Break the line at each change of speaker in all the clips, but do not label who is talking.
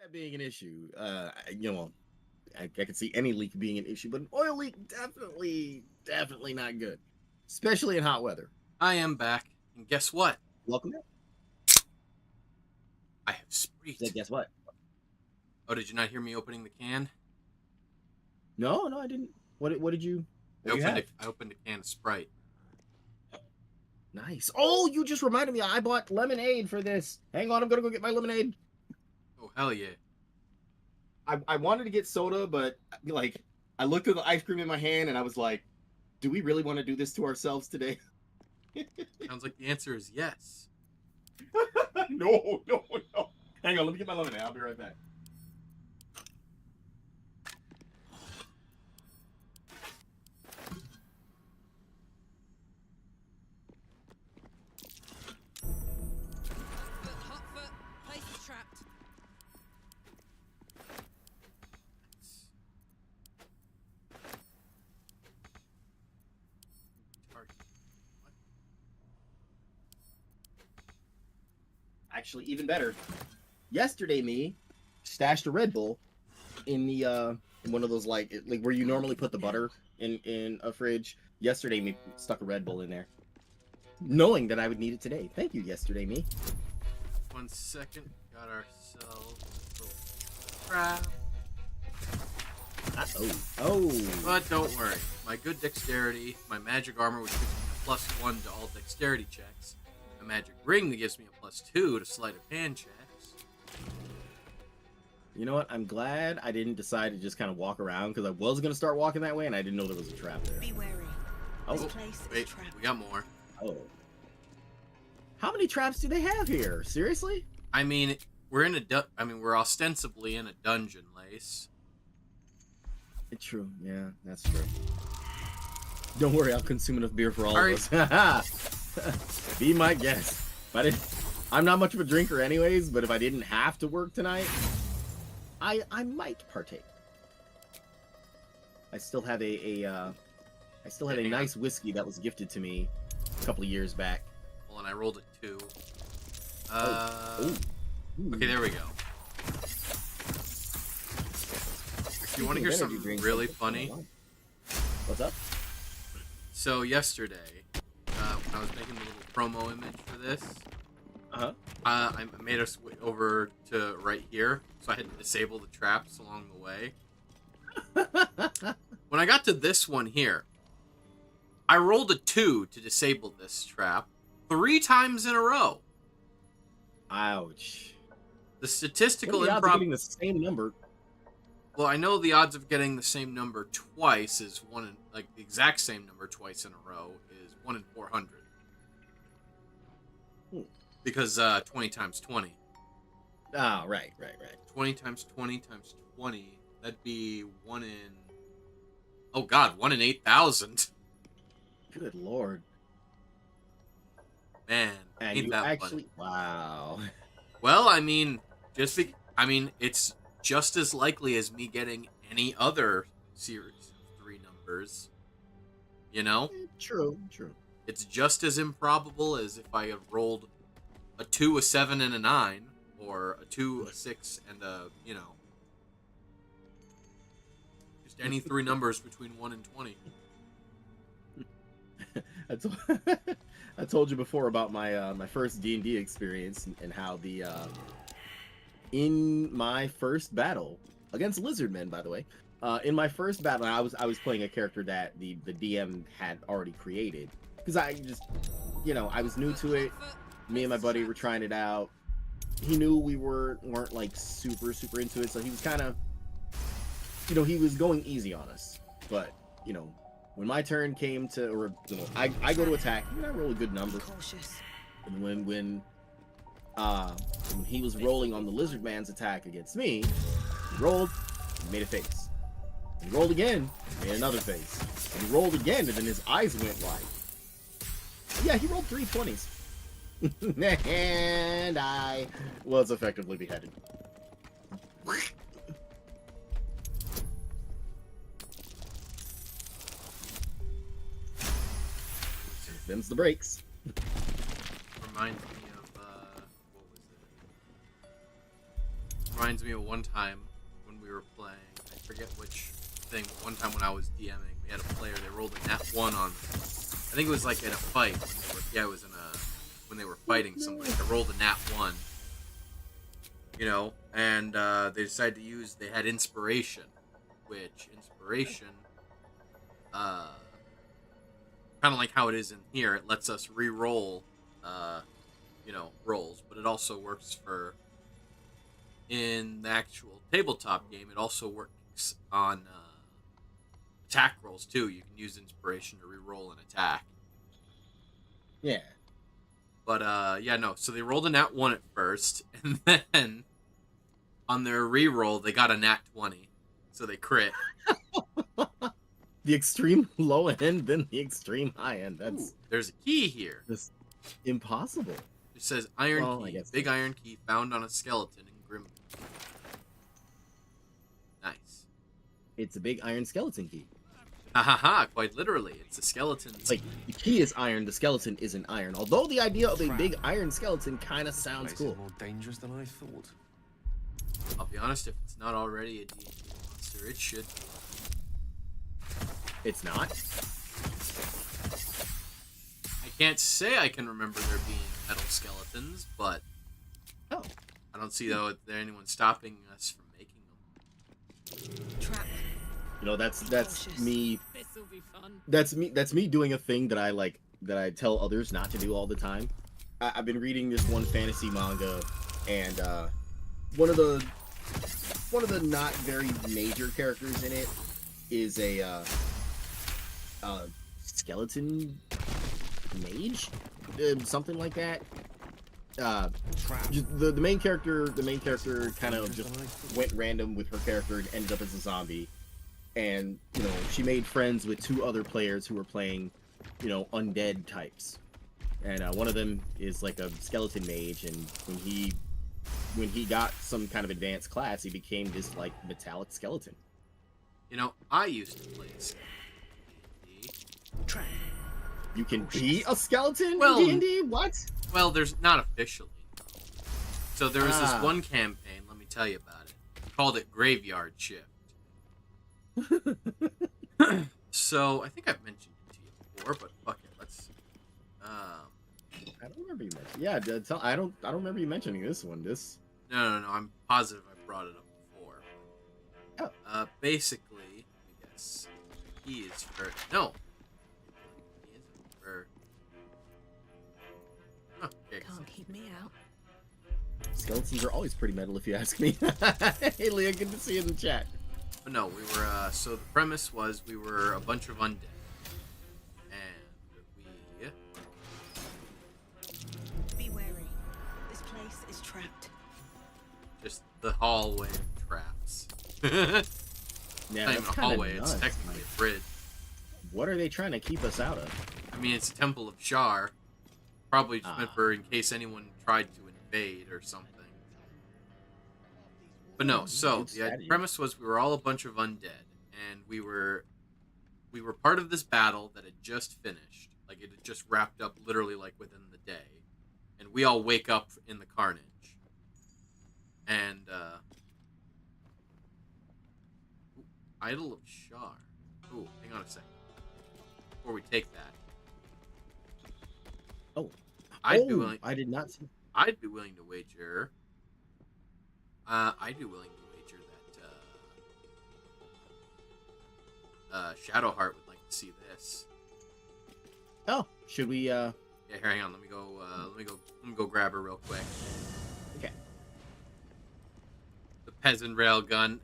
that being an issue. I could see any leak being an issue, but an oil leak definitely not good, especially in hot weather.
I am back, and guess what?
Welcome back.
I have Sprite.
Guess what?
Oh, did you not hear me opening the can?
No, I didn't. What did you?
I opened a can of Sprite.
Nice. Oh, you just reminded me. I bought lemonade for this. Hang on, I'm gonna go get my lemonade.
Oh, hell yeah.
I wanted to get soda, but I looked at the ice cream in my hand and I was like, do we really want to do this to ourselves today?
Sounds like the answer is yes.
No. Hang on, let me get my lemonade. I'll be right back.
Hotfoot, place is trapped.
Actually, even better. Yesterday, me stashed a Red Bull in the in one of those like where you normally put the butter in a fridge. Yesterday, me stuck a Red Bull in there, knowing that I would need it today. Thank you, yesterday, me.
1 second. Got ourselves a little trap.
Oh.
But don't worry. My good dexterity, my magic armor, which gives me a +1 to all dexterity checks, a magic ring that gives me a +2 to sleight of hand checks.
You know what? I'm glad I didn't decide to just kind of walk around because I was gonna start walking that way and I didn't know there was a trap there.
Be wary. This place is
Wait,
trapped.
we got more.
Oh. How many traps do they have here? Seriously?
I mean, we're ostensibly in a dungeon, Lace.
It's true. Yeah, that's true. Don't worry, I'll consume enough beer for all
All
of us. Be my guest. I'm not much of a drinker anyways, but if I didn't have to work tonight, I might partake. I still have a nice whiskey that was gifted to me a couple of years back.
Well, and I rolled a 2.
Ooh.
Okay, there we go. If you want to hear something really funny?
What's up?
So yesterday, when I was making the little promo image for this, I made us over to right here, so I had to disable the traps along the way. When I got to this one here, I rolled a 2 to disable this trap 3 times in a row.
Ouch.
The statistical
What are the odds of
improv.
getting the same number.
Well, I know the odds of getting the same number twice is the exact same number twice in a row is 1 in 400. Because 20 times 20.
Ah, right.
20 times 20 times 20. That'd be 1 in. Oh God, 1 in 8,000.
Good lord.
Man,
And
ain't
you
that
actually,
funny.
wow.
Well, I mean, it's just as likely as me getting any other series of 3 numbers. You know?
True.
It's just as improbable as if I had rolled a 2, a 7, and a 9, or a 2, a 6, and a, just any 3 numbers between 1 and 20.
I told you before about my my first D&D experience and how in my first battle against Lizardmen, by the way, in my first battle, I was playing a character that the DM had already created because I just I was new to it. Me and my buddy were trying it out. He knew we weren't like super into it, so he was kind of he was going easy on us. But when my turn came to, or I go to attack, I roll a good number. And when he was rolling on the Lizard Man's attack against me, he rolled, and made a face. He rolled again, made another face. And he rolled again, and then his eyes went wide. Yeah, he rolled 3 20s. And I was effectively beheaded. Them's the breaks.
Reminds me reminds me of one time when we were playing. I forget which thing. One time when I was DMing, we had a player. They rolled a nat 1 on. I think it was like in a fight. It was in a when they were fighting somebody. They rolled a nat 1. You know, and they decided to use. They had inspiration, which inspiration, kind of like how it is in here. It lets us re-roll, rolls, but it also works for. In the actual tabletop game, it also works on attack rolls too. You can use inspiration to re-roll an attack.
Yeah.
But no. So they rolled a nat 1 at first, and then on their re-roll they got a nat 20, so they crit.
The extreme low end, then the extreme high end. That's
there's a key here.
just impossible.
It says iron key, big iron key found on a skeleton in Grim. Nice.
It's a big iron skeleton key.
Ha ha ha! Quite literally, it's a skeleton.
Like, the key is iron, the skeleton isn't iron. Although the idea of a big iron skeleton kind of sounds cool.
More dangerous than I thought.
I'll be honest, if it's not already a D&D monster, it should be.
It's not?
I can't say I can remember there being metal skeletons, but
Oh.
I don't see though there anyone stopping us from making them.
Trap.
You know, that's
Cautious.
me.
This'll be fun.
That's me doing a thing that I tell others not to do all the time. I've been reading this one fantasy manga, and one of the not very major characters in it is a skeleton mage, something like that. The main character kind of just went random with her character and ended up as a zombie. And, you know, she made friends with 2 other players who were playing, you know, undead types. And one of them is like a skeleton mage, and when he got some kind of advanced class, he became this like metallic skeleton.
You know, I used to play D&D.
Trap.
You can be a skeleton
Well-
in D&D? What?
Well, there's not officially. So there was this one campaign, let me tell you about it. We called it Graveyard Shift. So, I think I've mentioned it to you before, but fuck it, let's...
I don't remember you mentioning. Yeah, I don't remember you mentioning this one.
No, I'm positive I brought it up before.
Oh.
Basically, let me guess. He is for... No. He isn't for... Oh, okay.
Can't keep me out.
Skeletons are always pretty metal, if you ask me. Hey, Leah, good to see you in the chat.
But no, we were, so the premise was we were a bunch of undead. And we...
Be wary. This place is trapped.
Just the hallway of traps.
Yeah,
Not even
that's
a
kinda
hallway, it's
nuts.
technically a bridge.
What are they trying to keep us out of?
I mean, it's a Temple of Shar. Probably just meant for in case anyone tried to invade or something. But no, so the premise was we were all a bunch of undead, and we were part of this battle that had just finished. Like, it had just wrapped up literally, like, within the day. And we all wake up in the carnage. And, Idol of Shar. Ooh, hang on a second. Before we take that.
Oh.
I'd be willing...
I did not see.
I'd be willing to wager... I'd be willing to wager that, Shadowheart would like to see this.
Oh, should we,
Yeah, here, hang on, let me go grab her real quick.
Okay.
The peasant railgun.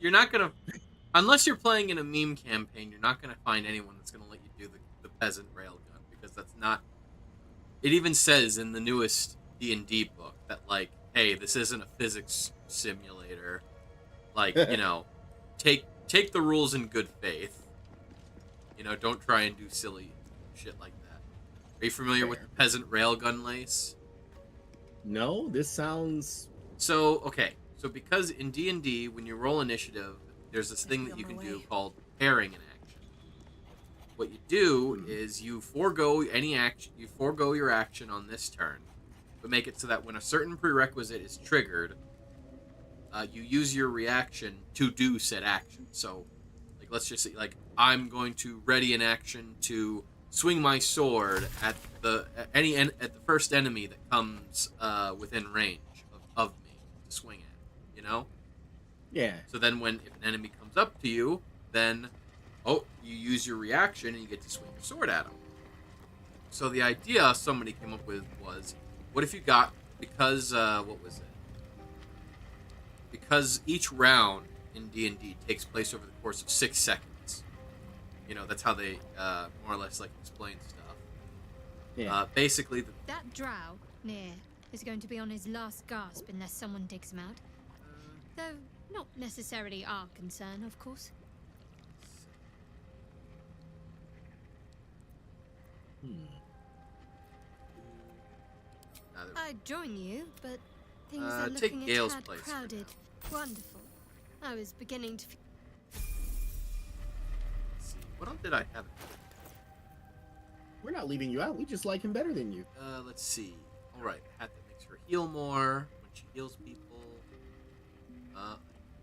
You're not gonna... Unless you're playing in a meme campaign, you're not gonna find anyone that's gonna let you do the peasant railgun, because that's not... It even says in the newest D&D book that, like, hey, this isn't a physics simulator. Like, you know, take the rules in good faith. You know, don't try and do silly shit like that. Are you familiar with the peasant railgun lace?
No, this sounds...
So, okay. So because in D&D, when you roll initiative, there's this thing that you can do called pairing an action. What you do is you forego any action, you forego your action on this turn, but make it so that when a certain prerequisite is triggered, you use your reaction to do said action. So, like, let's just say, like, I'm going to ready an action to swing my sword at the first enemy that comes within range of me to swing at. You know.
Yeah.
So then, if an enemy comes up to you, then you use your reaction and you get to swing your sword at them. So the idea somebody came up with was, what if you got, because what was it? Because each round in D&D takes place over the course of 6 seconds. You know, that's how they more or less like explain stuff.
Yeah.
Basically,
That drow near is going to be on his last gasp unless someone digs him out. Though not necessarily our concern, of course. I'd join you, but things are
take
looking a
Gale's
tad
place for
crowded. Wonderful. I was beginning to.
Let's see, what else did I have?
We're not leaving you out. We just like him better than you.
Let's see. All right, hat that makes her heal more when she heals people.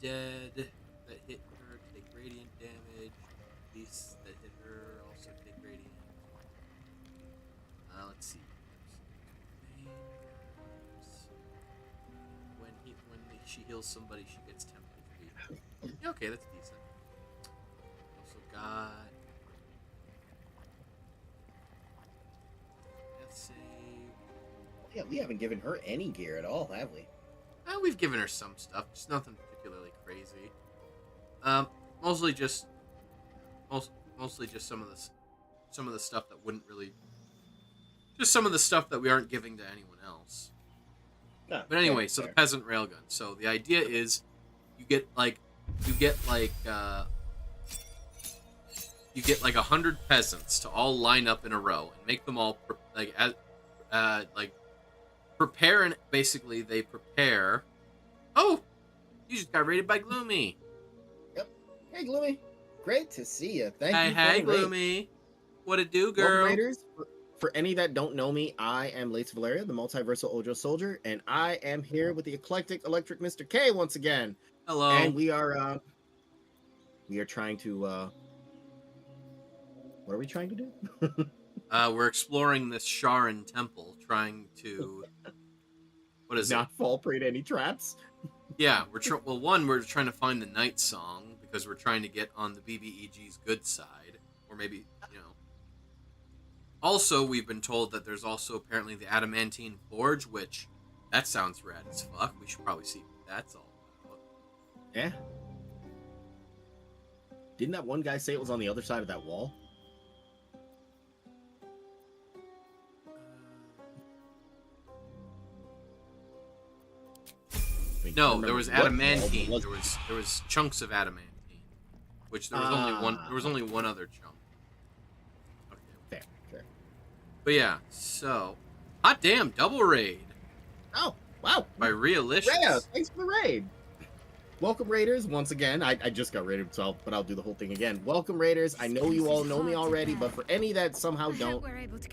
Dead that hit her take radiant damage. Beasts that hit her also take radiant. Let's see. She heals somebody, she gets 10 HP. Yeah, okay, that's decent. Also got death save.
Yeah, we haven't given her any gear at all, have we?
We've given her some stuff, just nothing particularly crazy. Mostly just some of the stuff that wouldn't really, just some of the stuff that we aren't giving to anyone else.
No,
But anyway,
fair,
so
fair.
the peasant railgun. So the idea is, you get like 100 peasants to all line up in a row and make them all prepare, and basically they prepare. Oh, you just got raided by Gloomy.
Yep. Hey, Gloomy. Great to see you. Thank you.
Hey,
for the raid.
Gloomy. What it do,
Welcome,
girl?
Raiders. For any that don't know me, I am Lace Valeria, the multiversal Ojo soldier, and I am here with the eclectic electric Mr. K once again.
Hello.
And we are trying to what are we trying to do?
We're exploring this Sharon temple, trying to, what is
Not
it?
fall prey to any traps.
Yeah, we're trying to find the night song because we're trying to get on the BBEG's good side, or maybe, you know. Also, we've been told that there's also apparently the Adamantine Forge, which that sounds rad as fuck. We should probably see what that's all about.
Yeah. Didn't that one guy say it was on the other side of that wall? I mean,
No, there was
what wall
adamantine.
was-
There was chunks of adamantine, which there was only one other chunk. Okay.
Fair.
But yeah, so hot damn, double raid
Oh, wow.
by Realicious.
Yeah, thanks for the raid. Welcome, Raiders. Once again, I just got raided, but I'll do the whole thing again. Welcome, Raiders. I know you all know me already, but for any that somehow don't,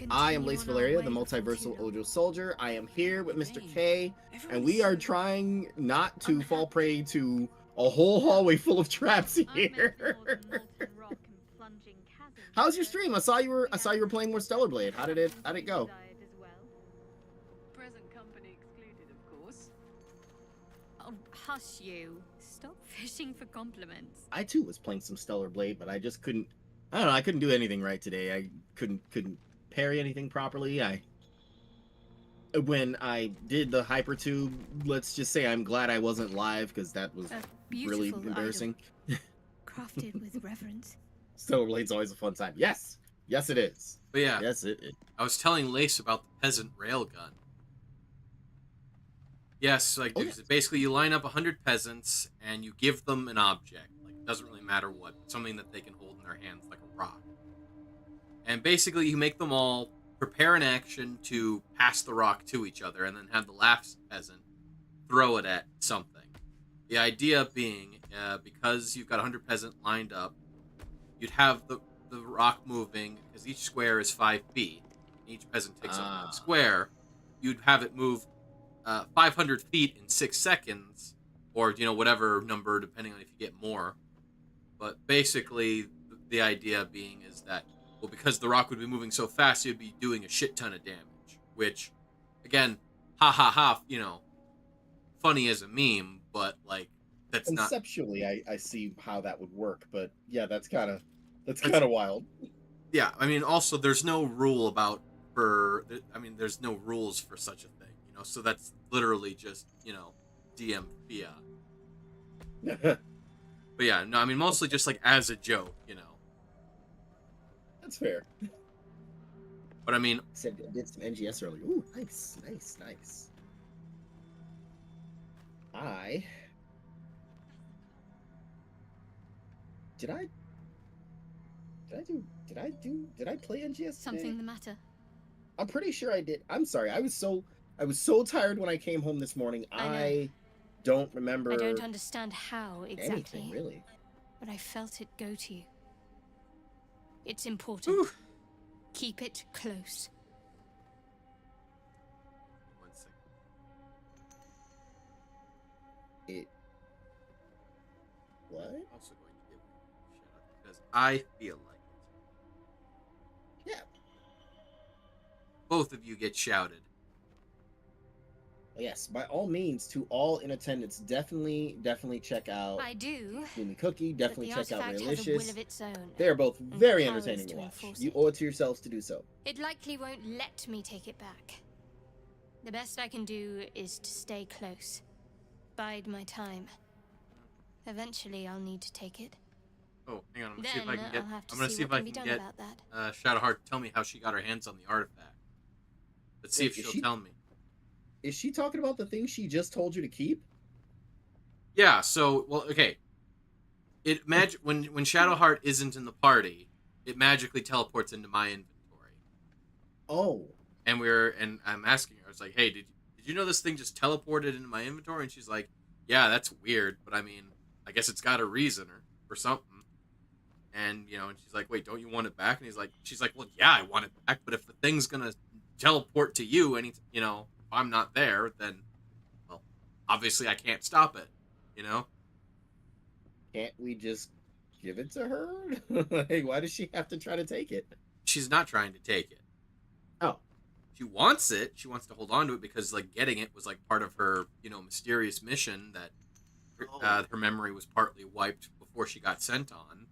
I am Lace Valeria, the multiversal Ojo soldier. I am here with Mr. K, and we are trying not to fall prey to a whole hallway full of traps here. How's your stream? I saw you were playing more Stellar Blade. How did it go?
Present company excluded, of course.
Oh, hush you. Stop fishing for compliments.
I too was playing some Stellar Blade, but I just couldn't. I don't know. I couldn't do anything right today. I couldn't parry anything properly. When I did the hyper tube, let's just say I'm glad I wasn't live because that was really embarrassing.
Crafted with reverence.
Stellar Blade's always a fun time. Yes, it is.
But yeah,
Yes, it is.
I was telling Lace about the peasant railgun. Yes, like basically you line up 100 peasants and you give them an object. Like, it doesn't really matter what, something that they can hold in their hands, like a rock. And basically you make them all prepare an action to pass the rock to each other, and then have the last peasant throw it at something. The idea being, because you've got 100 peasants lined up, you'd have the rock moving, because each square is 5 feet. Each peasant takes up one square. You'd have it move 500 feet in 6 seconds, or whatever number depending on if you get more. But basically, the idea being is that, well, because the rock would be moving so fast, it would be doing a shit ton of damage. Which, again, ha ha ha, funny as a meme, but like that's not.
Conceptually, I see how that would work, but yeah, that's kind of wild.
Yeah, I mean, also there's no rule there's no rules for such a thing, so that's literally just DM fiat. But yeah, no, I mean mostly just like as a joke.
That's fair.
But I mean,
Said I did some NGS earlier. Ooh, nice. Did I play NGS today?
Something the matter?
I'm pretty sure I did. I'm sorry. I was so tired when I came home this morning. I don't remember.
I don't understand how exactly.
Anything, really.
But I felt it go to you. It's important.
Ooh.
Keep it close.
1 second.
What?
I'm also going to give a shout out because I feel like it.
Yeah.
Both of you get shouted.
Yes, by all means, to all in attendance, definitely check out
I do.
Gloomy Cookie. Definitely
But the
check out
artifact has a will
Raylicious.
of its own.
They are both
and
very
powers
entertaining
to
to watch.
enforce
You
it.
owe it to yourselves to do so.
It likely won't let me take it back. The best I can do is to stay close. Bide my time. Eventually, I'll need to take it.
Oh, hang on. I'm gonna
Then
see if I can get.
I'll have to
I'm gonna see if I
what
can
can be
get
done about that.
Shadowheart to tell me how she got her hands on the artifact. Let's see
Wait,
if she'll tell me.
Is she talking about the thing she just told you to keep?
Yeah. So, well, okay. When Shadowheart isn't in the party, it magically teleports into my inventory.
Oh.
And I'm asking her. I was like, "Hey, did you know this thing just teleported into my inventory?" And she's like, "Yeah, that's weird, but I mean, I guess it's got a reason or something." And and she's like, "Wait, don't you want it back?" And she's like, "Well, yeah, I want it back, but if the thing's gonna teleport to you, and if I'm not there, then, well, obviously I can't stop it,
Can't we just give it to her? Like, why does she have to try to take it?
She's not trying to take it.
Oh.
She wants it. She wants to hold on to it because, like, getting it was, like, part of her, mysterious mission that her memory was partly wiped before she got sent on.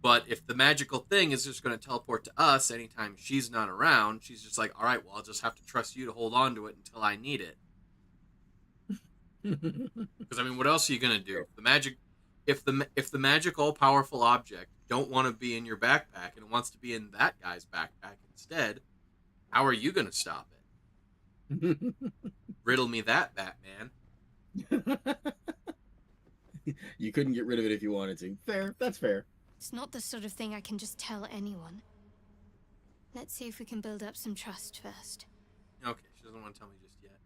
But if the magical thing is just going to teleport to us anytime she's not around, she's just like, all right, well, I'll just have to trust you to hold on to it until I need it. Because, I mean, what else are you going to do? If the magic all-powerful object don't want to be in your backpack and it wants to be in that guy's backpack instead, how are you going to stop it? Riddle me that, Batman.
You couldn't get rid of it if you wanted to. Fair. That's fair.
It's not the sort of thing I can just tell anyone. Let's see if we can build up some trust first.
Okay, she doesn't want to tell me just yet.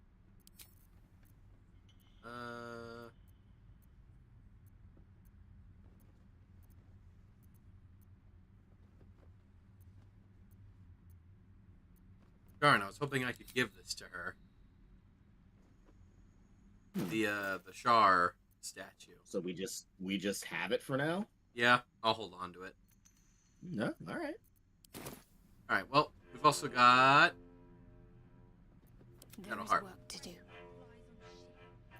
Darn, I was hoping I could give this to her. The Shar statue.
So we just have it for now?
Yeah, I'll hold on to it.
No, all right.
All right. Well, we've also got
There is
heart.
work to do.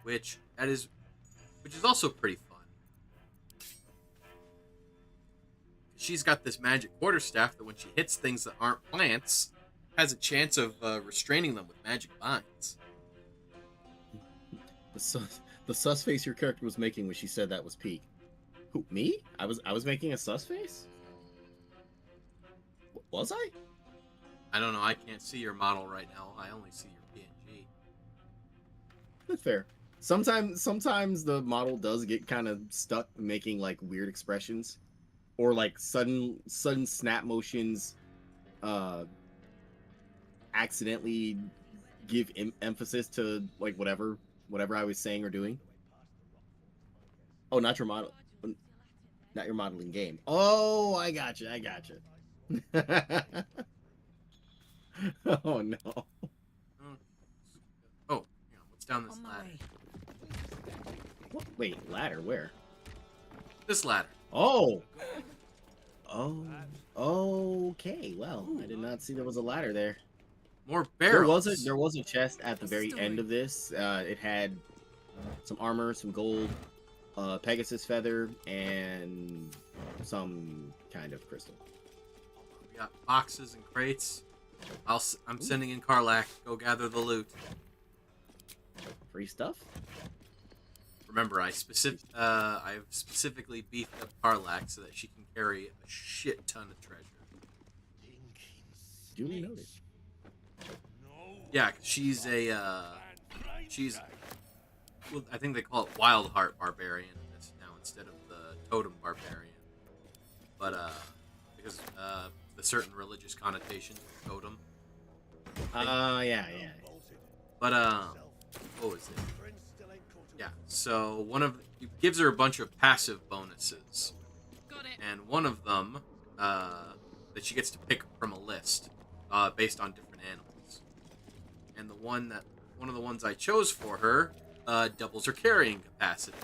which is also pretty fun. She's got this magic quarterstaff that when she hits things that aren't plants, has a chance of restraining them with magic binds.
The sus face your character was making when she said that was peak. Who, me? I was making a sus face? Was I?
I don't know. I can't see your model right now. I only see your PNG.
That's fair. Sometimes the model does get kind of stuck making like weird expressions, or like sudden snap motions. Accidentally give emphasis to like whatever I was saying or doing. Oh, not your model, not your modeling game. Oh, I gotcha. Oh no.
Oh, hang on. What's down this ladder?
What? Wait, ladder? Where?
This ladder.
Oh! Oh. Okay, well, I did not see there was a ladder there.
More
There
barrels.
was a chest at the very end of this. It had some armor, some gold, Pegasus feather, and some kind of crystal.
We got boxes and crates. I'm sending in Karlak. Go gather the loot.
Free stuff?
Remember, I've specifically beefed up Karlak so that she can carry a shit ton of treasure.
Duly noted.
Yeah, she's well, I think they call it Wild Heart Barbarian now instead of the Totem Barbarian. But because the certain religious connotations of totem.
Yeah.
But what was it? Yeah, so it gives her a bunch of passive bonuses.
Got it.
And one of them that she gets to pick from a list based on different animals. And one of the ones I chose for her doubles her carrying capacity,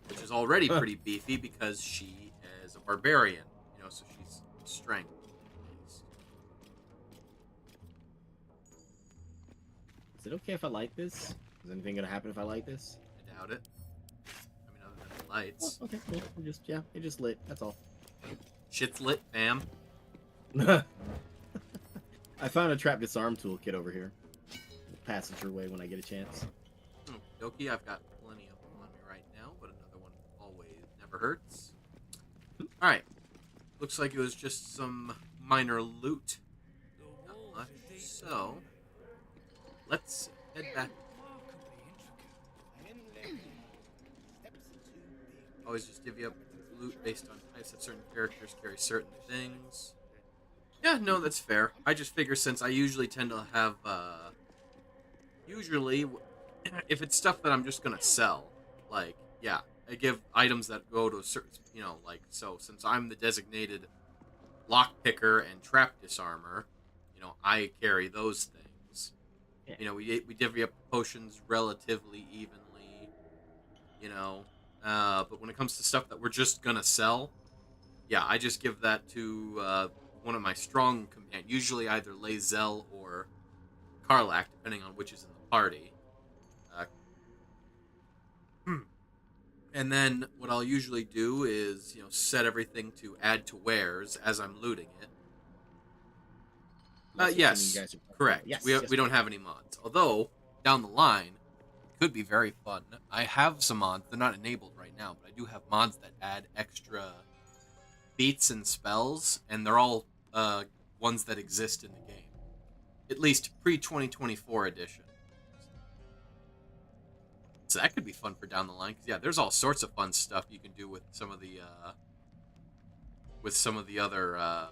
which is already pretty beefy because she is a barbarian, so she's strength.
Is it okay if I light this? Is anything gonna happen if I light this?
I doubt it. I mean, other than the lights.
Oh, okay, cool. It just lit. That's all.
Shit's lit, fam.
I found a trap disarm toolkit over here. We'll pass it your way when I get a chance.
Okie, I've got plenty of them on me right now, but another one always never hurts. Alright. Looks like it was just some minor loot. Not much. So, let's head back. Always just divvy up loot based on types that certain characters carry certain things. Yeah, no, that's fair. I just figure since I usually tend to have, if it's stuff that I'm just gonna sell, like, yeah, I give items that go to a certain, so since I'm the designated lockpicker and trap disarmer, I carry those things.
Yeah.
We divvy up potions relatively evenly, but when it comes to stuff that we're just gonna sell, yeah, I just give that to one of my strong companions, usually either Lae'zel or Karlak, depending on which is in the party. And then what I'll usually do is, set everything to add to wares as I'm looting it. Yes, correct.
Yes,
we don't have any mods. Although, down the line, it could be very fun. I have some mods. They're not enabled right now, but I do have mods that add extra feats and spells, and they're all ones that exist in the game. At least pre-2024 edition. So that could be fun for down the line. 'Cause, yeah, there's all sorts of fun stuff you can do with some of the other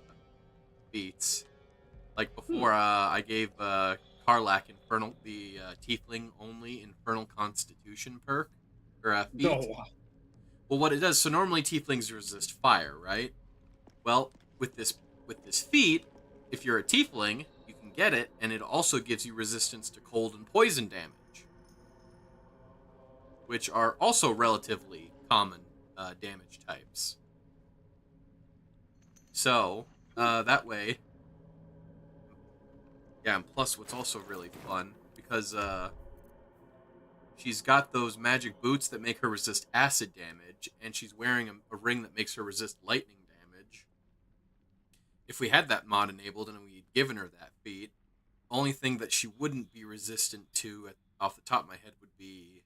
feats. Like before, I gave Karlak the Tiefling only Infernal Constitution perk or feat.
No.
Well, what it does, so normally Tieflings resist fire, right? Well, with this feat, if you're a Tiefling, you can get it, and it also gives you resistance to cold and poison damage, which are also relatively common damage types. So, that way... Yeah, and plus what's also really fun, because she's got those magic boots that make her resist acid damage, and she's wearing a ring that makes her resist lightning damage. If we had that mod enabled and we'd given her that feat, the only thing that she wouldn't be resistant to off the top of my head would be...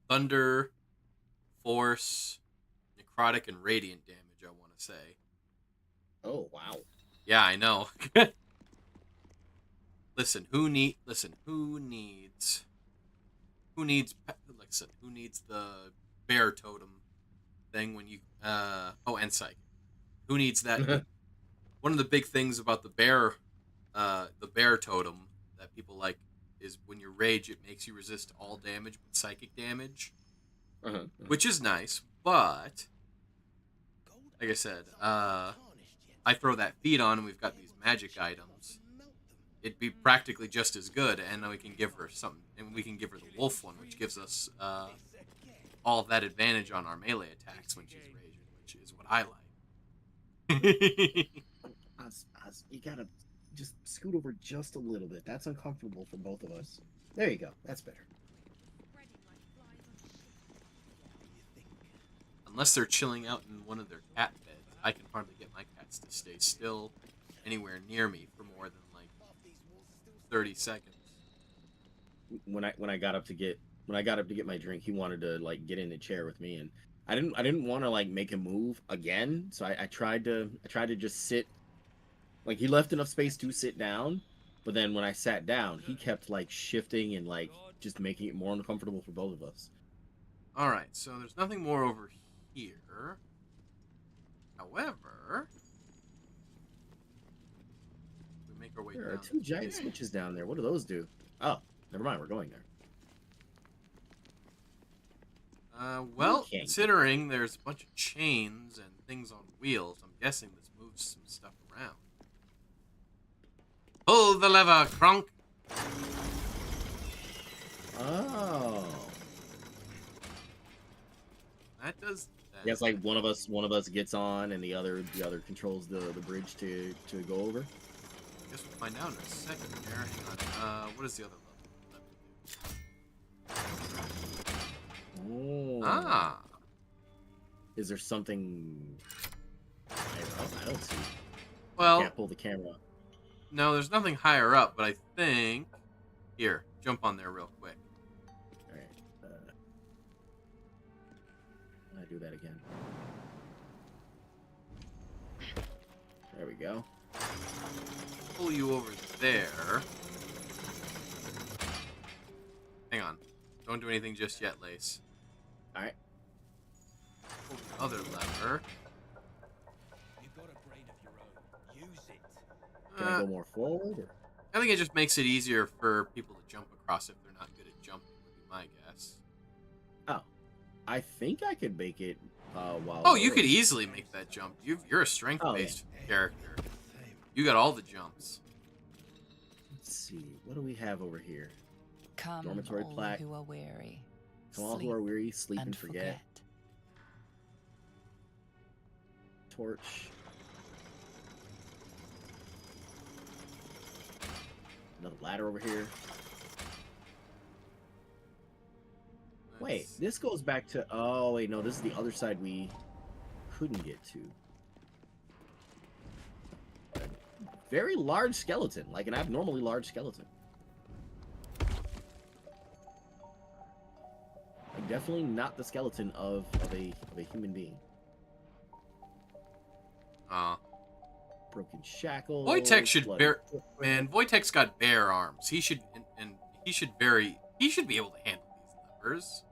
Thunder, Force, Necrotic, and Radiant damage, I want to say.
Oh, wow.
Yeah, I know. Listen, who needs the bear totem thing when you and psychic? Who needs that? One of the big things about the bear totem that people like is when you rage, it makes you resist all damage but psychic damage, which is nice. But like I said, I throw that feat on, and we've got these magic items. It'd be practically just as good, and we can give her something, and we can give her the wolf one, which gives us all of that advantage on our melee attacks when she's raging, which is what I like.
You gotta just scoot over just a little bit. That's uncomfortable for both of us. There you go. That's better.
Unless they're chilling out in one of their cat beds, I can hardly get my cats to stay still anywhere near me for more than like 30 seconds.
When I got up to get my drink, he wanted to like get in the chair with me, and I didn't want to like make him move again. So I tried to just sit. Like, he left enough space to sit down, but then when I sat down, he kept like shifting and like just making it more uncomfortable for both of us.
All right, so there's nothing more over here. However, we make our way down.
There are 2 giant switches down there. What do those do? Oh, never mind. We're going there.
Well, considering there's a bunch of chains and things on wheels, I'm guessing this moves some stuff around. Pull the lever, Kronk!
Oh.
That does that.
Yeah, it's like one of us gets on and the other controls the bridge to go over.
I guess we'll find out in a second here. Hang on. What is the other level?
Oh.
Ah.
Is there something I don't see.
Well,
I can't pull the camera.
no, there's nothing higher up, but I think... Here, jump on there real quick.
Alright. I do that again. There we go.
Pull you over there. Hang on. Don't do anything just yet, Lace.
Alright.
Pull the other lever.
You've got a brain of your own. Use it.
Can I go more forward? Or?
I think it just makes it easier for people to jump across if they're not good at jumping, would be my guess.
Oh. I think I could make it while...
Oh, you could easily make that jump. You're a strength-based character. You got all the jumps.
Let's see. What do we have over here?
Come,
Dormitory
all
plaque.
who are weary.
Come all who are weary, sleep and forget. Torch. Another ladder over here. Wait, this goes back to... Oh, wait, no, this is the other side we couldn't get to. A very large skeleton, like an abnormally large skeleton. Like, definitely not the skeleton of a human being. Broken shackles.
Wojtek should bear... Man, Wojtek's got bare arms. He should... And he should be able to handle these levers.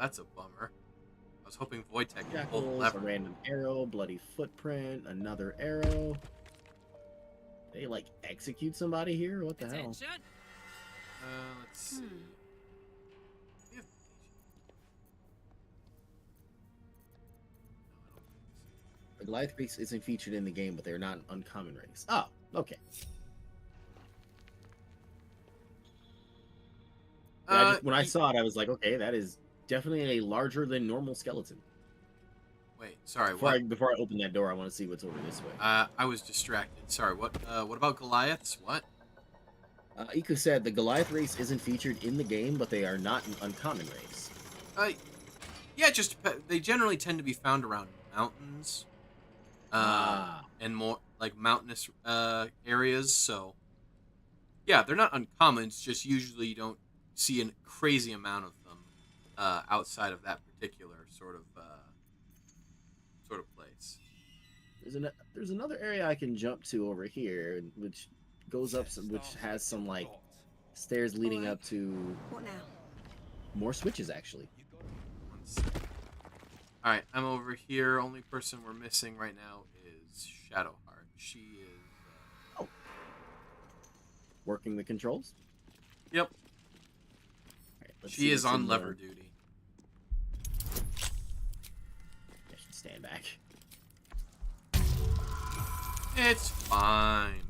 That's a bummer. I was hoping Wojtek could pull the lever.
A random arrow, bloody footprint, another arrow. They like execute somebody here? What the hell?
Let's see.
The Goliath race isn't featured in the game, but they're not an uncommon race. Oh, okay. Yeah, when I saw it, I was like, okay, that is definitely a larger than normal skeleton.
Wait, sorry.
Before I open that door, I want to see what's over this way.
I was distracted. Sorry. What about Goliaths? What?
Iku said the Goliath race isn't featured in the game, but they are not an uncommon race.
Yeah, they generally tend to be found around mountains, and more like mountainous areas. So, yeah, they're not uncommon. It's just usually you don't see a crazy amount of them outside of that particular sort of place.
There's another area I can jump to over here, which goes up, which has some like stairs leading up to
What now?
more switches actually.
All right, I'm over here. Only person we're missing right now is Shadowheart. She is
Working the controls.
Yep.
Right,
she is on lever duty.
I should stand back.
It's fine.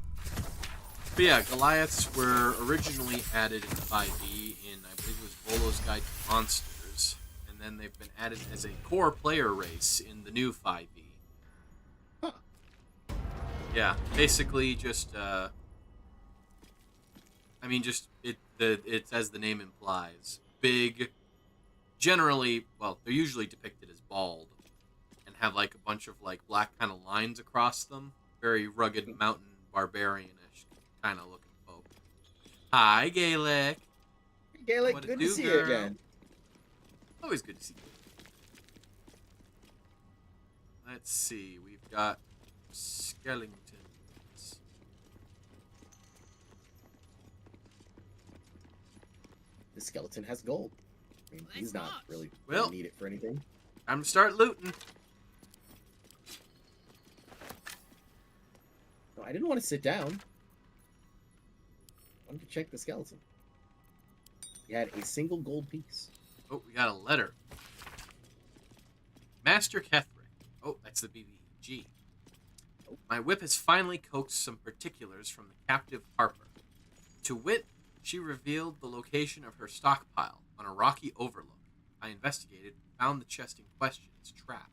But yeah, Goliaths were originally added in 5e in, I believe it was Volo's Guide to Monsters, and then they've been added as a core player race in the new 5e.
Huh.
Yeah, basically just it's as the name implies, big, generally, well, they're usually depicted as bald and have like a bunch of like black kind of lines across them. Very rugged mountain barbarian-ish kind of looking folk. Hi, Gaelic.
Gaelic,
What it
good
do,
to see you
girl?
again.
Always good to see you. Let's see. We've got skeletons.
The skeleton has gold. I mean, he's not really
Well,
gonna need it for anything.
Time to start looting.
No, I didn't want to sit down. I wanted to check the skeleton. He had a single gold piece.
Oh, we got a letter. Master Kethrick. Oh, that's the BBG. My whip has finally coaxed some particulars from the captive Harper. To wit, she revealed the location of her stockpile on a rocky overlook. I investigated and found the chest in question is trapped.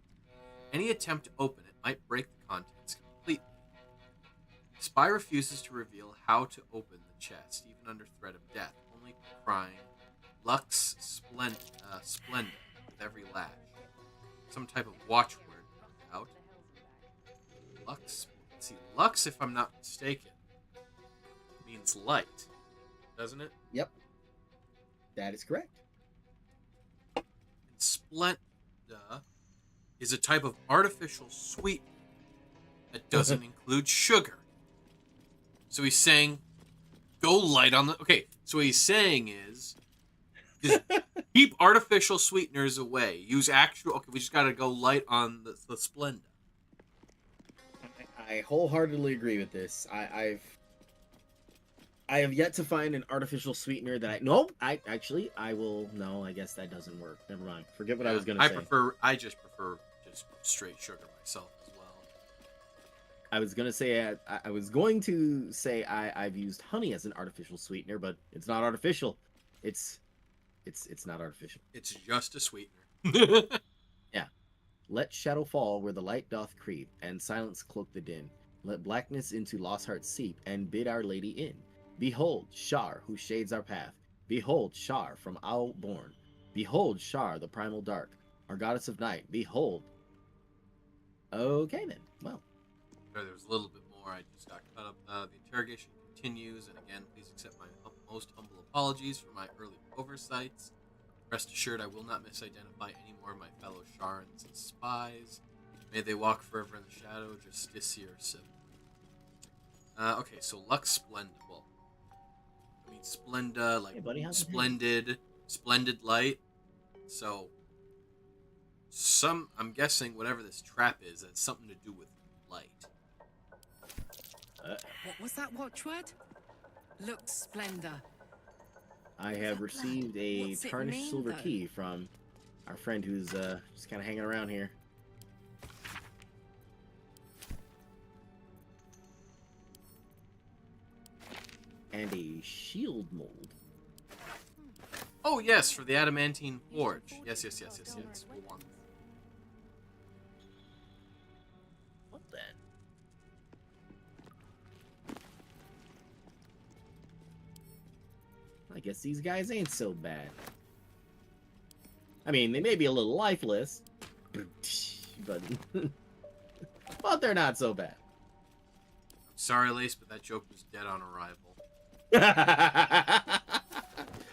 Any attempt to open it might break the contents completely. Spy refuses to reveal how to open the chest, even under threat of death, only crying, Lux Splenda, with every lash. Some type of watchword, no doubt. Lux, let's see, Lux, if I'm not mistaken, means light, doesn't it?
Yep. That is correct.
And Splenda is a type of artificial sweetener that doesn't include sugar. So he's saying, go light on the... Okay, so what he's saying is, just keep artificial sweeteners away. Use actual... Okay, we just gotta go light on the Splenda.
I wholeheartedly agree with this. I have yet to find an artificial sweetener that I will. No, I guess that doesn't work. Never mind. Forget what I was gonna say.
I just prefer just straight sugar myself as well.
I was going to say I've used honey as an artificial sweetener, but it's not artificial. It's not artificial.
It's just a sweetener.
Yeah. Let shadow fall where the light doth creep, and silence cloak the din. Let blackness into lost hearts seep, and bid our lady in. Behold, Shar, who shades our path. Behold, Shar, from Owl born. Behold, Shar, the primal dark, our goddess of night. Behold. Okay, then. Well.
There's a little bit more. I just got cut up. The interrogation continues, and again, please accept my most humble apologies for my early oversights. Rest assured, I will not misidentify any more of my fellow Sharans and spies. May they walk forever in the shadow, Justicia or Civ. Okay, so Lux Splenda. Well, I mean Splenda, like
hey, buddy,
splendid, splendid light. So, I'm guessing whatever this trap is, has something to do with light.
What was that watchword? Lux Splendor.
I have received a
What's it
tarnished
mean,
silver
though?
key from our friend who's just kind of hanging around here. And a shield mold.
Oh yes, for the adamantine forge. Yes. We'll want that.
What then? I guess these guys ain't so bad. I mean, they may be a little lifeless, but but they're not so bad.
Sorry, Lace, but that joke was dead on arrival.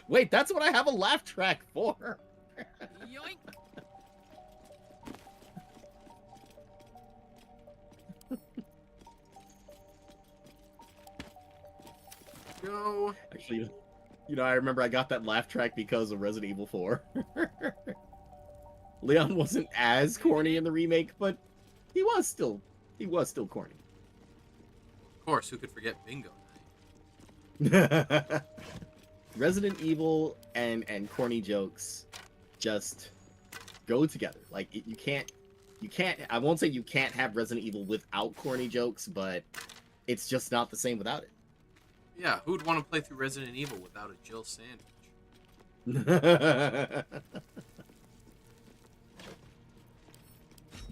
Wait, that's what I have a laugh track for.
Yoink!
No.
Actually, I remember I got that laugh track because of Resident Evil 4. Leon wasn't as corny in the remake, but he was still corny.
Of course, who could forget Bingo Night?
Resident Evil and corny jokes just go together. Like you can't. I won't say you can't have Resident Evil without corny jokes, but it's just not the same without it.
Yeah, who'd want to play through Resident Evil without a Jill sandwich?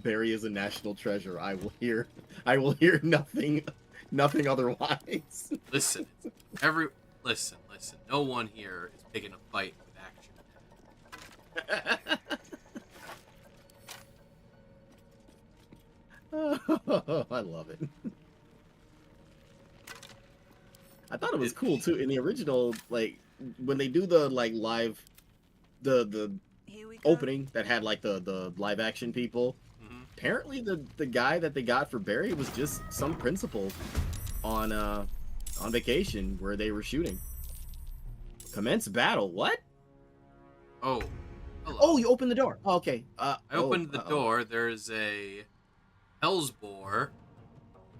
Barry is a national treasure. I will hear nothing otherwise.
Listen, listen. No one here is picking a fight with Action
Oh, I love it. I thought it was cool too in the original, like when they do the like live, the
Here we go.
opening that had like the live action people.
Mm-hmm.
Apparently, the guy that they got for Barry was just some principal on vacation where they were shooting. Commence battle. What?
Oh, hello.
Oh, you opened the door. Oh, okay.
I opened the door. There's a Hellsboar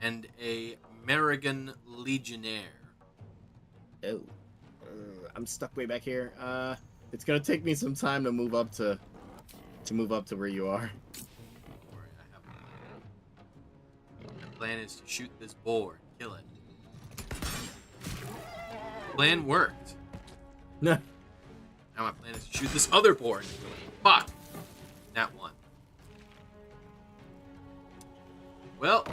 and a Merrigan Legionnaire.
Oh, I'm stuck way back here. It's gonna take me some time to move up to where you are.
Don't worry, I have a plan. My plan is to shoot this boar, kill it. Plan worked.
No.
Now my plan is to shoot this other boar and kill it. Fuck! That one. Well,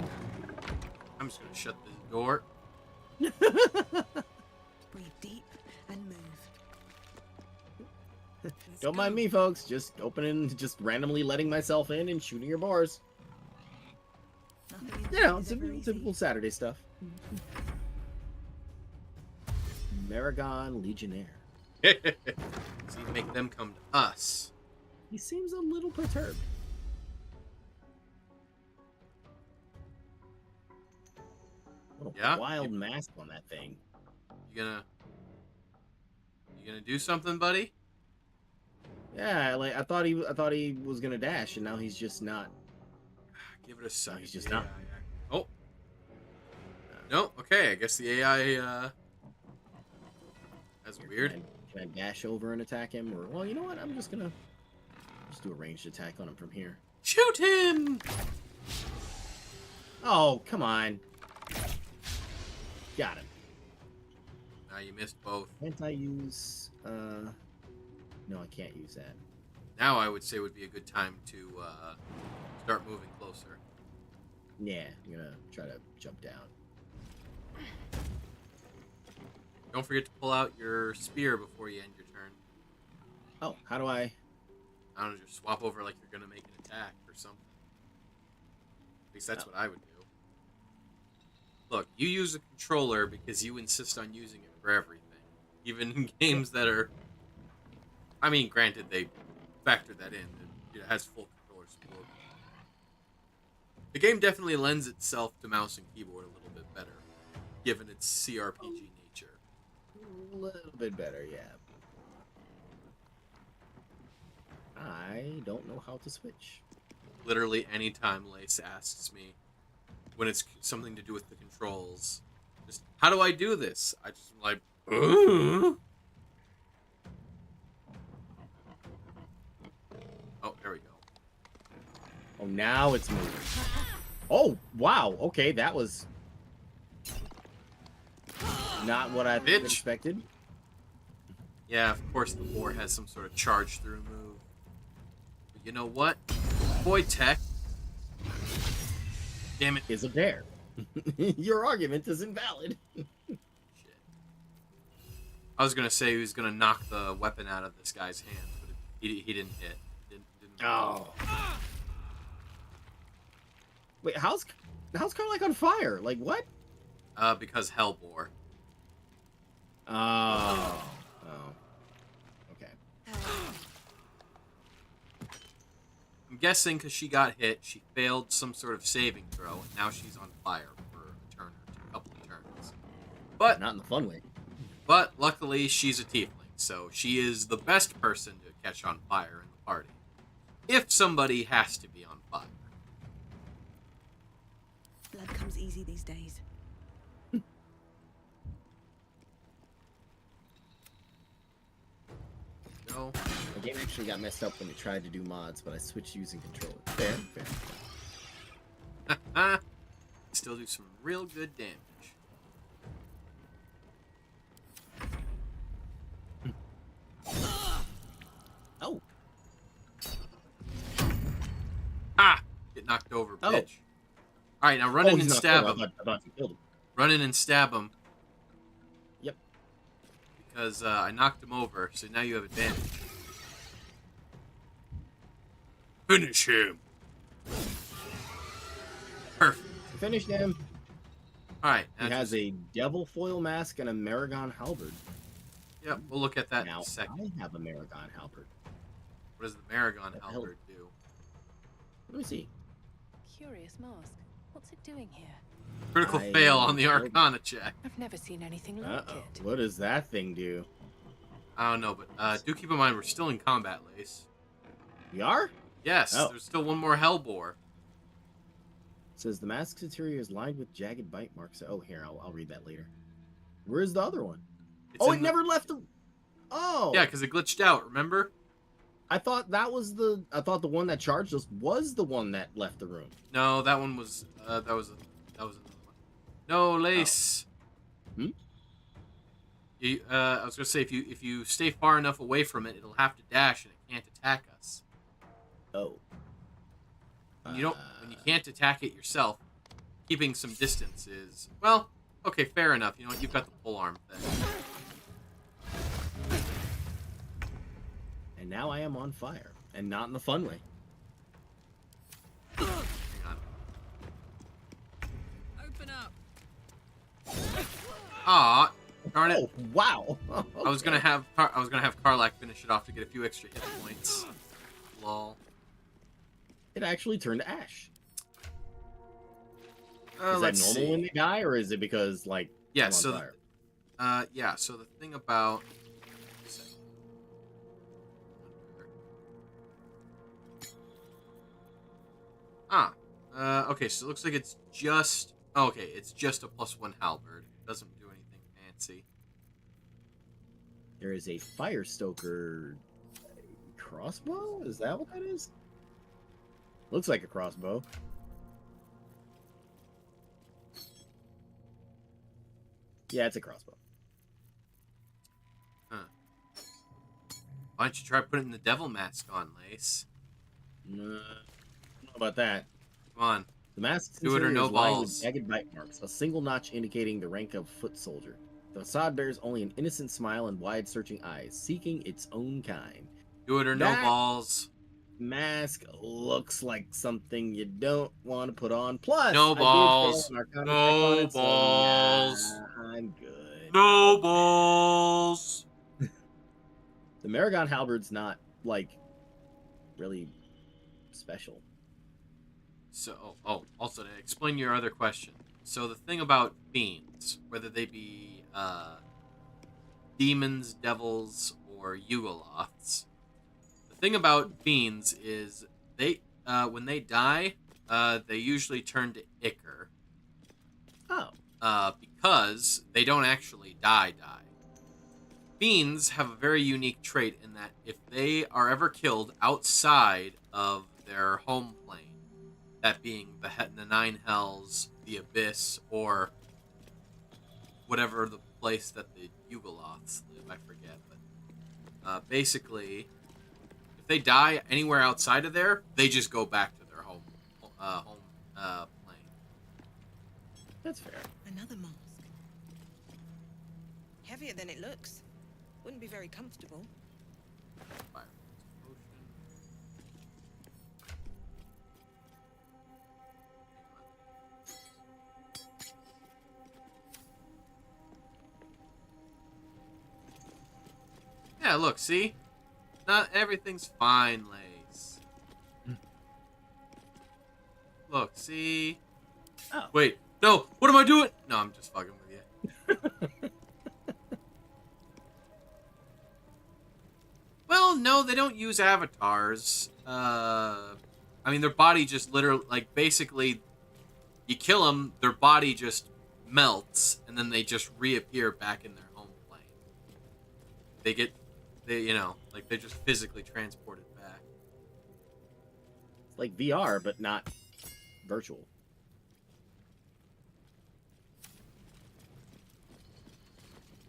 I'm just gonna shut this door.
Breathe deep and move. Let's
Don't
go.
mind me, folks. Just opening, just randomly letting myself in and shooting your bars.
Nothing in
You know,
is ever easy.
typical Saturday stuff. Merrigan Legionnaire.
See, make them come to us.
He seems a little perturbed. What a
Yeah?
wild mask on that thing.
You gonna do something, buddy?
Yeah, like I thought he was gonna dash, and now he's just not.
Give it a second.
he's just not.
Oh. No, okay, I guess the AI, that's weird.
Can I dash over and attack him? Or well, you know what? I'm just gonna do a ranged attack on him from here.
Shoot him!
Oh, come on. Got him.
Now you missed both.
Can't I use no, I can't use that.
Now I would say would be a good time to start moving closer.
Yeah, I'm gonna try to jump down.
Don't forget to pull out your spear before you end your turn.
Oh, how do I?
I don't know, just swap over like you're gonna make an attack or something. At least that's what I would do. Look, you use a controller because you insist on using it for everything. Even in games that are... I mean, granted, they factored that in. It has full controller support. The game definitely lends itself to mouse and keyboard a little bit better, given its CRPG nature.
A little bit better, yeah. I don't know how to switch.
Literally anytime Lace asks me, when it's something to do with the controls, just, how do I do this? I just like, Oh, there we go.
Oh, now it's moving. Oh, wow. Okay, that was not what I
Bitch.
expected.
Yeah, of course the boar has some sort of charge through move. But you know what? Boy tech. Damn it.
Is a bear. Your argument is invalid.
Shit. I was gonna say he was gonna knock the weapon out of this guy's hand, but he didn't hit. Didn't
Oh. Wait, how's Carl on fire? Like what?
Because Hellboar.
Oh. Oh. Okay.
I'm guessing because she got hit, she failed some sort of saving throw, and now she's on fire for a turn or two, a couple of turns. But
Not in the fun way.
But luckily, she's a tiefling, so she is the best person to catch on fire in the party. If somebody has to be on fire.
Blood comes easy these days.
No.
The game actually got messed up when it tried to do mods, but I switched using controller. Fair, fair.
Still do some real good damage. knocked over,
Oh.
bitch. All right, now run in
he's
and
not
stab
killed.
him.
I thought you killed him.
Run in and stab him.
Yep.
Because I knocked him over, so now you have advantage. Finish him. Perfect.
Finish him.
All right.
He has a devil foil mask and a Maragon halberd.
Yep, we'll look at that
Now,
in a second.
I have a Maragon halberd.
What does the Maragon
the hell?
halberd do?
Let me see.
Curious mask. What's it doing here?
Critical fail on the Arcana check.
I've never seen anything like it.
What does that thing do?
I don't know, but do keep in mind we're still in combat, Lace.
We are?
Yes,
Oh.
there's still one more Hellbore.
It says the mask's interior is lined with jagged bite marks. Oh, here, I'll read that later. Where's the other one?
It's
Oh,
in
it never left the... Oh!
Yeah, because it glitched out, remember?
I thought that was the... I thought the one that charged us was the one that left the room.
No, that one was... that was another one. No, Lace.
Oh. Hmm?
I was gonna say if you stay far enough away from it, it'll have to dash and it can't attack us.
Oh.
When you can't attack it yourself, keeping some distance is, well, okay, fair enough. You know what? You've got the pole arm thing.
And now I am on fire. And not in the fun way.
Hang on.
Open up.
Ah, darn it.
Oh, wow.
I was gonna have Karlak finish it off to get a few extra hit points. Lol.
It actually turned to ash. Is that
Let's
normal
see.
when they die, or is it because, like,
Yeah,
I'm on
so
fire?
yeah, so the thing about okay, so it looks like it's just it's just a +1 halberd. Doesn't do anything fancy.
There is a fire stoker crossbow? Is that what that is? Looks like a crossbow. Yeah, it's a crossbow.
Huh. Why don't you try putting the devil mask on, Lace?
I don't know about that.
Come on.
The mask's
Do it or
interior
no
is lined
balls.
with jagged bite marks, a single notch indicating the rank of foot soldier. The facade bears only an innocent smile and wide searching eyes, seeking its own kind.
Do it or no
That-
balls.
Mask looks like something you don't want to put on. Plus,
No
I did
balls.
fail an Arcana
No
check on it, so
balls.
yeah, I'm good.
No balls.
The Maragon halberd's not, like, really special.
So, also to explain your other question. So the thing about fiends, whether they be demons, devils, or Yugoloths, the thing about fiends is they, when they die, they usually turn to ichor.
Oh.
Because they don't actually die. Fiends have a very unique trait in that if they are ever killed outside of their home plane, that being the Nine Hells, the Abyss, or whatever the place that the Yugoloths live, I forget, but basically, if they die anywhere outside of there, they just go back to their home plane.
That's fair.
Another mask. Heavier than it looks. Wouldn't be very comfortable.
Fire potion. Yeah, look, see? Not everything's fine, Lace. Look, see?
Oh.
Wait, no, what am I doing? No, I'm just fucking with you. Well, no, they don't use avatars. I mean, their body just literally, like, basically, you kill them, their body just melts, and then they just reappear back in their home plane. You know, like, they're just physically transported back.
It's like VR, but not virtual.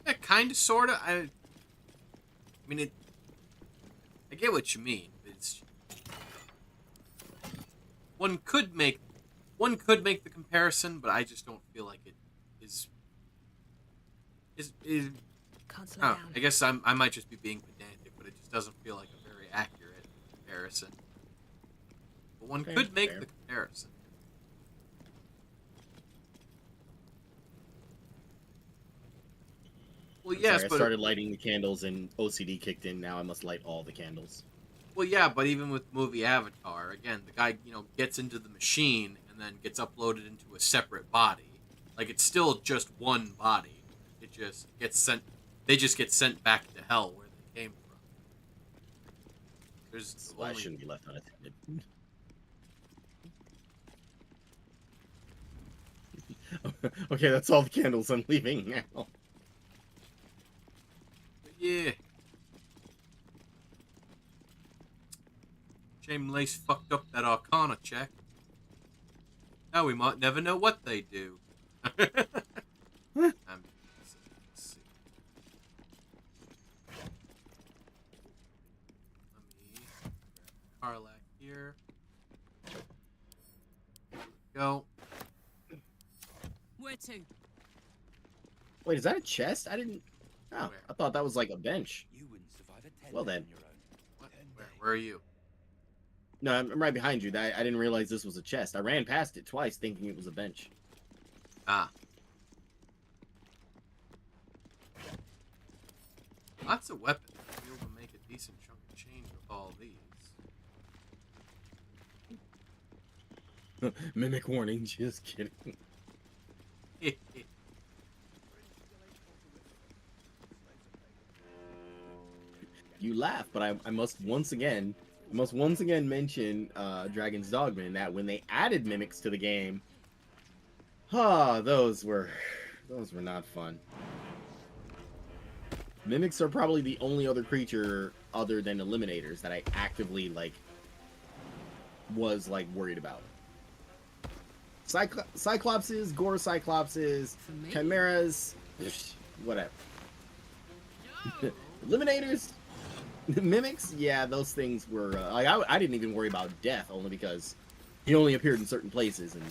Yeah, kind of, sort of. I mean, I get what you mean. It's one could make the comparison, but I just don't feel like it is.
Can't slow
I don't know,
down.
I guess I might just be being pedantic, but it just doesn't feel like a very accurate comparison. But one could make the comparison. Well, yes,
Sorry,
but
I started lighting the candles and OCD kicked in. Now I must light all the candles.
well, yeah, but even with movie Avatar, again, the guy gets into the machine and then gets uploaded into a separate body. Like it's still just one body. It just gets sent. They just get sent back to hell where they came from. There's
That's why I
only
shouldn't be left unattended. Okay, that's all the candles. I'm leaving now.
yeah. Shame Lace fucked up that Arcana check. Now we might never know what they do. Let's see. Let me grab Karlak here. There we go.
Where to?
Wait, is that a chest? I didn't. Oh,
Where?
I thought that was like a bench.
You wouldn't survive a 10
Well
day
then.
on your own.
What? Where are you?
No, I'm right behind you. I didn't realize this was a chest. I ran past it twice thinking it was a bench.
Ah. Lots of weapons. I'll be able to make a decent chunk of change with all these.
Mimic warning, just kidding. You laugh, but I must once again mention Dragon's Dogma, that when they added mimics to the game, those were not fun. Mimics are probably the only other creature other than Eliminators that I actively was worried about. Cyclopses, Gore Cyclopses, Chimeras, whatever. Eliminators, Mimics, yeah, those things were I didn't even worry about death, only because he only appeared in certain places, and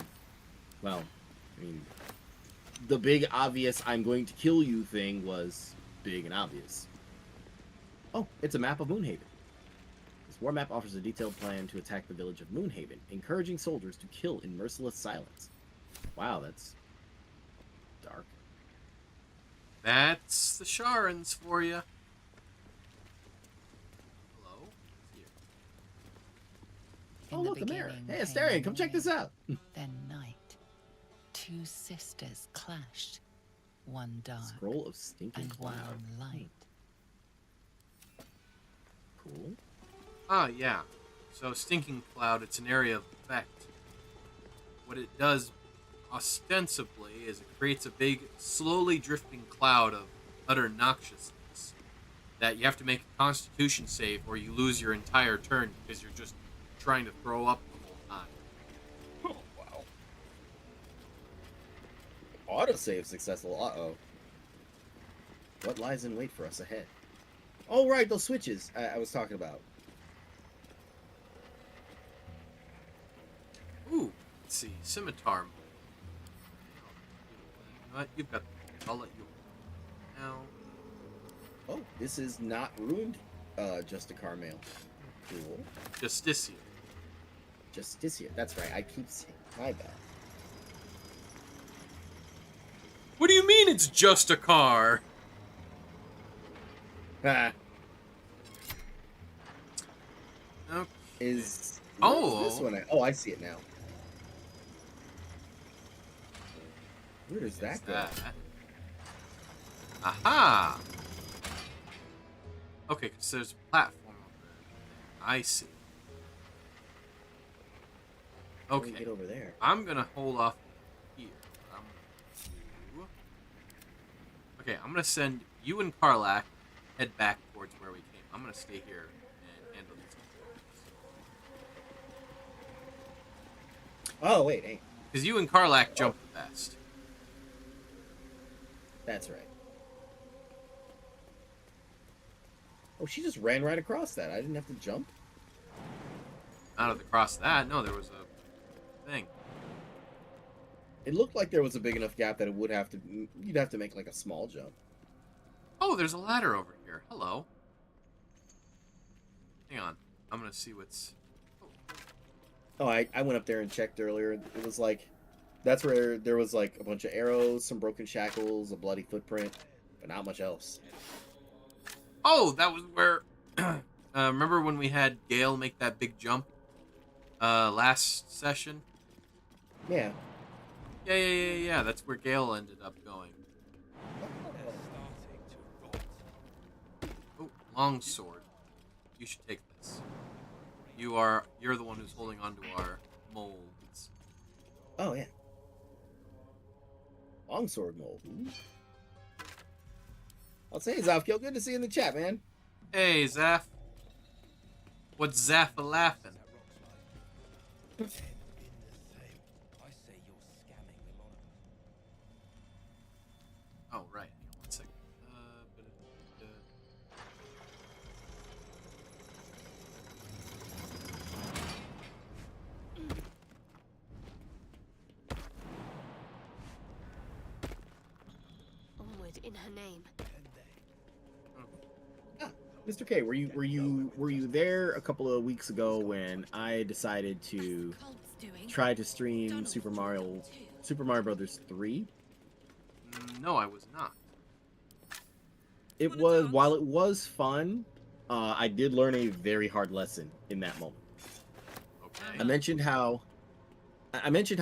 well, I mean, the big obvious "I'm going to kill you" thing was big and obvious. Oh, it's a map of Moonhaven. This war map offers a detailed plan to attack the village of Moonhaven, encouraging soldiers to kill in merciless silence. Wow, that's dark.
That's the Sharans for you. Hello? Here.
Oh, look, a mirror. Hey, Asterion, come check this out.
Then night. Two sisters clashed. One dark
Scroll of Stinking
and one
Cloud.
light.
Cool.
Ah, yeah. So, Stinking Cloud, it's an area of effect. What it does, ostensibly, is it creates a big, slowly drifting cloud of utter noxiousness that you have to make a Constitution save or you lose your entire turn because you're just trying to throw up the whole time.
Oh, wow. Autosave successful. Uh-oh. What lies in wait for us ahead? Oh, right, those switches I was talking about.
Ooh, let's see. Scimitar. You know what? You've got the I'll let you now.
Oh, this is not ruined. Just a car mail. Cool.
Justicia.
Justicia. That's right. I keep saying my bad.
What do you mean it's just a car?
Ah.
Okay.
Is
Oh.
this one? Oh, I see it now. Where does that go?
Aha! Okay, because there's a platform over there. I see.
How do we
Okay,
get over there?
I'm gonna hold off here. Okay, I'm gonna send you and Karlak head back towards where we came. I'm gonna stay here and handle these controls.
Oh, wait, hey.
Because you and Karlak jump the best.
That's right. Oh, she just ran right across that. I didn't have to jump.
Not across that. No, there was a thing.
It looked like there was a big enough gap that it would have to. You'd have to make like a small jump.
Oh, there's a ladder over here. Hello. Hang on. I'm gonna see what's...
Oh, I went up there and checked earlier. It was like, that's where there was like a bunch of arrows, some broken shackles, a bloody footprint, but not much else.
Oh, that was where... remember when we had Gale make that big jump? Last session?
Yeah.
Yeah. That's where Gale ended up going. Oh, longsword. You should take this. You're the one who's holding onto our molds.
Oh yeah. Longsword mold. Ooh. I'll say, Zafkiel, good to see you in the chat, man.
Hey, Zaf. What's Zaf a laughing? Oh, right. Hang on one second.
Onward in her name.
Mr. K, were you there a couple of weeks ago when I decided to try to stream Super Mario Brothers 3?
No, I was not.
It was, while it was fun, I did learn a very hard lesson in that moment.
Okay.
I mentioned how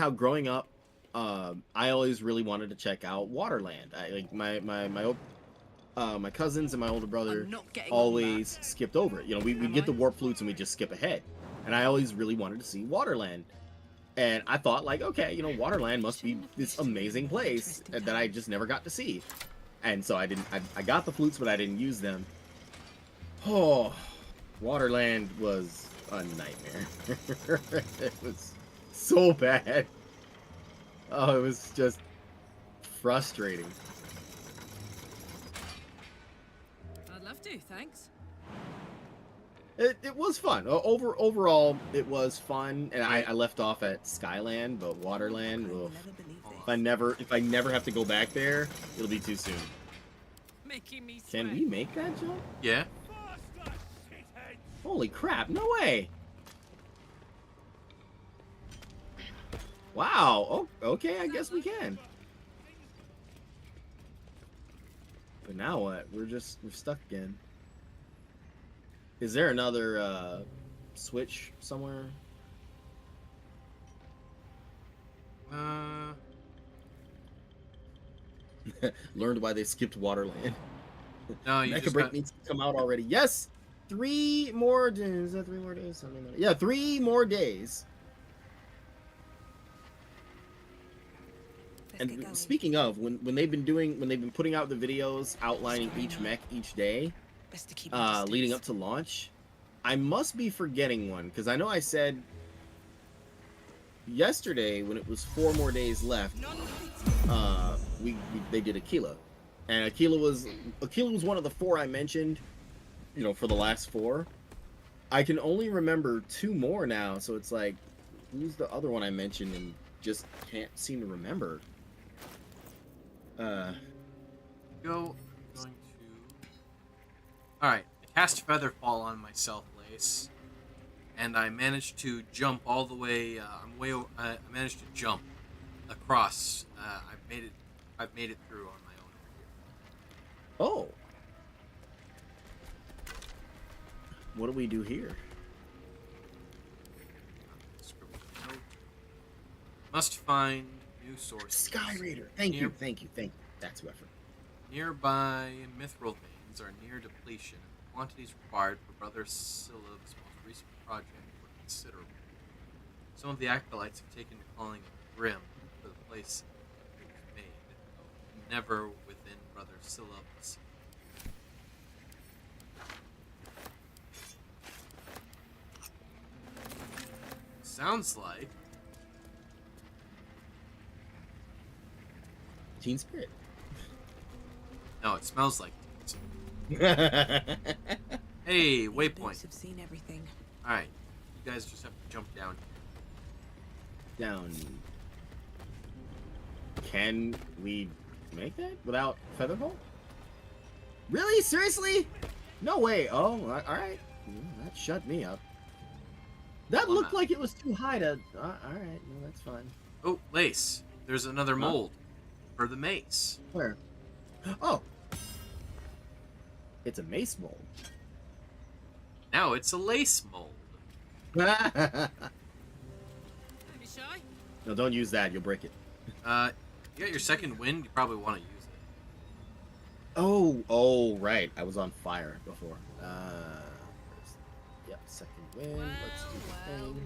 growing up, I always really wanted to check out Waterland. I like my cousins and my older brother always skipped over it. You know, we'd get the warp flutes and we just skip ahead. And I always really wanted to see Waterland. And I thought, like, okay, you know, Waterland must be this amazing place that I just never got to see. And so I got the flutes, but I didn't use them. Oh, Waterland was a nightmare. It was so bad. Oh, it was just frustrating.
I'd love to, thanks.
It was fun. Overall, it was fun, and I left off at Skyland, but Waterland, ugh. If I never have to go back there, it'll be too soon.
Making me sweat.
Can we make that jump?
Yeah.
Holy crap! No way. Wow. Oh, okay. I guess we can. But now what? We're stuck again. Is there another switch somewhere? Learned why they skipped Waterland.
No, you
Mecha
just
Break
got...
needs to come out already. Yes, 3 more days. Is that 3 more days? Something like that. Yeah, 3 more days. And speaking of, when they've been putting out the videos outlining each mech each day,
Best to keep
leading up to launch, I must be forgetting one, because I know I said yesterday when it was 4 more days left, they did Aquila, and Aquila was one of the 4 I mentioned, you know, for the last 4. I can only remember 2 more now, so it's like, who's the other one I mentioned and just can't seem to remember.
Going to... Alright, I cast Featherfall on myself, Lace, and I managed to jump all the way, I managed to jump across. I've made it through on my own over here.
Oh. What do we do here?
Scribble a note. Must find new sources.
Sky Raider. Thank you. That's who I forgot.
Nearby mithril veins are near depletion, and the quantities required for Brother Scylla's most recent project were considerable. Some of the acolytes have taken to calling it grim for the place it was made, never within Brother Scylla's. Sounds like
Teen Spirit.
no, it smells like. Hey, waypoint.
Have seen everything.
All right, you guys just have to jump down
Down. Can we make that without Featherbolt? Really? Seriously? No way. Oh, alright. That shut me up. That looked like it was too high to... alright, no, that's fine.
Oh, Lace. There's another mold for the mace.
Where? Oh! It's a mace mold.
Now it's a lace mold.
Don't be shy.
No, don't use that. You'll break it.
You got your second wind. You probably want to use it.
Oh, right. I was on fire before. Yep, second wind. Let's do the thing.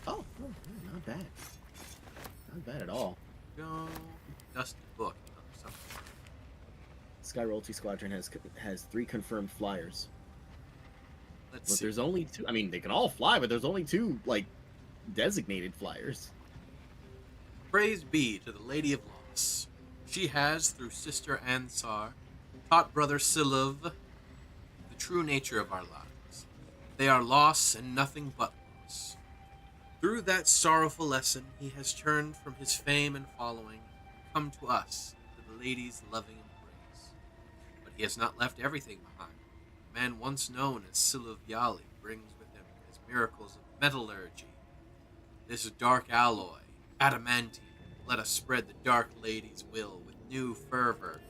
Oh, not bad. Not bad at all.
Go. Dusty book.
Sky Royalty Squadron has 3 confirmed flyers.
Let's
But
see.
there's only 2. I mean, they can all fly, but there's only 2 like designated flyers.
Praise be to the Lady of Loss. She has, through Sister Ansar, taught Brother Silov the true nature of our lives. They are loss and nothing but loss. Through that sorrowful lesson, he has turned from his fame and following, come to us, to the Lady's loving embrace. But he has not left everything behind. The man once known as Silov Yali brings with him his miracles of metallurgy. This dark alloy, adamantine, let us spread the Dark Lady's will with new fervor.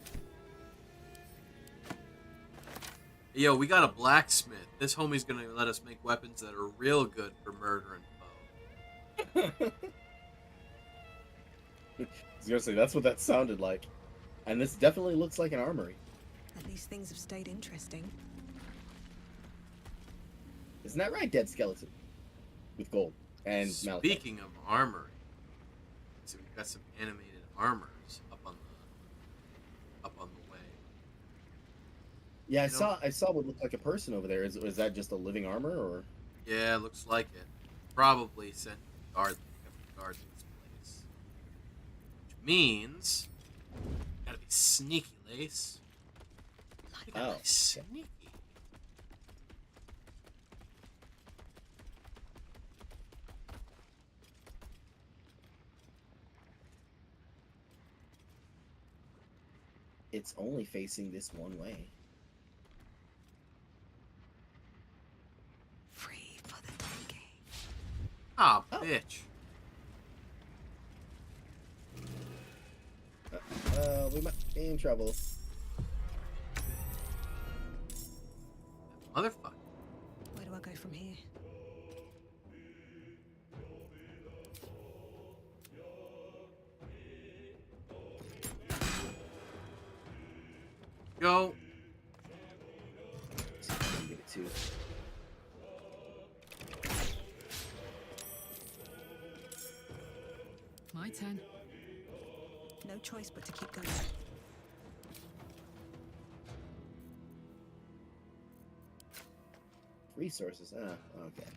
Yo, we got a blacksmith. This homie's gonna let us make weapons that are real good for murder and foe.
I was gonna say, that's what that sounded like. And this definitely looks like an armory.
At least things have stayed interesting.
Isn't that right, Dead Skeleton? With gold and malachite.
Speaking of armory, so we've got some animated armors up on the way.
Yeah, I saw what looked like a person over there. Is that just a living armor, or?
Yeah, looks like it. Probably sent to guard this place. Which means gotta be sneaky, Lace. Gotta be sneaky.
It's only facing this one way.
Free for the taking.
Ah, bitch.
We might be in trouble.
Motherfucker.
Where do I go from here?
Go.
Give it 2.
My turn.
No choice but to keep going.
Resources. Okay.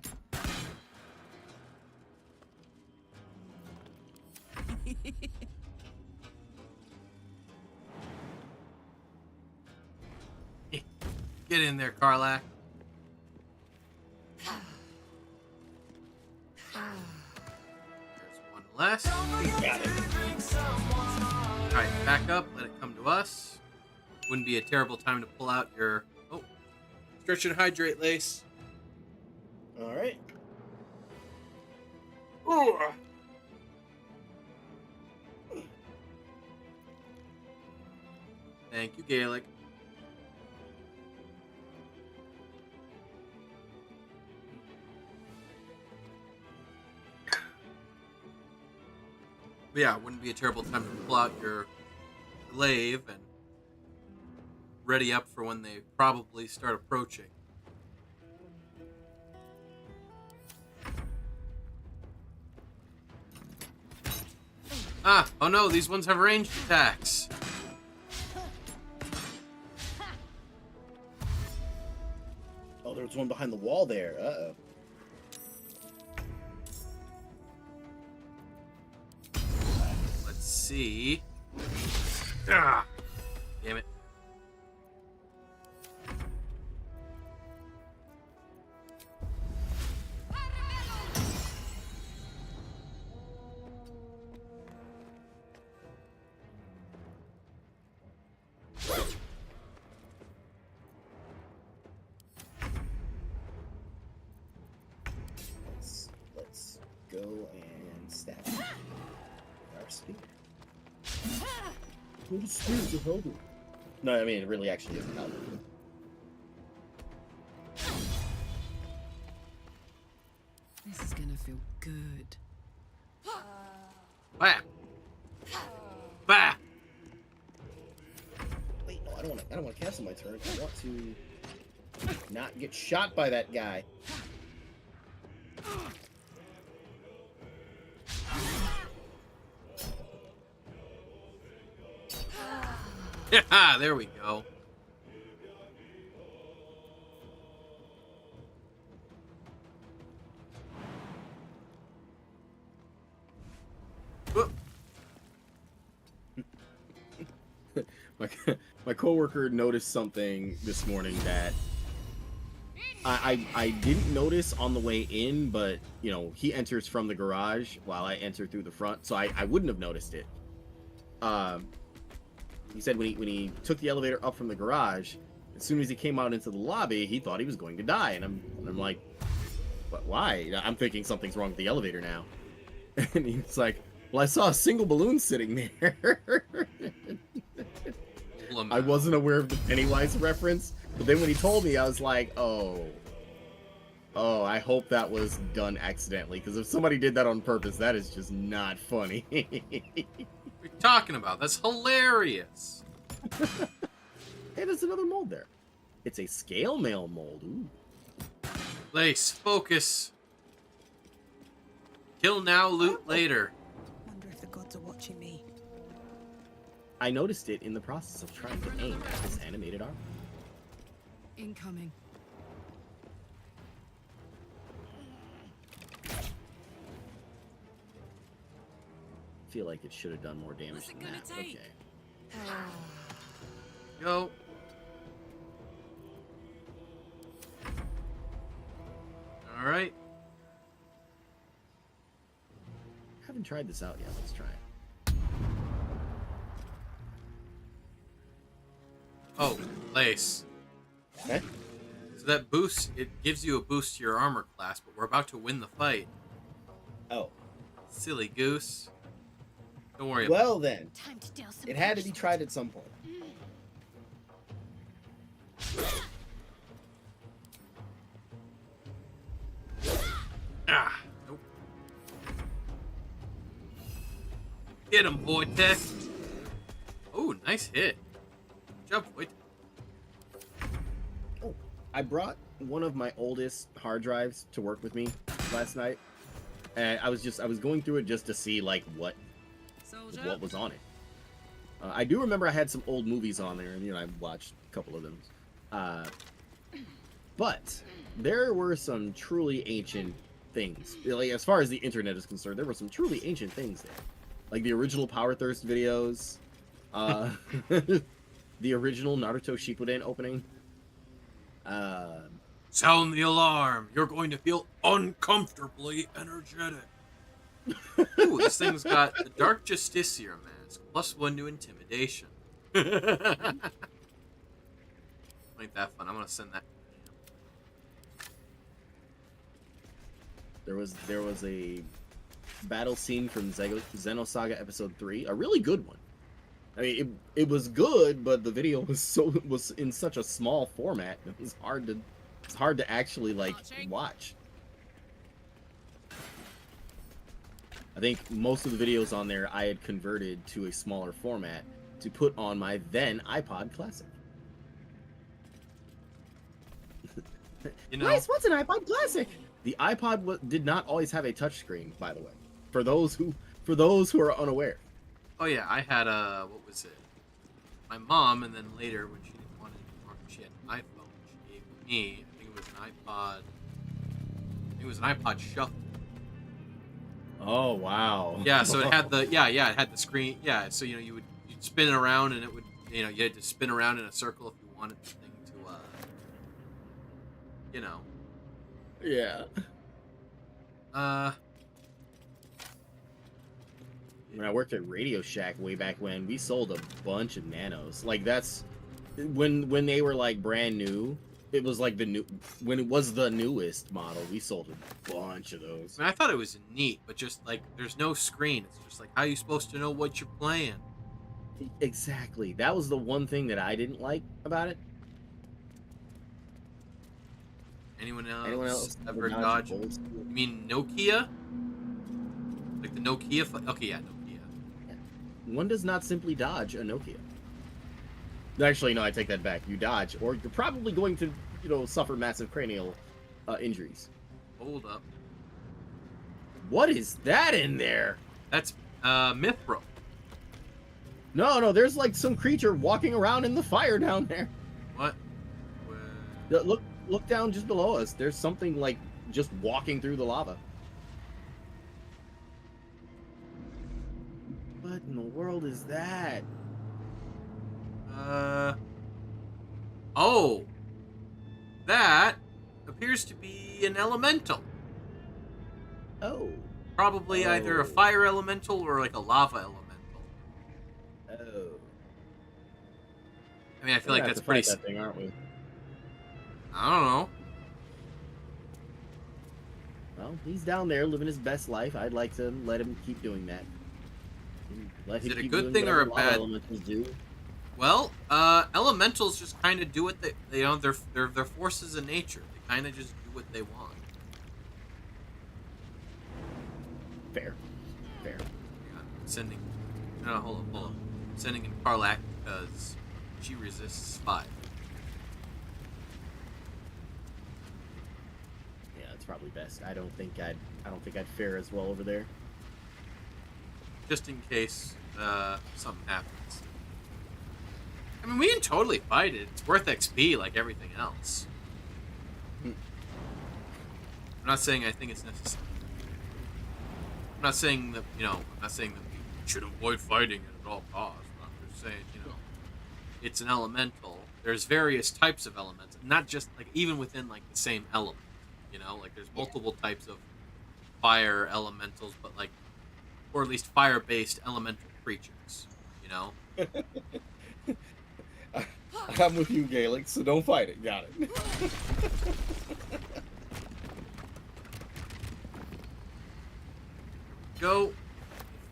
Get in there, Karlak. There's one less.
Got it.
Alright, back up. Let it come to us. Wouldn't be a terrible time to pull out your... Oh. Stretch and hydrate, Lace.
All right.
Ooh. Thank you, Gaelic. But yeah, it wouldn't be a terrible time to pull out your glaive and ready up for when they probably start approaching. Ah, oh no, these ones have ranged attacks.
Oh, there was one behind the wall there. Uh-oh.
Let's see. Ah, damn it.
go and stab him with our spear. Well, the spear's a helmet. No, I mean, it really actually is a helmet.
This is gonna feel good.
Bah! Bah!
Wait, no, I don't want to cancel my turn. I want to not get shot by that guy.
Yeah, there we go. Whoop.
My coworker noticed something this morning that I didn't notice on the way in, but you know, he enters from the garage while I enter through the front, so I wouldn't have noticed it. He said when he took the elevator up from the garage, as soon as he came out into the lobby, he thought he was going to die, and I'm like, but why? I'm thinking something's wrong with the elevator now, and he's like, well, I saw a single balloon sitting there. I wasn't aware of the Pennywise reference, but then when he told me, I was like, oh, I hope that was done accidentally, because if somebody did that on purpose, that is just not funny.
What are you talking about? That's hilarious.
Hey, there's another mold there. It's a scale mail mold. Ooh.
Lace, focus. Kill now, loot later.
Wonder if the gods are watching me.
I noticed it in the process of trying to aim at this animated arm.
Incoming.
I feel like it should have done more damage
What's it
than
gonna
that.
take?
Okay.
Go. All right.
Haven't tried this out yet. Let's try it.
Oh, Lace.
Okay.
So that boost, it gives you a boost to your armor class, but we're about to win the fight.
Oh.
Silly goose. Don't worry
Well then,
Time to deal some
it had to be
punishment.
tried at some point.
Ah, nope. Get him, Vortex. Oh, nice hit. Good job, Void.
Oh, I brought one of my oldest hard drives to work with me last night, and I was going through it just to see like what was on it. I do remember I had some old movies on there, and you know, I watched a couple of them. But there were some truly ancient things. Like, as far as the internet is concerned, there were some truly ancient things there, like the original Power Thirst videos, the original Naruto Shippuden opening.
Sound the alarm. You're going to feel uncomfortably energetic. Ooh, this thing's got the Dark Justiciar mask, +1 to intimidation. Ain't that fun? I'm gonna send that.
There was a battle scene from Xenosaga Episode 3, a really good one. I mean, it was good, but the video was in such a small format. It was hard to actually like watch. I think most of the videos on there I had converted to a smaller format to put on my then iPod Classic.
You know,
Nice, what's an iPod Classic? The iPod did not always have a touchscreen, by the way. For those who are unaware.
oh yeah, I had what was it? My mom, and then later when she didn't want it anymore, she had an iPhone. She gave me, I think it was an iPod. I think it was an iPod Shuffle.
Oh wow.
Yeah, so it had the it had the screen. Yeah, so you'd spin it around, and it would you had to spin around in a circle if you wanted the thing to
Yeah. When I worked at Radio Shack way back when, we sold a bunch of nanos. Like, that's when they were like brand new. it was like the new when it was the newest model. We sold a bunch of those.
I mean, I thought it was neat, but just like there's no screen. It's just like how are you supposed to know what you're playing?
Exactly. That was the one thing that I didn't like about it.
Anyone
Anyone
else
else
ever
dodge
dodge?
old
You
school?
mean Nokia? Like the Nokia? Okay, yeah, Nokia.
One does not simply dodge a Nokia. Actually, no, I take that back. You dodge, or you're probably going to, suffer massive cranial injuries.
Hold up.
What is that in there?
That's Mithril.
No, there's like some creature walking around in the fire down there.
What?
Look down just below us. There's something like just walking through the lava. What in the world is that?
Oh. That appears to be an elemental.
Oh.
Probably either a fire elemental or like a lava elemental.
Oh.
I mean, I feel like that's pretty.
That thing, aren't we?
I don't know.
Well, he's down there living his best life. I'd like to let him keep doing that. Let
Is
him
it a
keep
good
doing
thing or a
whatever lava
bad?
elementals do.
Well, elementals just kind of do what they're forces of nature. They kind of just do what they want.
Fair.
Yeah, sending. No, hold on. Sending in Karlak because she resists 5.
Yeah, it's probably best. I don't think I'd fare as well over there.
Just in case something happens. I mean, we can totally fight it. It's worth XP like everything else. I'm not saying I think it's necessary. I'm not saying that we should avoid fighting it at all costs. I'm just saying, it's an elemental. There's various types of elements, not just like even within like the same element. Like there's multiple types of fire elementals, but like, or at least fire-based elemental creatures.
I'm with you, Gaelic, so don't fight it. Got it.
Go.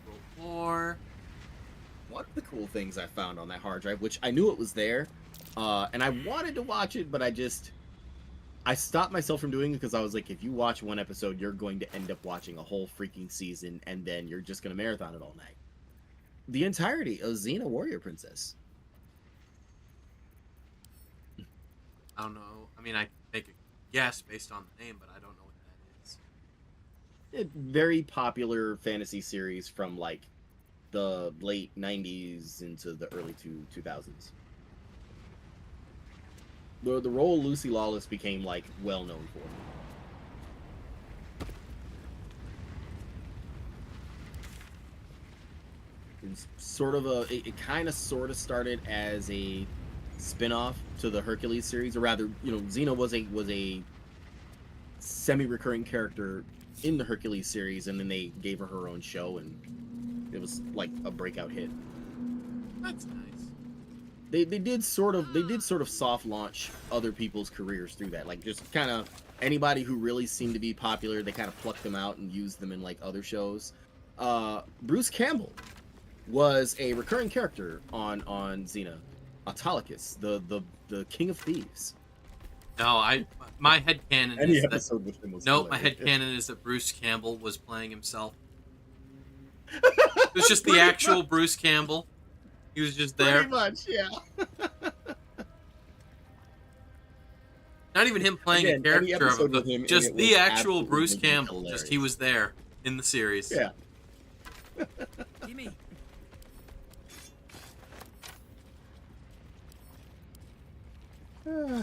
Roll 4.
One of the cool things I found on that hard drive, which I knew it was there, and I wanted to watch it, but I stopped myself from doing it because I was like, if you watch one episode, you're going to end up watching a whole freaking season, and then you're just going to marathon it all night. The entirety of Xena Warrior Princess.
I don't know. I mean, I make a guess based on the name, but I don't know what that is.
A very popular fantasy series from like the late 90s into the early 2000s. The role Lucy Lawless became like well known for. It's sort of it kind of sort of started as a spin-off to the Hercules series, or rather, Xena was a semi-recurring character in the Hercules series, and then they gave her own show, and it was like a breakout hit.
That's nice.
They did sort of soft launch other people's careers through that, like just kind of anybody who really seemed to be popular, they kind of plucked them out and used them in like other shows. Bruce Campbell was a recurring character on Xena. Autolycus, the king of thieves.
No, my headcanon
Any
is
episode with him was
my headcanon is that Bruce Campbell was playing himself. It was just the
Pretty
actual
much.
Bruce Campbell. He was just there.
Pretty much, yeah.
Not even him playing
Again,
a
any
character of
episode
it,
with him,
just
and it
the
was
actual
absolutely
Bruce Campbell.
hilarious.
Just he was there in the series.
Yeah.
Gimme.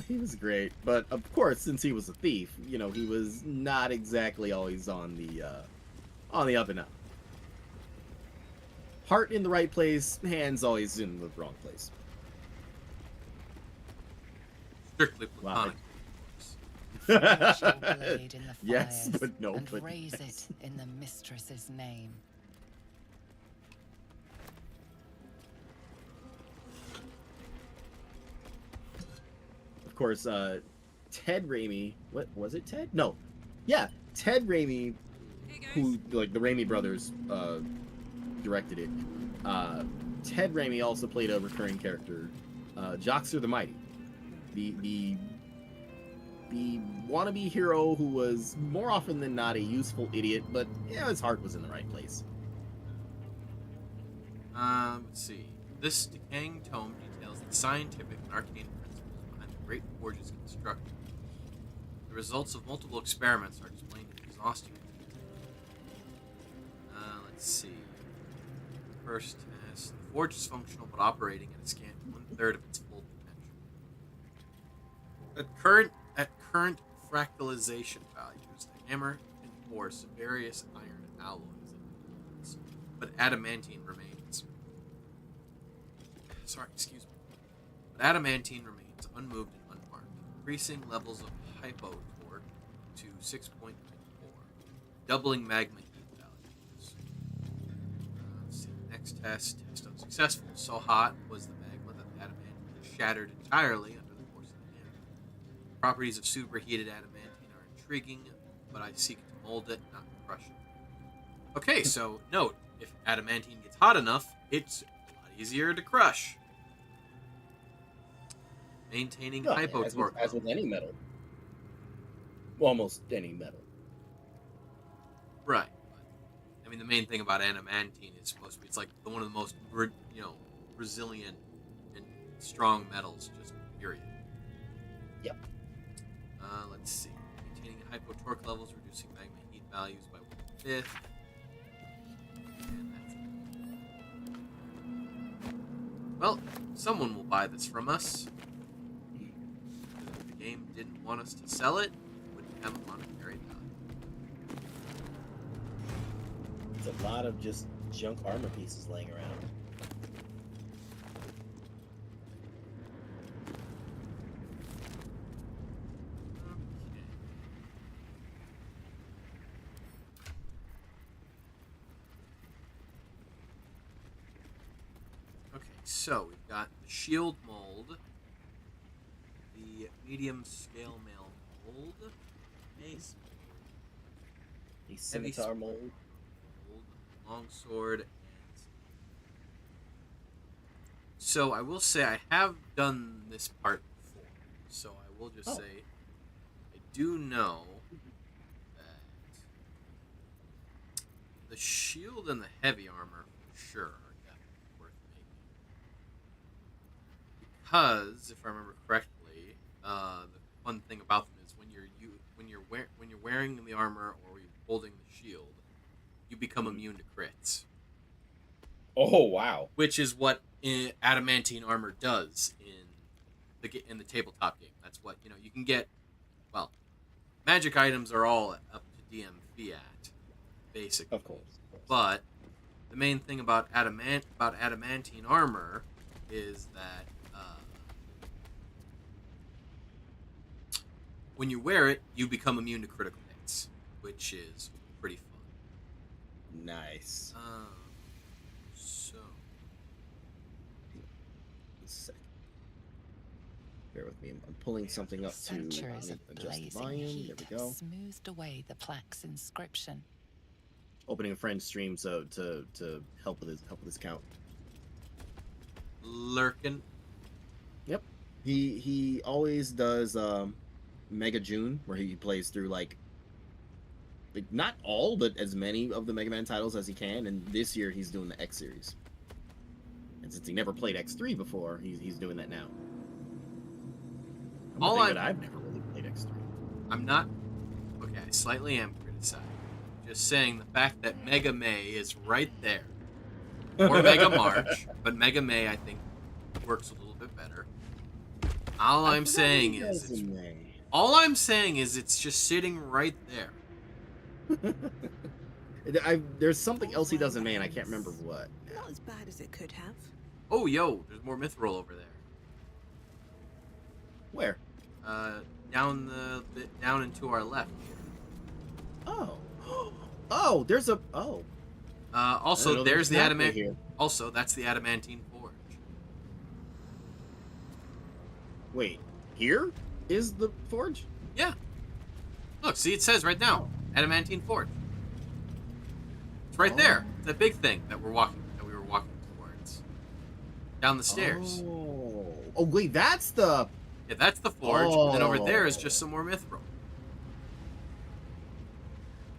He was great, but of course, since he was a thief, he was not exactly always on the up and up. Heart in the right place, hands always in the wrong place.
Strictly platonic.
Flash your blade in the
Yes,
fires
but no,
and
but
raise
yes.
it in the mistress's name.
Of course, Ted Raimi. What was it? Ted? No. Yeah, Ted Raimi, who like the Raimi brothers directed it. Ted Raimi also played a recurring character, Joxer the Mighty, the wannabe hero who was more often than not a useful idiot, but yeah, his heart was in the right place.
Let's see. This decaying tome details the scientific and arcane principles behind the Great Forge's construction. The results of multiple experiments are explained in exhaustive detail. Let's see. First test. The forge is functional but operating at a scant 1/3 of its full potential. At current fractalization values, the hammer can force various iron alloys into the walls, but adamantine remains. But adamantine remains unmoved and unmarked, increasing levels of hypotorque to 6.4, doubling magma heat values. Let's see. Next test unsuccessful. So hot was the magma that the adamantine shattered entirely under the force of the hammer. Properties of superheated adamantine are intriguing, but I seek to mold it, not crush it. Okay, so note, if adamantine gets hot enough, it's a lot easier to crush. Maintaining hypotorque.
As with any metal. Almost any metal.
Right. But, I mean, the main thing about adamantine is supposed to be, it's like one of the most, resilient and strong metals, just period.
Yep.
Let's see. Maintaining hypotorque levels, reducing magma heat values by 1/5. And that's it. Well, someone will buy this from us. If the game didn't want us to sell it, it wouldn't have a monetary value.
It's a lot of just junk armor pieces laying around.
So, we've got the shield mold, the medium scale mail mold,
a scimitar mold,
longsword, and... So, I will say I have done this part before, so I will just say I do know that the shield and the heavy armor, for sure, because if I remember correctly, the fun thing about them is when you're wearing the armor or you're holding the shield, you become immune to crits.
Oh wow!
Which is what adamantine armor does in the tabletop game. That's what you can get. Well, magic items are all up to DM fiat, basically.
Of course.
But the main thing about adamantine armor is that when you wear it, you become immune to critical hits, which is pretty fun.
Nice.
So...
Bear with me. I'm pulling something up to
Centuries of
adjust the
blazing
volume.
heat
There we
have
go.
smoothed away the plaque's inscription.
Opening a friend's stream so to help with his count.
Lurkin.
Yep. He always does Mega June, where he plays through like not all, but as many of the Mega Man titles as he can. And this year he's doing the X series. And since he never played X3 before, he's doing that now. I've never really played X3.
I'm not... Okay, I slightly am criticizing. Just saying the fact that Mega May is right there. Or Mega March, but Mega May, I think, works a little bit better. All I'm saying is it's just sitting right there.
There's something else he does in May, and I can't remember what.
Not as bad as it could have.
Oh, yo, there's more Mithril over there.
Where?
Down and to our left here.
Oh. Oh, there's a... Oh.
Also, there's the adamant.
Here.
Also, that's the adamantine forge.
Wait, here? is the forge?
Yeah. Look, see, it says right now, Adamantine Forge. It's right there. It's that big thing that we were walking towards. Down the stairs.
Oh, wait, that's the...
Yeah, that's the forge, and then over there is just some more mithril.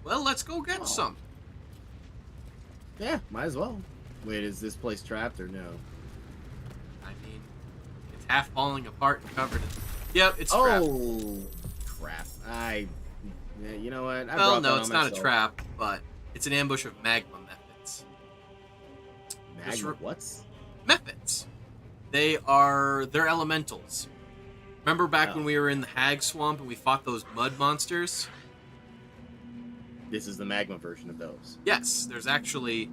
Well, let's go get some.
Yeah, might as well. Wait, is this place trapped or no?
I mean, it's half falling apart and covered in... Yep, it's trapped.
Oh, crap. Yeah, you know what?
Well, no, it's not a trap, but it's an ambush of magma methods.
Magma what's?
Methods. They're elementals. Remember back when we were in the Hag Swamp and we fought those mud monsters?
This is the magma version of those.
Yes, there's actually...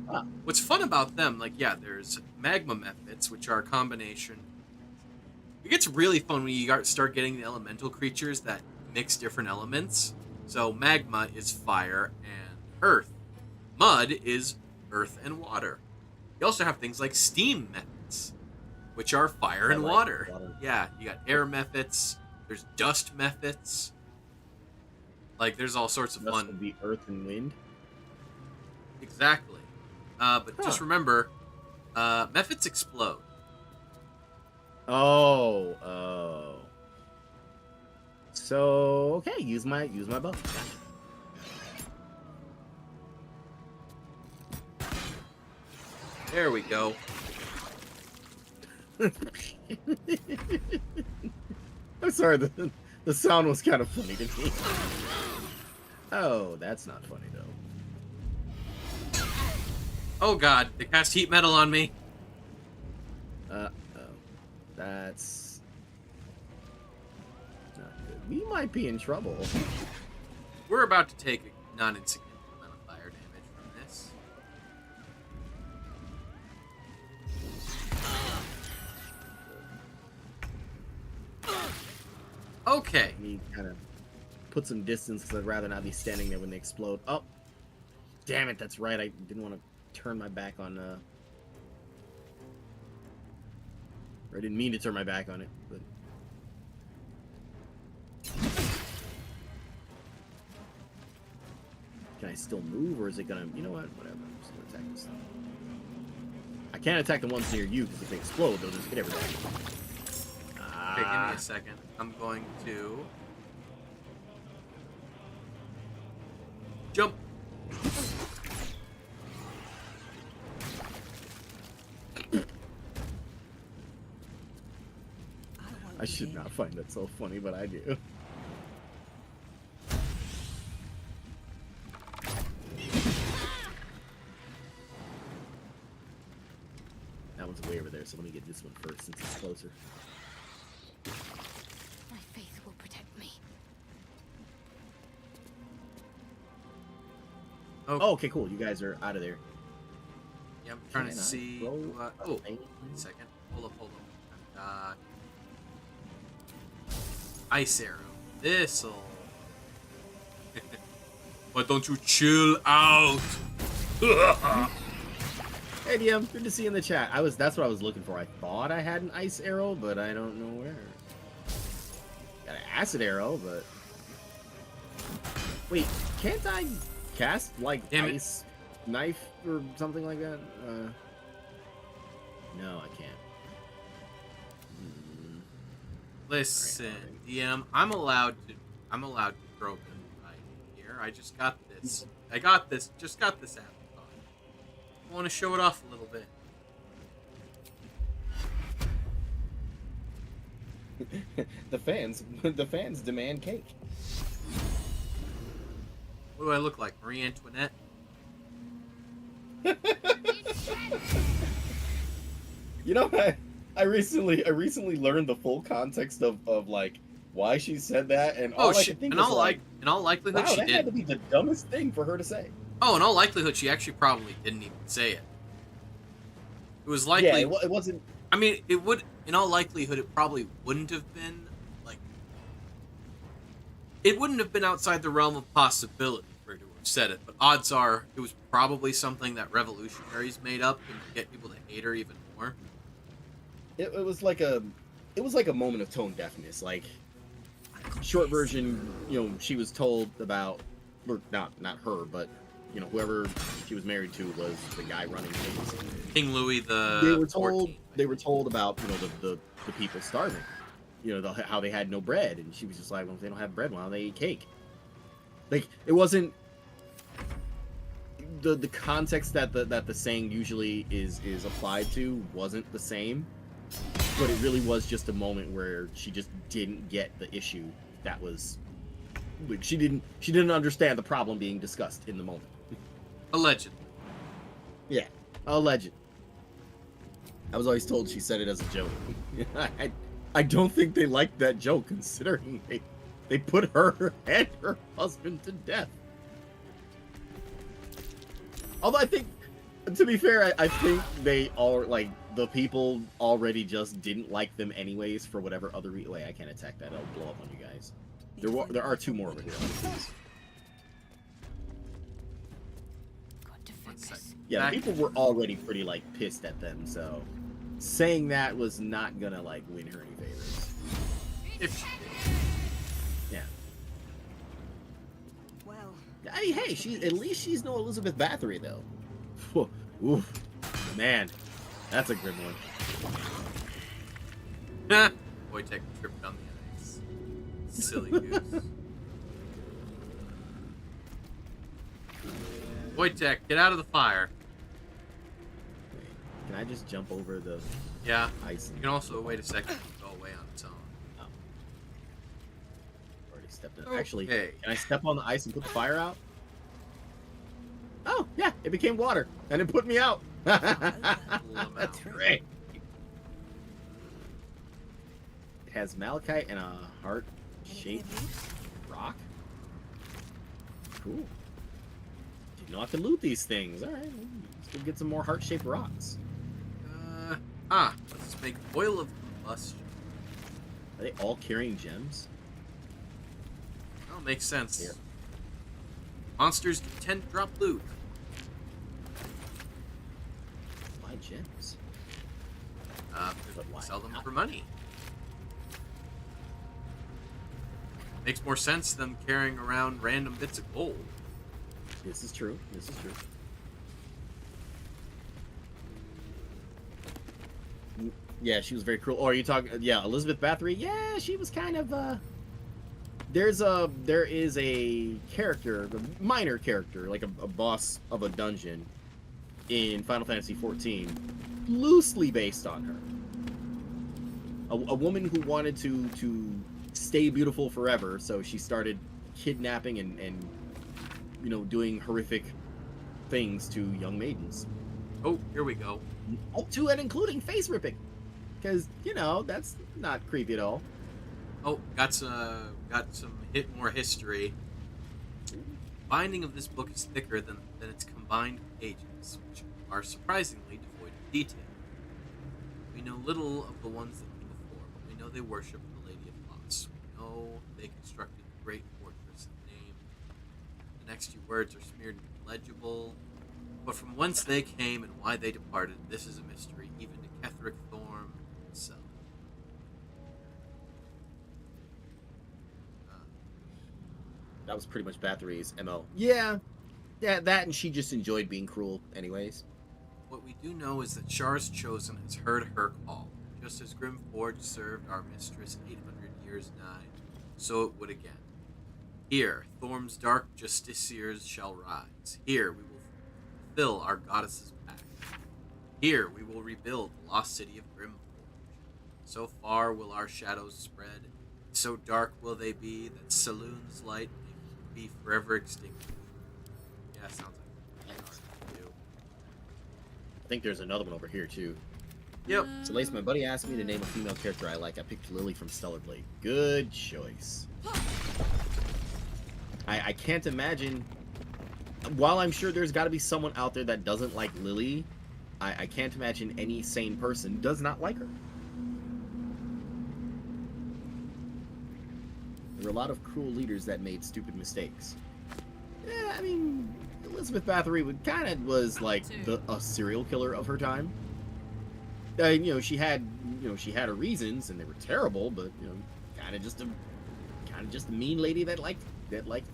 What's fun about them, like, yeah, there's magma methods, which are a combination... It gets really fun when you start getting the elemental creatures that mix different elements. So magma is fire and earth. Mud is earth and water. You also have things like steam methods, which are fire and water. Yeah, you got air methods. There's dust methods. Like, there's all sorts of fun.
Would be earth and wind.
Exactly. But just remember, methods explode.
Oh. So okay, use my bow.
There we go.
I'm sorry, the sound was kind of funny to me. Oh, that's not funny though.
Oh god, they cast heat metal on me.
That's not good. We might be in trouble.
We're about to take a non-insignificant amount of fire damage from this. Okay.
We kind of put some distance because I'd rather not be standing there when they explode. Oh, damn it! That's right. I didn't want to turn my back on. Or I didn't mean to turn my back on it, but. Can I still move, or is it gonna? You know what? Whatever. I'm just gonna attack this thing. I can't attack the ones near you because if they explode, they'll just hit everybody.
Okay, give me a second. I'm going to jump.
I should not find that so funny, but I do. That one's way over there, so let me get this one first since it's closer.
My faith will protect me.
Oh, okay, cool. You guys are out of there.
Yeah, I'm trying to see. Oh, wait a second. Hold up. Ice arrow. This'll. Why don't you chill out?
Hey DM, good to see you in the chat. That's what I was looking for. I thought I had an ice arrow, but I don't know where. Got an acid arrow, but wait, can't I cast like ice knife or something like that? No, I can't.
Listen, DM, I'm allowed to throw them right here. I just got this. Just got this afterthought. I want to show it off a little bit.
the fans demand cake.
What do I look like, Marie Antoinette?
You know, I recently learned the full context of like why she said that, and all I could think was like,
in all likelihood,
wow,
she
that
did.
had to be the dumbest thing for her to say.
Oh, in all likelihood, she actually probably didn't even say it. It was likely.
Yeah, it wasn't.
I mean, it would. In all likelihood, it probably wouldn't have been like. It wouldn't have been outside the realm of possibility for her to have said it, but odds are it was probably something that revolutionaries made up to get people to hate her even more.
It was like a moment of tone deafness. Like, short version, she was told about, or not her, but whoever she was married to was the guy running things.
King Louis the.
They were told about the people starving, how they had no bread, and she was just like, well, if they don't have bread, why don't they eat cake? Like, it wasn't the context that the saying usually is applied to wasn't the same, but it really was just a moment where she just didn't get the issue that was, like, she didn't understand the problem being discussed in the moment.
Alleged.
Yeah, alleged. I was always told she said it as a joke. I don't think they liked that joke, considering they put her and her husband to death. Although I think, to be fair, I think they all, like, the people already just didn't like them anyways for whatever other reason. Wait, I can't attack that. I'll blow up on you guys. There are two more over here.
Got to focus.
Yeah, the people were already pretty, like, pissed at them, so saying that was not gonna, like, win her any favors. Yeah.
Well,
Hey, at least she's no Elizabeth Bathory, though. Oof. Man, that's a grim one.
Wojtek tripped on the ice. Silly goose. Wojtek, get out of the fire.
Can I just jump over the ice?
You can also wait a second and go away on its own.
Oh. Already stepped in.
Okay.
Actually, can I step on the ice and put the fire out? Oh, yeah, it became water, and it put me out. That's great. It has malachite and a heart-shaped rock. Cool. Didn't know I could loot these things. All right, let's go get some more heart-shaped rocks.
Let's make oil of combustion.
Are they all carrying gems?
Oh, makes sense.
Here.
Monsters tend to drop loot.
Why gems?
Because
But
we
why
sell them
not?
for money. Makes more sense than carrying around random bits of gold.
This is true. This is true. Yeah, she was very cruel. Oh, are you talking? Yeah, Elizabeth Bathory. Yeah, she was kind of. There is a character, a minor character, like a boss of a dungeon in Final Fantasy XIV, loosely based on her. A woman who wanted to stay beautiful forever, so she started kidnapping and doing horrific things to young maidens.
Oh, here we go.
Up to and including face ripping, because that's not creepy at all.
Oh, got some more history. Binding of this book is thicker than its combined pages, which are surprisingly devoid of detail. We know little of the ones that came before, but we know they worshipped the Lady of Loss. We know they constructed the great fortress and named. The next few words are smeared and illegible, but from whence they came and why they departed, this is a mystery, even to Ketheric Thorm himself.
That was pretty much Bathory's MO. Yeah, that, and she just enjoyed being cruel anyways.
What we do know is that Shar's Chosen has heard her call. Just as Grimforge served our mistress 800 years nigh, so it would again. Here, Thorm's dark justiciars shall rise. Here we will fulfill our goddess's pact. Here we will rebuild the lost city of Grimforge. So far will our shadows spread, so dark will they be that Saloon's light may be forever extinguished. Yeah, sounds like you.
I think there's another one over here too.
Yep.
So, Lace, my buddy asked me to name a female character I like. I picked Lily from Stellar Blade. Good choice. I can't imagine. While I'm sure there's got to be someone out there that doesn't like Lily, I can't imagine any sane person does not like her. There were a lot of cruel leaders that made stupid mistakes. Yeah, I mean, Elizabeth Bathory was like a serial killer of her time. She had her reasons, and they were terrible, but kind of just a kind of just a mean lady that liked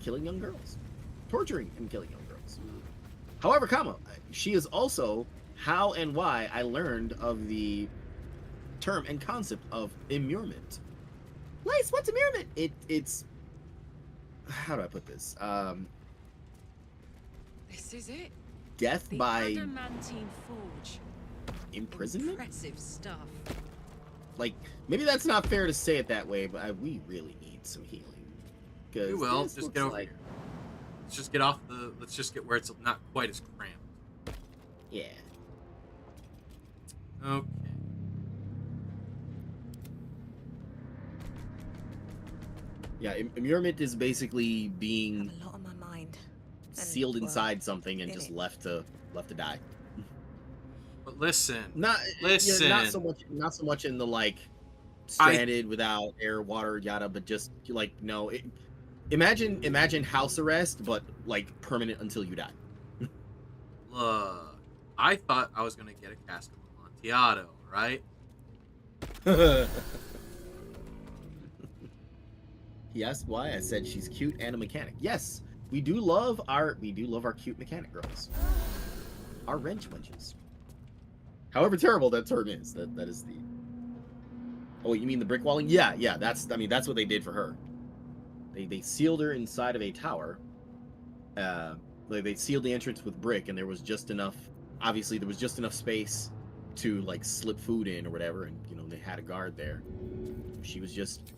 killing young girls, torturing and killing young girls. However, she is also how and why I learned of the term and concept of immurement. Lace, what's immurement? It's how do I put this?
This is it.
Death
The
by
adamantine forge.
imprisonment.
Impressive stuff.
Like, maybe that's not fair to say it that way, but we really need some healing.
We will. Just get over here. Let's just get off the. Let's just get where it's not quite as cramped.
Yeah.
Okay.
Yeah, immurement is basically being
A lot on my mind.
sealed
well,
inside something and
in
just
it.
left to die.
But listen.
Listen.
Listen.
Not so much in the like stranded without air, water, yada, but just like no. Imagine house arrest, but like permanent until you die.
Look, I thought I was gonna get a cask of Amontillado, right?
He asked why. I said she's cute and a mechanic. Yes, we do love our cute mechanic girls. Our wrench wenches. However terrible that term is, that is the. Oh, you mean the brick walling? Yeah. That's what they did for her. They sealed her inside of a tower. They sealed the entrance with brick, and there was just enough. Obviously, there was just enough space to like slip food in or whatever, and they had a guard there. She was just.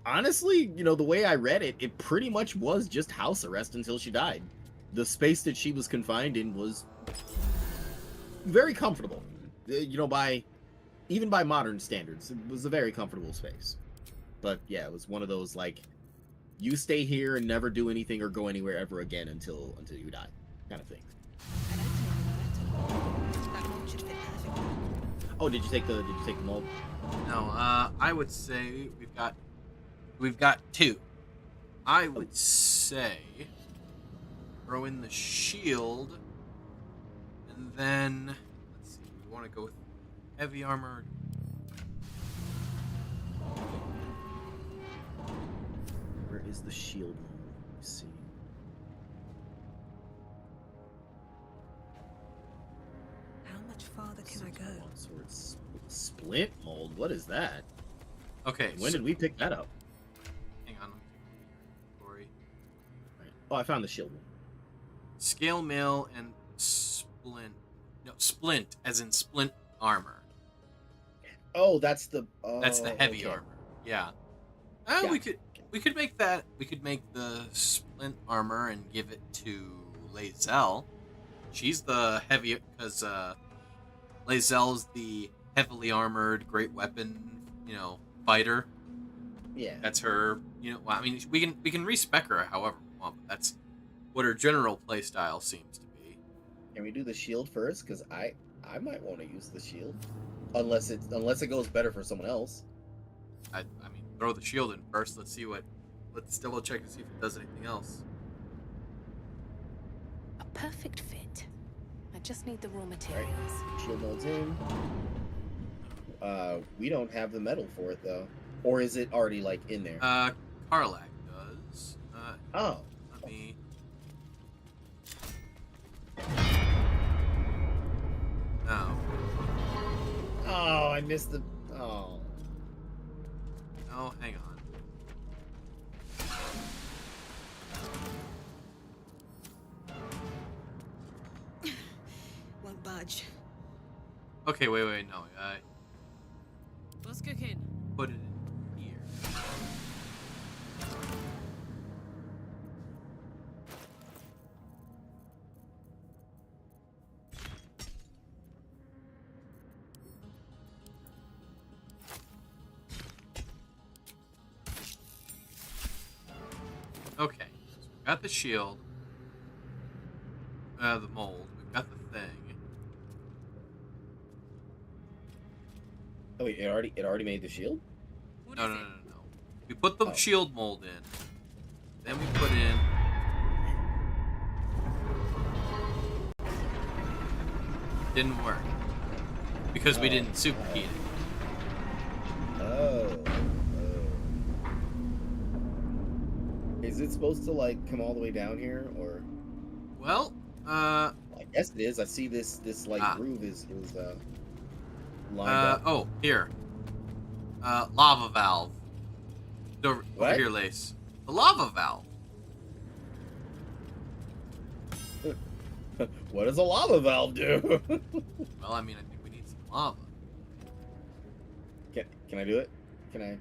Honestly, the way I read it, it pretty much was just house arrest until she died. The space that she was confined in was very comfortable. Even by modern standards, it was a very comfortable space. But yeah, it was one of those like, you stay here and never do anything or go anywhere ever again until you die, kind of thing.
That mold should fit perfectly.
Oh, did you take the mold?
No, I would say we've got two. I would say throw in the shield, and then let's see. We want to go with heavy armor.
Where is the shield mold? Let's see.
How much farther can I go?
Swords. Splint mold. What is that?
Okay.
When did we pick that up?
Hang on. Corey.
Right. Oh, I found the shield one.
Scale mail and splint. No, splint, as in splint armor.
Oh, that's the.
That's the heavy
okay.
armor. Yeah.
Yeah.
We could make that. We could make the splint armor and give it to Lae'zel. She's the heavy because Lae'zel's the heavily armored great weapon, fighter.
Yeah.
That's her. Well, I mean, we can respec her however we want, but that's what her general playstyle seems to be.
Can we do the shield first? Because I might want to use the shield, unless it goes better for someone else.
I mean, throw the shield in first. Let's see what. Let's double check to see if it does anything else.
A perfect fit. I just need the raw
Right.
materials.
Shield molds in. We don't have the metal for it though, or is it already like in there?
Karlak does.
Oh.
Let me. No.
Oh, I missed the. Oh.
No, hang on.
Won't budge.
Okay, wait, no.
What's cooking?
Put it in here. Okay, so we've got the shield, the mold, we've got the thing.
Oh wait, it already made the shield.
What
No.
is it?
We put the
Oh.
shield mold in. Then we put in. Didn't work because we didn't superheat it.
Oh. it supposed to like come all the way down here, or?
Well,
I guess it is. I see this like groove is lined up.
oh, here. Lava valve. Over
What?
here, Lace. The lava valve.
What does a lava valve do?
Well, I mean, I think we need some lava.
Can I do it? Can I?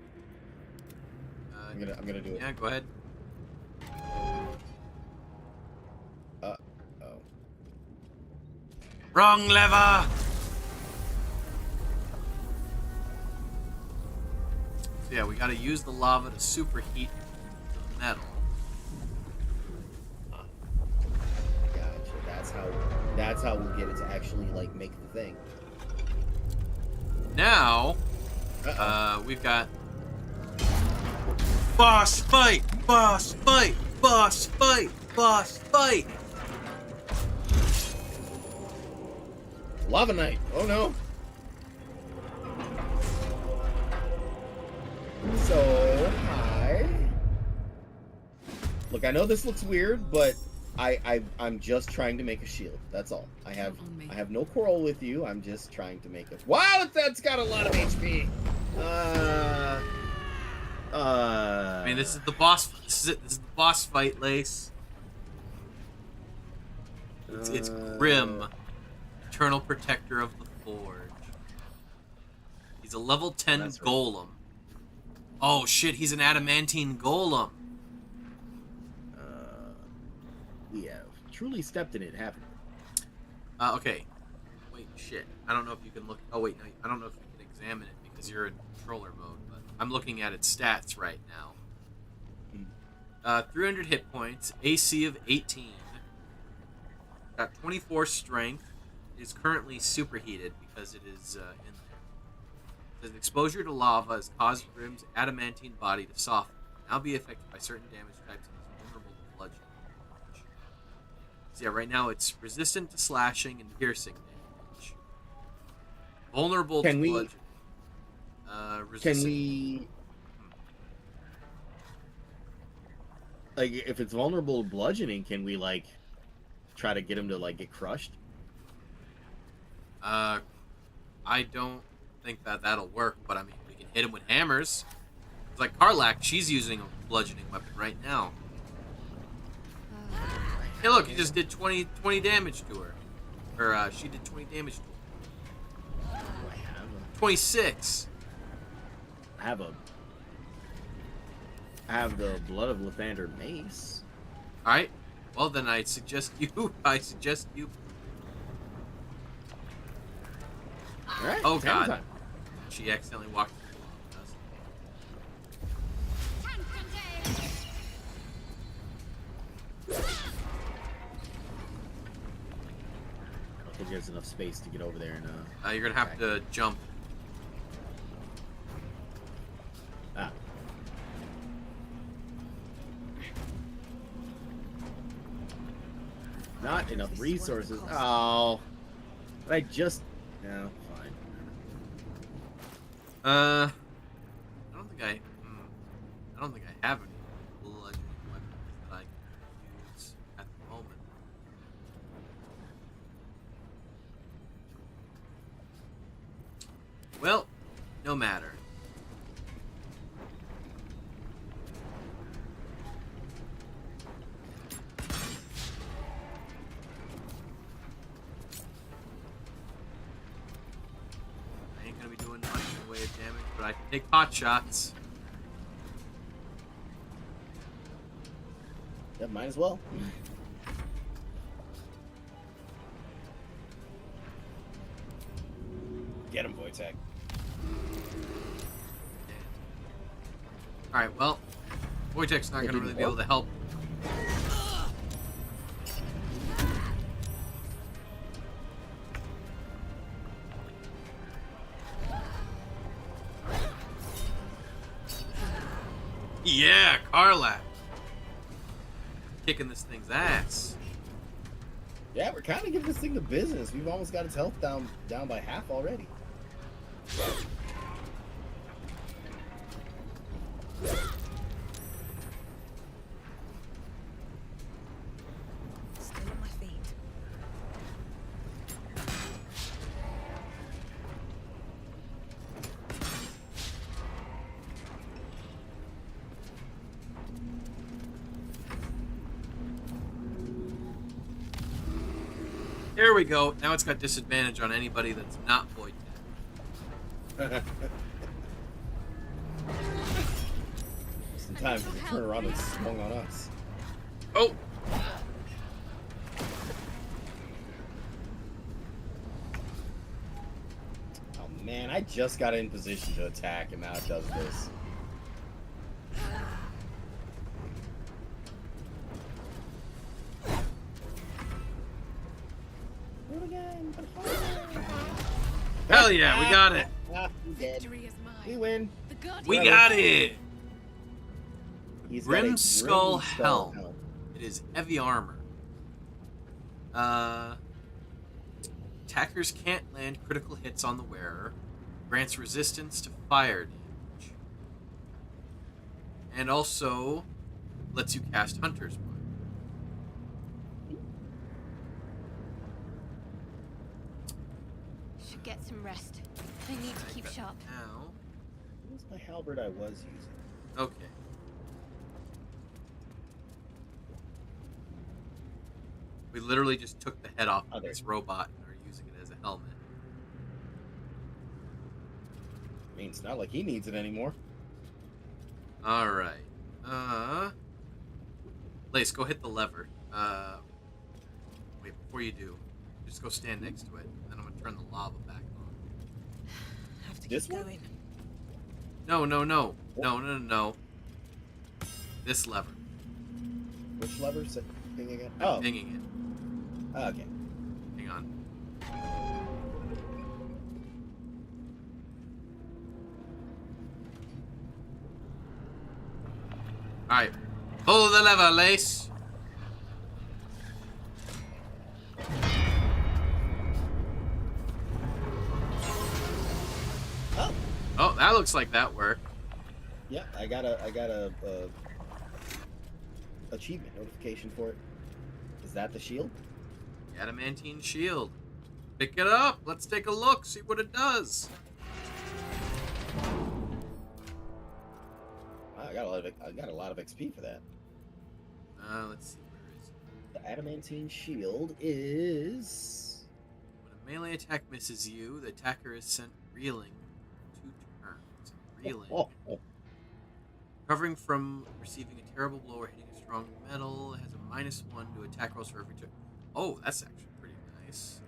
I'm gonna do it.
Yeah, go ahead.
Oh.
Wrong lever! So yeah, we gotta use the lava to superheat the metal.
Gotcha. That's how we'll get it to actually like make the thing.
Now, we've got boss fight, boss fight, boss fight, boss fight.
Lava Knight. Oh no. So hi. Look, I know this looks weird, but I'm just trying to make a shield. That's all. I have no quarrel with you. I'm just trying to make it. Wow, that's got a lot of HP.
I mean, this is the boss. This is the boss fight, Lace. It's Grim, Eternal Protector of the Forge. He's a level 10 golem. Oh shit, he's an adamantine golem.
We have truly stepped in it, haven't we?
Okay. Wait, shit. I don't know if you can look. Oh wait, no, I don't know if you can examine it because you're in controller mode. But I'm looking at its stats right now. 300 hit points, AC of 18. Got 24 strength. Is currently superheated because it is in there. Says exposure to lava has caused Grim's adamantine body to soften. Now be affected by certain damage types and is vulnerable to bludgeoning. So yeah, right now it's resistant to slashing and piercing damage. Vulnerable to bludgeoning.
Can we? Like, if it's vulnerable to bludgeoning, can we like try to get him to like get crushed?
I don't think that'll work, but I mean, we can hit him with hammers. It's like Karlak, she's using a bludgeoning weapon right now. Hey, look, he just did 20 damage to her. Or, she did 20 damage to her. 26.
I have the Blood of Lathander mace.
Alright. Well, then I suggest you...
Alright,
oh, God.
time.
She accidentally walked through the
I don't think there's enough space to get over there and
you're gonna have to jump.
Not enough resources. Oh, but I just no fine.
I don't think I have any bludgeoning weapons that I can use at the moment. Well, no matter. I ain't gonna be doing much in the way of damage, but I can take pot shots.
Yeah, might as well. Get him, Wojtek.
Alright, well, Wojtek's not gonna really be able to help. Yeah, Karlak. Kicking this thing's ass.
Yeah, we're kind of giving this thing the business. We've almost got its health down by half already.
There we go. Now it's got disadvantage on anybody that's not void dead.
Just in time for the turn around and swung on us.
Oh!
Oh man, I just got in position to attack and now it does this. Do it again, but harder.
Hell yeah, we got it.
We did.
Victory is mine.
We win.
The Guardian.
We got it.
He's got a
Brimskull
Brimskull
Helm. It is heavy armor. Attackers can't land critical hits on the wearer. Grants resistance to fire damage. And also lets you cast Hunter's Mark.
Should get some rest. I need to keep sharp.
Now,
Where's my halberd I was using?
okay. We literally just took the head off of this robot and are using it as a helmet.
I mean, it's not like he needs it anymore.
Alright. Lace, go hit the lever. Wait, before you do, just go stand next to it, and then I'm gonna turn the lava back on.
Have to
This
keep
one?
going.
No. This lever.
Which lever? Thing again? Oh,
Pinging it.
okay.
Hang on. Alright. Pull the lever, Lace.
Oh,
Oh, that looks like that worked.
yeah. I got a achievement notification for it. Is that the shield?
Adamantine shield. Pick it up. Let's take a look. See what it does.
Wow, I got a lot of XP for that.
Let's see. Where is it?
The adamantine shield is.
When a melee attack misses you, the attacker is sent reeling 2 turns. Reeling.
Oh,
Recovering from receiving a terrible blow or hitting a strong metal has a -1 to attack rolls for every turn. Oh, that's actually pretty nice.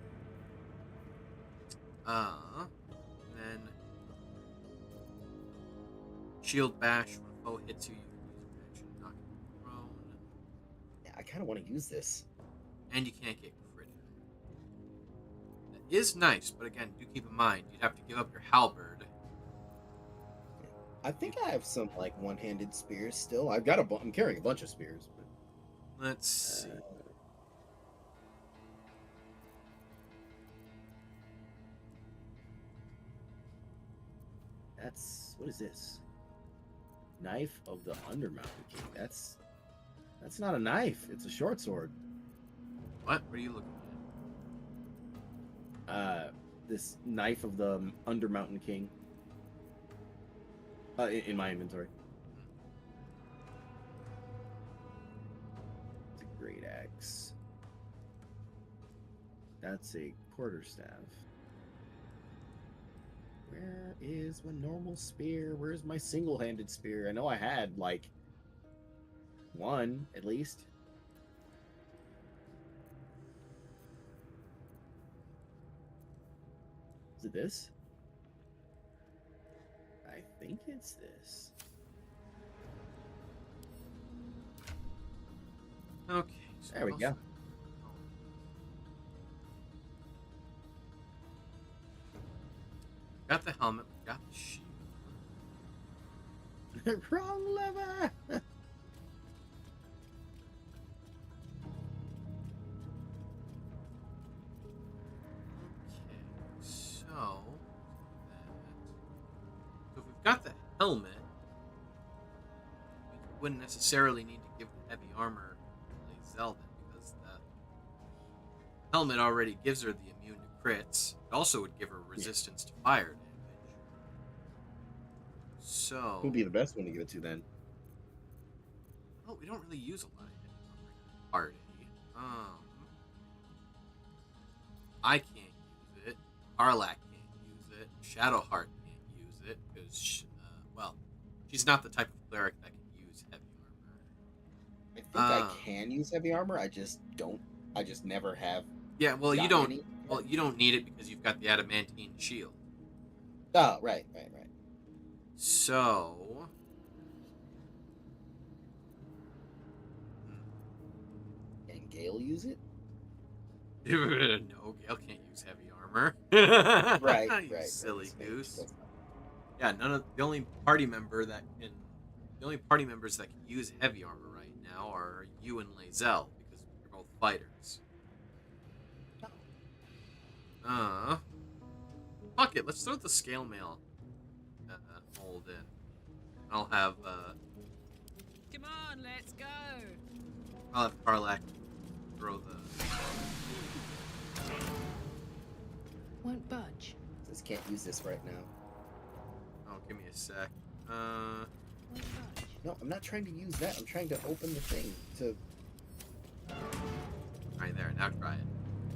And then shield bash. When a foe hits you, you can use your action to knock him prone.
yeah, I kind of want to use this.
And you can't get crit. That is nice, but again, do keep in mind you'd have to give up your halberd.
I think I have some like one-handed spears still. I'm carrying a bunch of spears. But,
Let's see.
what is this? Knife of the Undermountain King. That's not a knife. It's a short sword.
What? What are you looking at?
This knife of the Undermountain King. In my inventory. It's a great axe. That's a quarterstaff. Where is my normal spear? Where's my single-handed spear? I know I had, like, one, at least. Is it this? I think it's this.
Okay. So
There we
what
go.
else? Got the helmet, we got the shield.
Wrong lever!
Okay, so if we've got the helmet, we wouldn't necessarily need to give the heavy armor to Zelda because the helmet already gives her the immune to crits. It also would give her resistance to fire damage. So
Who'd be the best one to give it to then?
well, we don't really use a lot of heavy armor in our party. I can't use it. Arlak can't use it. Shadowheart can't use it because, well, she's not the type of cleric that can use heavy armor.
I think I can use heavy armor. I just don't. I just never have.
Yeah, well, you
gotten
don't.
any.
Well, you don't need it because you've got the adamantine shield.
Oh, right.
So,
Can Gale use it?
no, Gale can't use heavy armor.
Right.
You silly
Right.
goose. Yeah, the only party members that can use heavy armor right now are you and Lae'zel because you're both fighters. Fuck it, let's throw the scale mail mold in. I'll have
Come on, let's go.
I'll have Karlak throw the.
Won't budge.
Just can't use this right now.
Oh, give me a sec.
Won't budge.
No, I'm not trying to use that. I'm trying to open the thing to.
Right there. Now try it.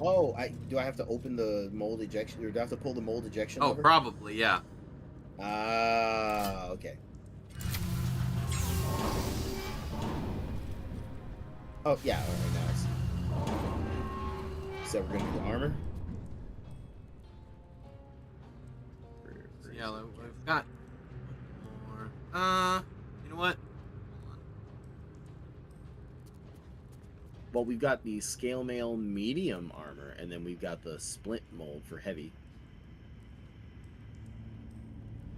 Oh, do I have to open the mold ejection, or do I have to pull the mold ejection?
Oh,
lever?
probably, yeah.
Ah, okay. Oh yeah, all right, now I see. So we're gonna do the armor.
So, yeah, we've got one more. You know what? Hold on.
Well, we've got the scale mail medium armor, and then we've got the splint mold for heavy.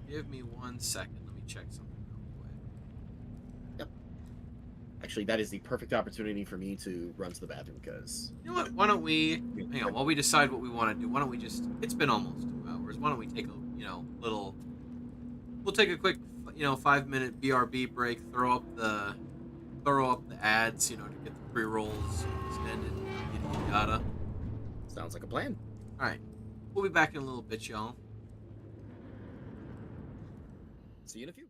Give me 1 second. Let me check something real quick.
Yep. Actually, that is the perfect opportunity for me to run to the bathroom because.
You know what? Why don't we hang on while we decide what we want to do? Why don't we just? It's been almost 2 hours. Why don't we take a little? We'll take a quick 5-minute BRB break. Throw up the ads. To get the pre-rolls extended. Yada yada.
Sounds like a plan.
All right. We'll be back in a little bit, y'all.
See you in a few.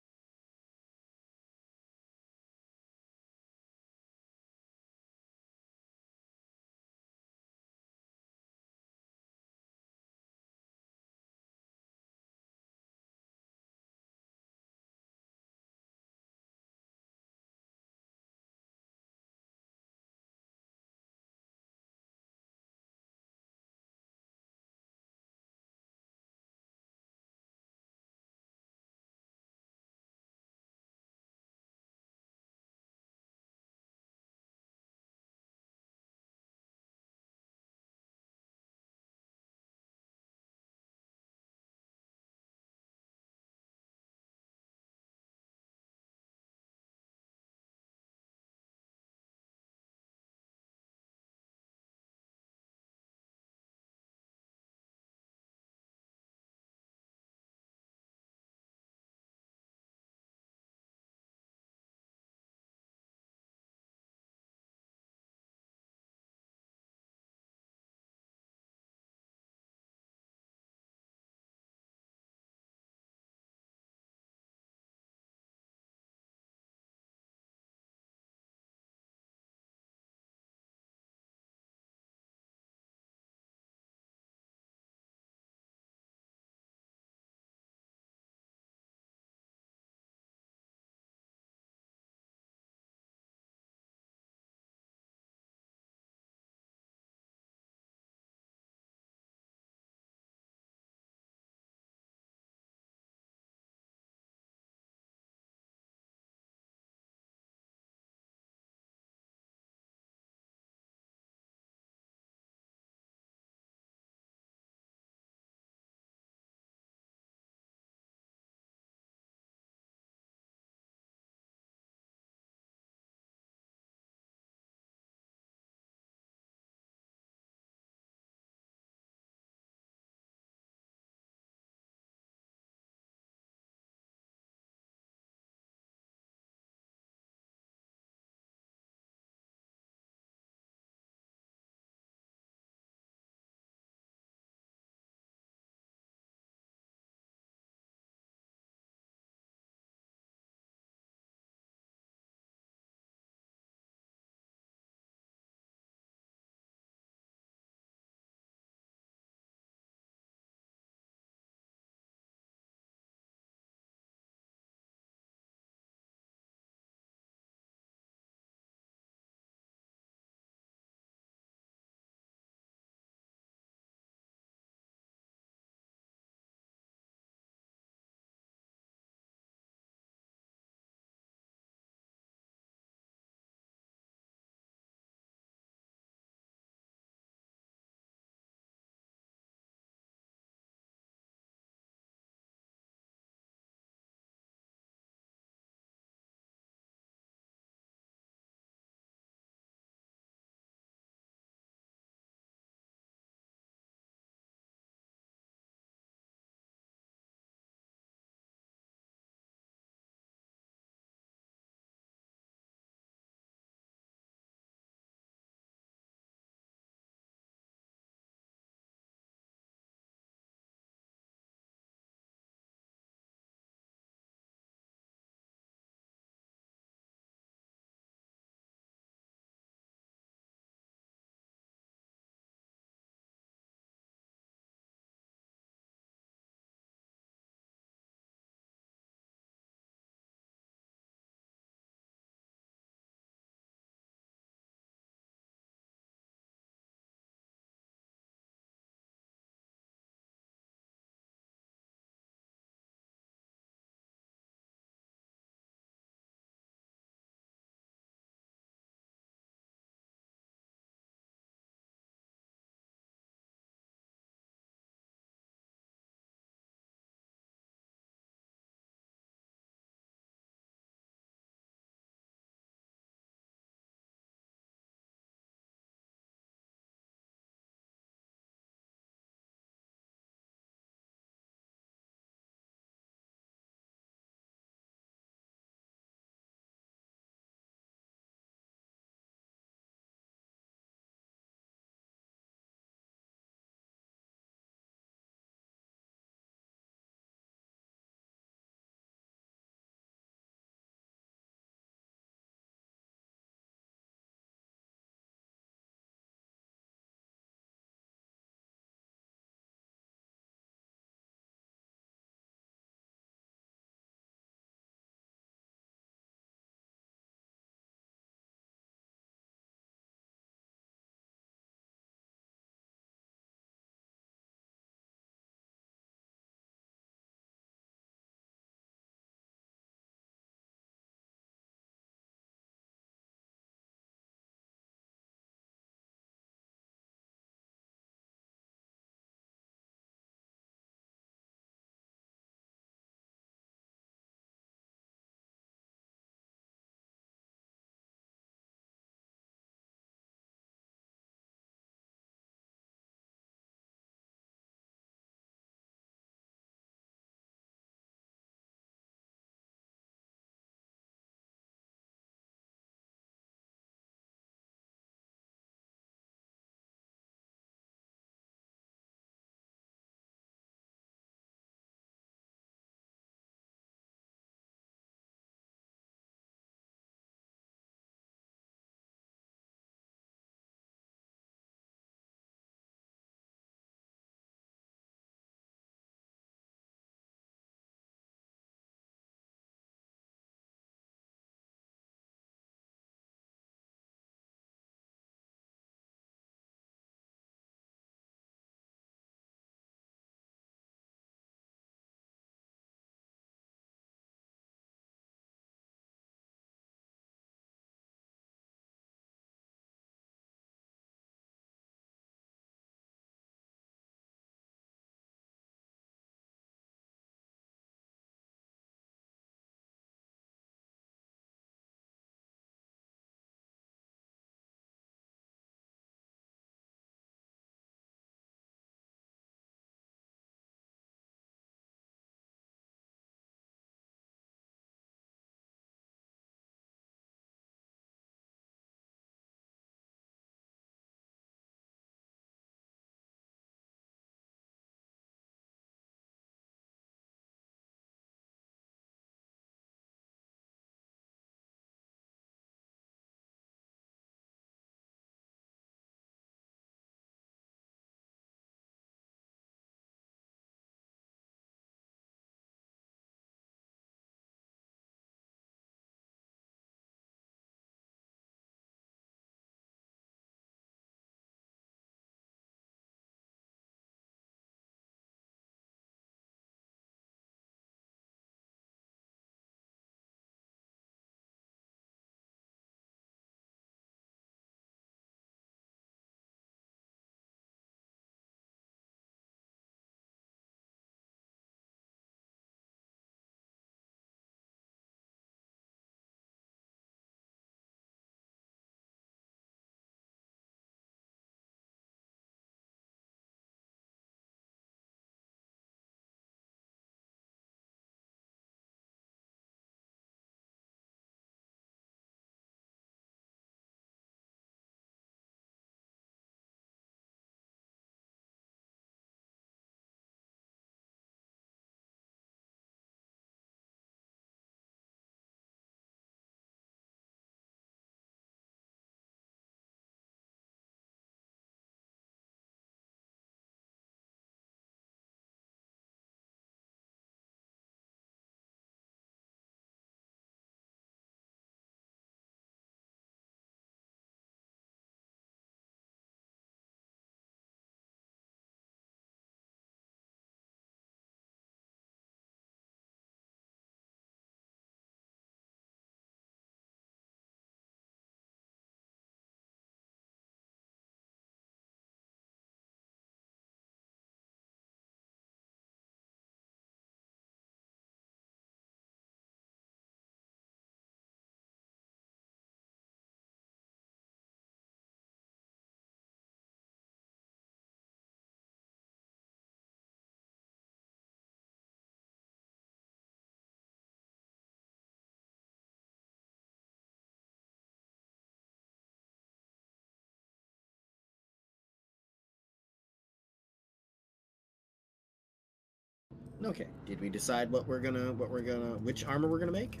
Okay. Did we decide which armor we're gonna make?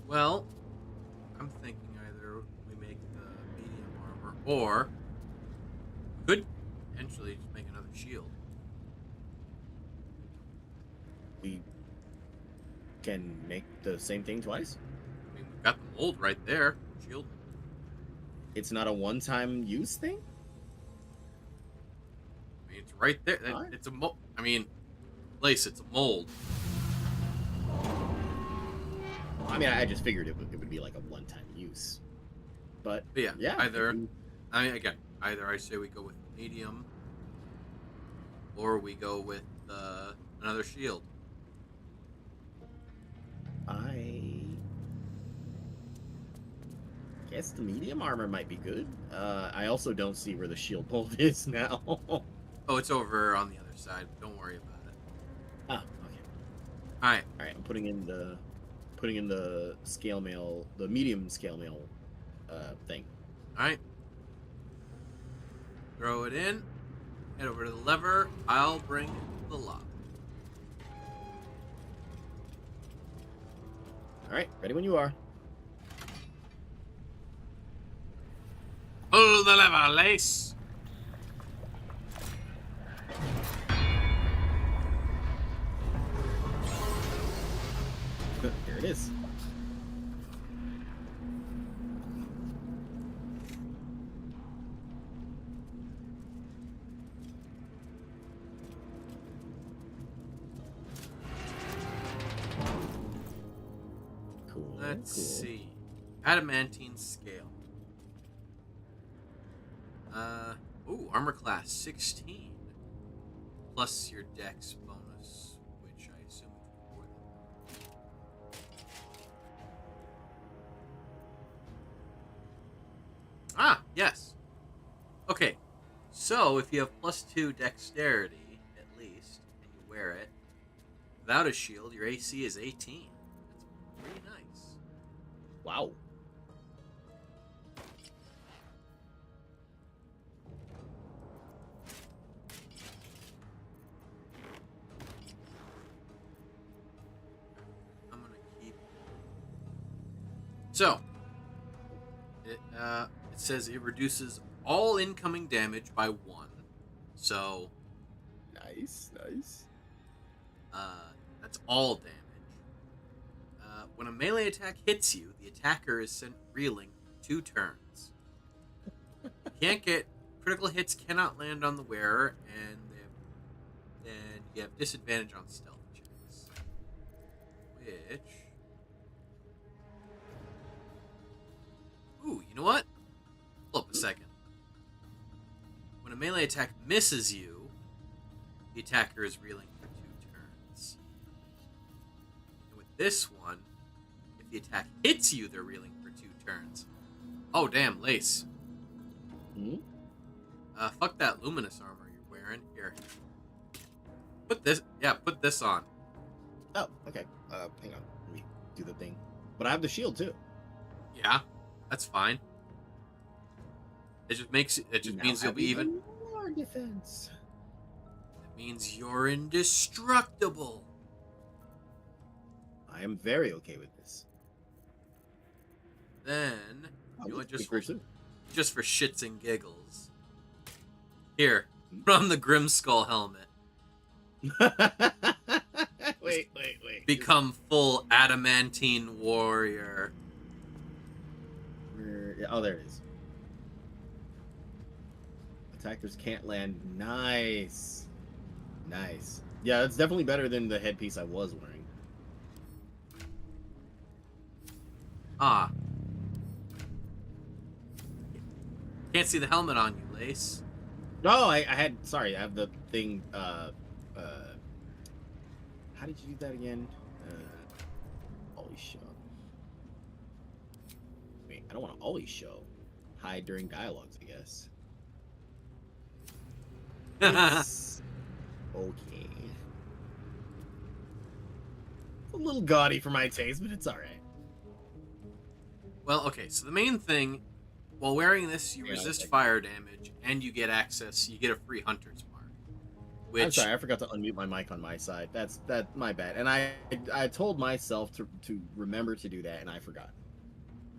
Well, I'm thinking either we make the medium armor, or we could potentially just make another shield.
We can make the same thing twice.
I mean, we've got the mold right there. Shield.
It's not a one-time use thing.
I mean, it's right there.
Alright.
It's a mold. I mean, Lace, it's a mold.
I mean, I just figured it would be like a one-time use. But
yeah,
yeah.
either. I mean, again, either I say we go with the medium, or we go with another shield.
I guess the medium armor might be good. I also don't see where the shield bolt is now.
Oh, it's over on the other side. Don't worry about it.
Oh, okay.
All right.
All right. I'm putting in the scale mail, the medium scale mail thing.
All right. Throw it in. Head over to the lever. I'll bring the lock.
All right. Ready when you are.
Pull the lever, Lace.
There it is. Cool.
Let's
cool.
see. Adamantine scale. Ooh, armor class 16. Plus your dex bonus, which I assume is more than that. Ah, yes. Okay, so if you have +2 dexterity, at least, and you wear it, without a shield, your AC is 18. That's pretty nice.
Wow.
I'm gonna keep. So, it says it reduces all incoming damage by 1. So,
Nice.
that's all damage. When a melee attack hits you, the attacker is sent reeling for 2 turns. Critical hits cannot land on the wearer, and you have disadvantage on stealth checks. Which, ooh, you know what? Hold up a second. When a melee attack misses you, the attacker is reeling for 2 turns. And with this one, if the attack hits you, they're reeling for 2 turns. Oh, damn, Lace.
Hmm?
Fuck that luminous armor you're wearing. Here. Put this on.
Oh, okay. Hang on. Let me do the thing. But I have the shield too.
Yeah, that's fine. It just means you'll be even
more defense.
It means you're indestructible.
I am very okay with this.
Then you know what,
Just
for shits and giggles. Here, put on the Grim Skull helmet.
wait.
Become full adamantine warrior.
Oh, there it is. Attackers can't land. Nice. Yeah, that's definitely better than the headpiece I was wearing.
Ah. Can't see the helmet on you, Lace.
No, I have the thing, how did you do that again? Always show. Wait, I don't want to always show. Hide during dialogues, I guess. It's okay. It's a little gaudy for my taste, but it's alright.
Well, okay, so the main thing, while wearing this, you resist fire damage, and you get access, you get a free Hunter's Mark.
I'm
Which
sorry, I forgot to unmute my mic on my side. That's my bad. And I told myself to remember to do that, and I forgot.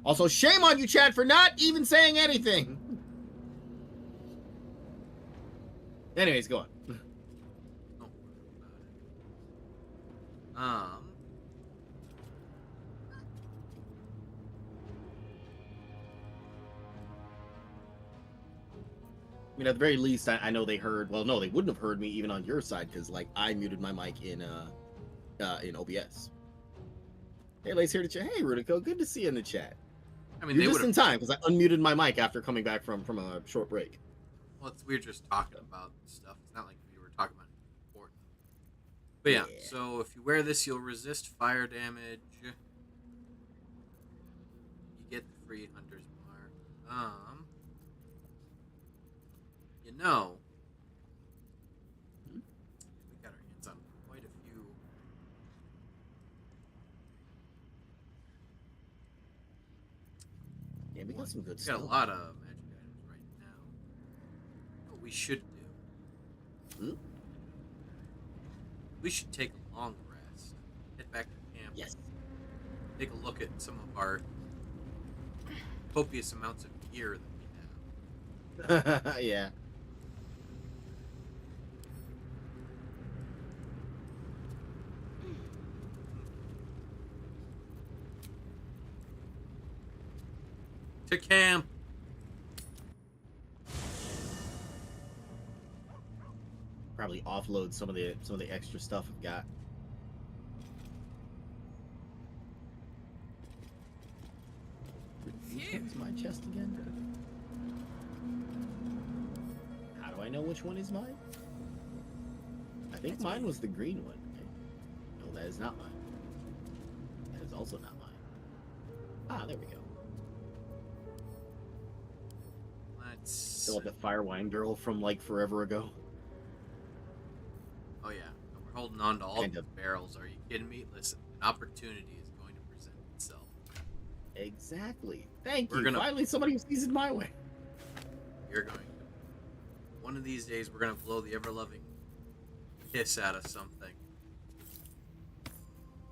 Also, shame on you, Chad, for not even saying anything. Anyways, go on.
don't worry about it.
I mean, at the very least, I know they heard. Well, no, they wouldn't have heard me even on your side because, like, I muted my mic in OBS. Hey, Lace here to chat. Hey, Rudico, good to see you in the chat.
I mean,
You're
they
just
would
in
have.
time because I unmuted my mic after coming back from a short break.
Well, we're just talking about stuff. It's not like we were talking about anything important. But yeah, so if you wear this, you'll resist fire damage. You get the free hunter's mark. You know, we got our hands on quite a few.
Yeah, we got some good
We
stuff.
got a lot of magic items right now. What we should do. We should take a long rest. Head back to camp.
Yes.
Take a look at some of our copious amounts of gear that we have.
Yeah.
To camp.
Probably offload some of the extra stuff I've got. Which one's my chest again? How do I know which one is mine? I think mine was the green one. No, that is not mine. That is also not mine. Ah, there we go.
Let's.
Still like the Firewine girl from like forever ago.
Oh yeah, and we're holding on to all
Kind
the
of.
barrels. Are you kidding me? Listen, an opportunity is going to present itself.
Exactly. Thank
We're
you.
gonna-
Finally, somebody who sees it my way.
You're going to. One of these days, we're gonna blow the ever-loving piss out of something.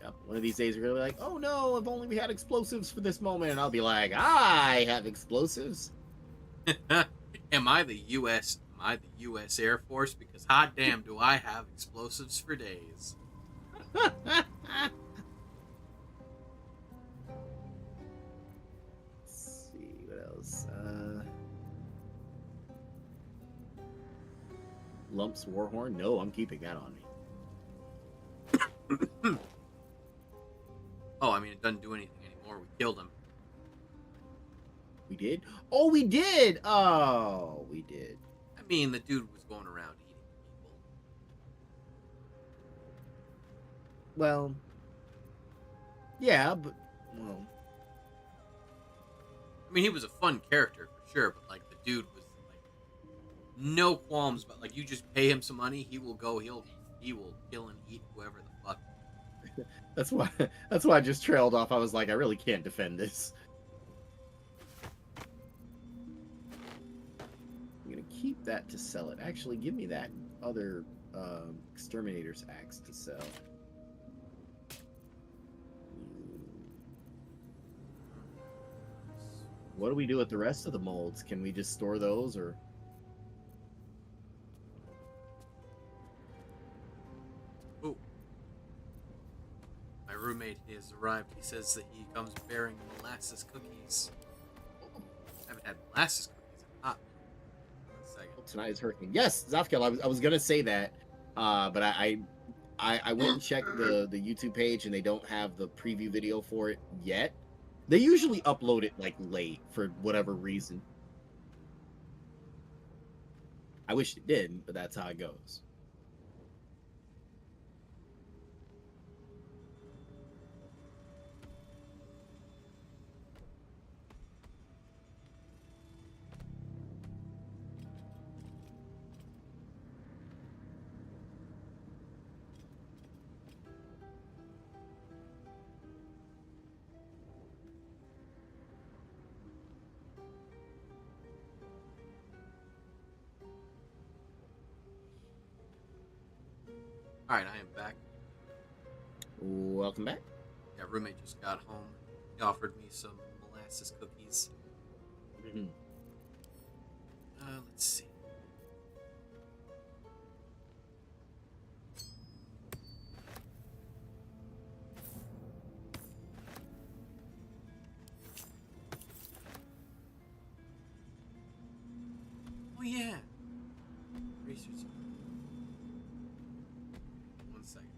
Yep. One of these days, we're gonna be like, "Oh no! If only we had explosives for this moment." And I'll be like, "I have explosives."
Am I the U.S. Air Force? Because hot damn, do I have explosives for days.
Let's see what else. Lumps Warhorn. No, I'm keeping that on me.
Oh, I mean, it doesn't do anything anymore. We killed him.
We did. Oh, we did. Oh, we did.
I mean, the dude was going around eating people.
Well, yeah, but well,
I mean, he was a fun character for sure, but like the dude was like no qualms. But like, you just pay him some money, he will go. He will kill and eat whoever the fuck.
that's why I just trailed off. I was like, I really can't defend this. I'm gonna keep that to sell it. Actually, give me that other exterminator's axe to sell. What do we do with the rest of the molds? Can we just store those, or?
Oh, my roommate has arrived. He says that he comes bearing molasses cookies. I haven't had molasses cookies in a hot minute. 1 second.
Tonight is hurricane. Yes, Zafkel. I was gonna say that, but I went and checked the YouTube page, and they don't have the preview video for it yet. They usually upload it like late for whatever reason. I wish it did, but that's how it goes.
Alright, I am back.
Welcome back.
Yeah, roommate just got home. He offered me some molasses cookies.
Mhm.
Let's see. Oh yeah. Research. One second.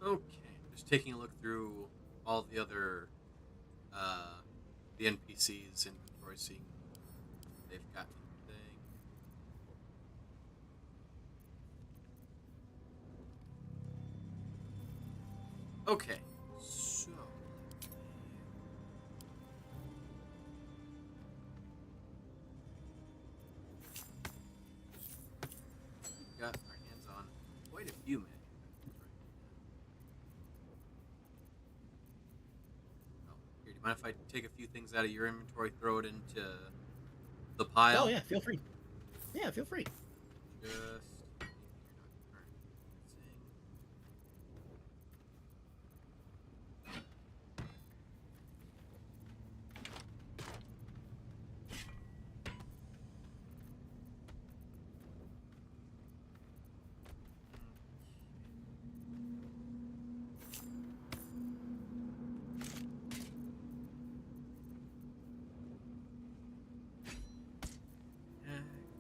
Okay, just taking a look through all the other, the NPCs inventory, seeing if they've got anything. Okay, so we've got our hands on quite a few magic weapons right now. Oh, here, do you mind if I take a few things out of your inventory, throw it into the pile?
Oh yeah, feel free. Yeah, feel free.
Just anything you're not currently using.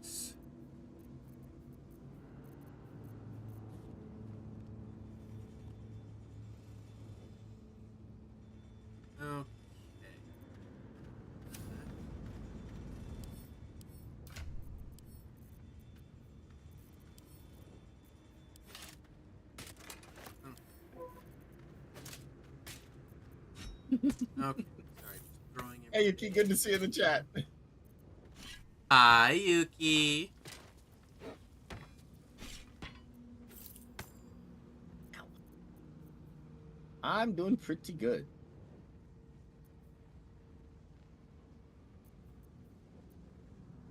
X. Okay. Okay. Sorry, just throwing
Hey,
everything.
Yuki, good to see you in the chat.
Hi, Yuki.
I'm doing pretty good.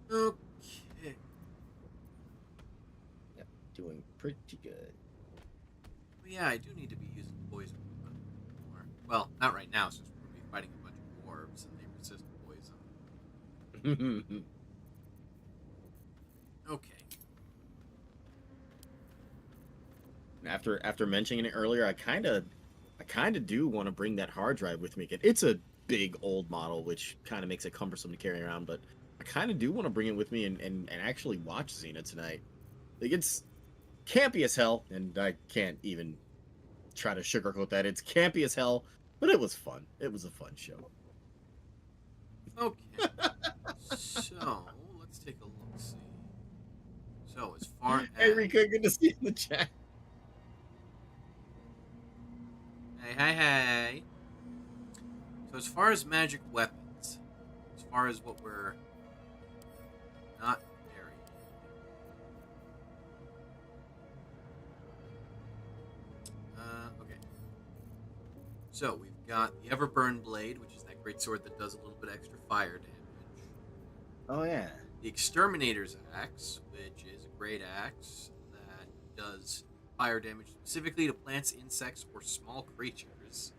Okay.
Yeah, doing pretty good.
Well, yeah, I do need to be using poison more. Well, not right now, since we're going to be fighting a bunch of dwarves and they resist poison. Okay.
After mentioning it earlier, I kind of do want to bring that hard drive with me again. It's a big old model, which kind of makes it cumbersome to carry around, but I kind of do want to bring it with me and actually watch Xena tonight. Like, it's campy as hell, and I can't even try to sugarcoat that. It's campy as hell, but it was fun. It was a fun show.
Okay. So, let's take a look. See. So, as far
Hey,
as.
Rika, good to see you in the chat.
Hey. So, as far as magic weapons, as far as what we're not carrying. Okay. So, we've got the Everburn Blade, which is that great sword that does a little bit extra fire damage.
Oh, yeah.
The Exterminator's Axe, which is a great axe that does fire damage specifically to plants, insects, or small creatures.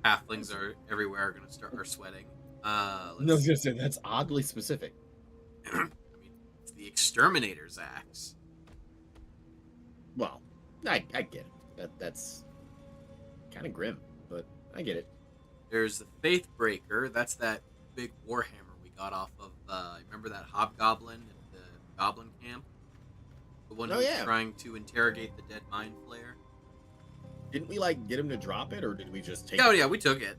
Halflings are everywhere are sweating.
I was gonna say that's oddly specific.
I mean, it's the Exterminator's Axe.
Well, I get it. That's kind of grim, but I get it.
There's the Faithbreaker. That's that big warhammer we got off of. Remember that hobgoblin at the goblin camp? The one who was trying to interrogate the dead mind flayer.
Didn't we like get him to drop it, or did we just take?
Oh
it?
yeah, we took it.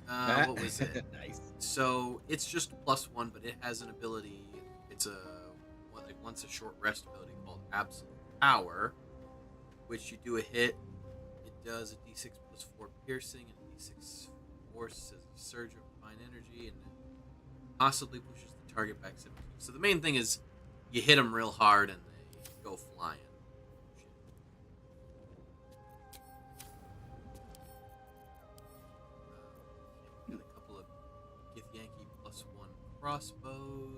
What was it?
Nice.
So it's just +1, but it has an ability. It's once a short rest ability called Absolute Power, which you do a hit. It does a D6 +4 piercing and a D6 force as a surge of divine energy, and it possibly pushes the target back 7 feet. So the main thing is you hit them real hard and they go flying. Got a couple of Gith Yankee +1 crossbows.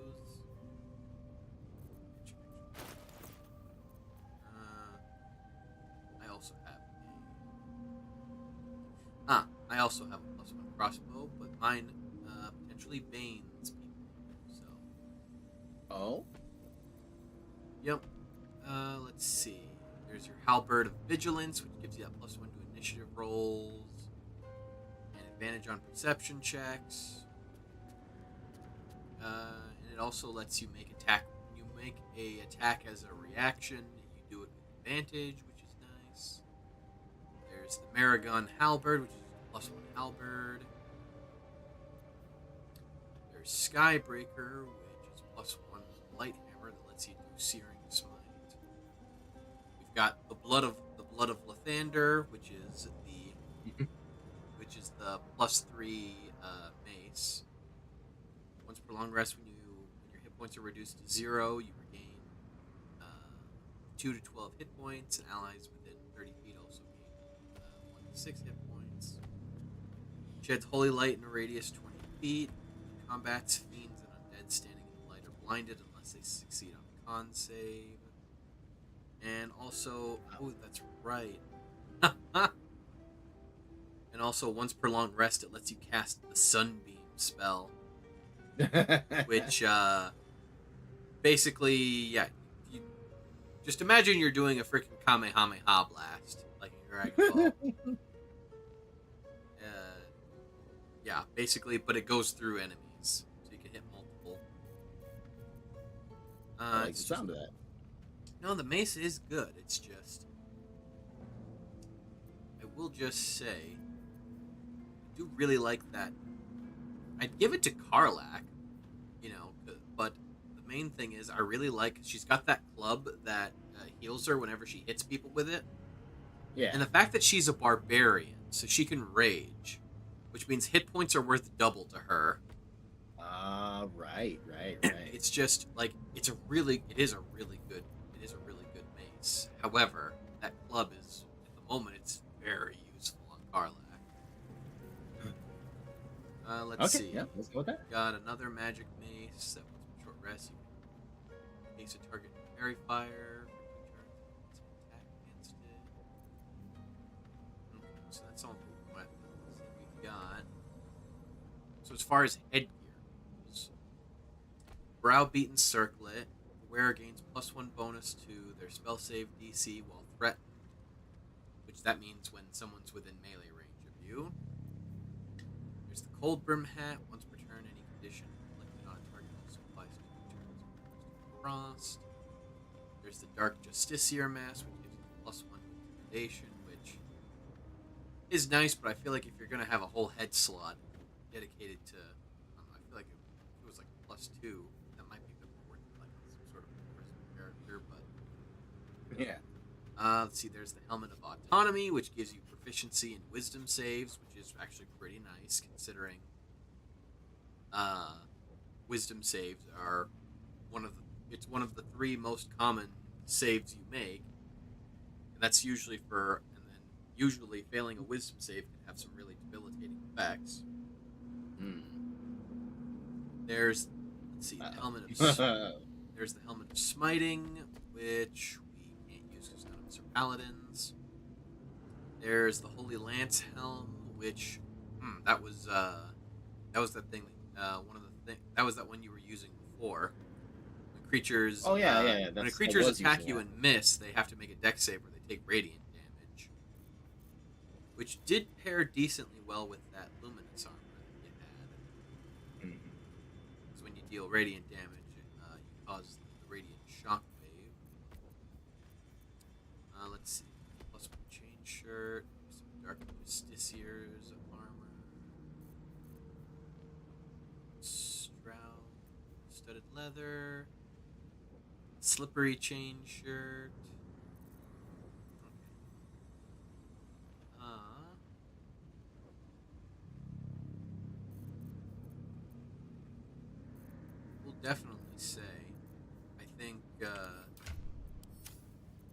I also have a +1 crossbow, but mine potentially banes people. So.
Oh.
Yep. Let's see. There's your Halberd of Vigilance, which gives you that +1 to initiative rolls, and advantage on perception checks. And it also lets you make attack. You make a attack as a reaction. You do it with advantage, which is nice. There's the Maragon Halberd, which is +1 halberd. There's Skybreaker, which is +1 light hammer that lets you do searing smite. We've got the blood of Lathander, which is the +3 mace. Once per long rest, when your hit points are reduced to 0, you regain 2 to 12 hit points, and allies within 30 feet also gain 1 to 6 hit points. Sheds holy light in a radius 20 feet. Combats fiends and undead standing in the light are blinded unless they succeed on a con save. And also, oh, that's right. And also, once per long rest, it lets you cast the Sunbeam spell, which basically, yeah, you just imagine you're doing a freaking Kamehameha blast, like in Dragon Ball. Yeah, basically, but it goes through enemies, so you can hit multiple.
I like the sound of that.
No, the mace is good. It's just, I will just say, I do really like that. I'd give it to Karlach, but the main thing is I really like, she's got that club that heals her whenever she hits people with it.
Yeah.
And the fact that she's a barbarian, so she can rage, which means hit points are worth double to her.
Right.
It's just like it is a really good mace. However, that club is at the moment it's very useful on Karlach. Let's see.
Yeah, let's go with that.
Got another magic mace that was short rest. You can mace a target with fairy fire. Attack against it. Okay, so that's all the weapons that we've got. So as far as headgear goes, Browbeaten Circlet. The wearer gains +1 bonus to their spell save DC while threatened, which that means when someone's within melee range of you. There's the Cold Brim Hat. Once per turn, any condition inflicted on a target also applies to turns of Frost. There's the Dark Justiciar Mask, which gives you +1 intimidation, which is nice, but I feel like if you're going to have a whole head slot dedicated to, I don't know, I feel like if it was like +2, that might be a bit more worth it, like some sort of charisma character, but
Yeah.
let's see, there's the Helmet of Autonomy, which gives you proficiency in wisdom saves, which is actually pretty nice considering wisdom saves are one of the 3 most common saves you make. And that's usually usually failing a wisdom save can have some really debilitating effects. There's the helmet of there's the helmet of smiting, which we can't use because none of us are paladins. There's the Holy Lance Helm, which that was that thing that was that one you were using before. When creatures
yeah.
when creatures attack you and miss, they have to make a dex save or they take radiant damage, which did pair decently well with that luminous armor that you had. Because when you deal radiant damage, you cause the radiant shockwave. Let's see, +1 chain shirt. There's Dark Justiciar's armor. Stroud, studded leather. Slippery chain shirt. Okay. We'll definitely say, I think,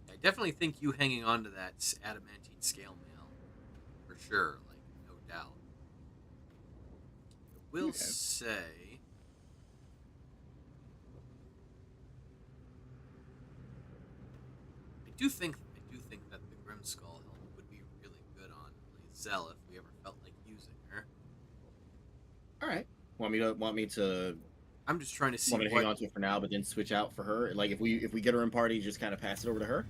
I definitely think you hanging on to that adamantine scale mail, for sure, like, no doubt. I will say, I do think that the Grim Skull helmet would be really good on Lae'zel if we ever felt like using her.
All right. Want me to
I'm just trying to see
want me to hang on to it for now, but then switch out for her. Like if we get her in party, just kind of pass it over to her.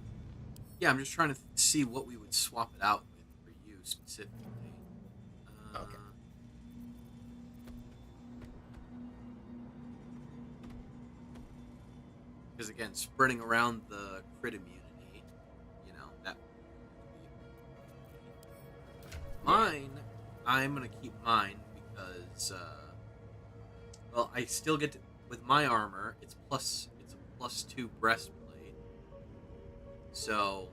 Yeah, I'm just trying to see what we would swap it out with for you specifically.
Okay.
Because again, spreading around the crit immunity, you know, that would be mine. I'm gonna keep mine because, well, I still get to, with my armor. It's a +2 breastplate, so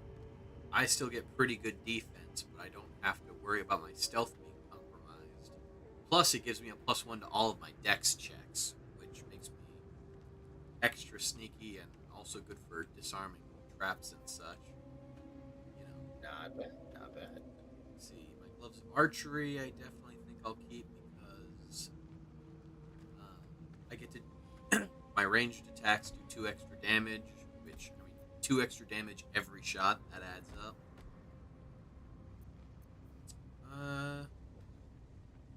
I still get pretty good defense, but I don't have to worry about my stealth being compromised. Plus, it gives me a +1 to all of my dex checks, which makes me extra sneaky and also good for disarming traps and such. You know,
Not bad. Not bad.
see, my gloves of archery, I definitely think I'll keep because I get to my ranged attacks do 2 extra damage, which I mean 2 extra damage every shot. That adds up.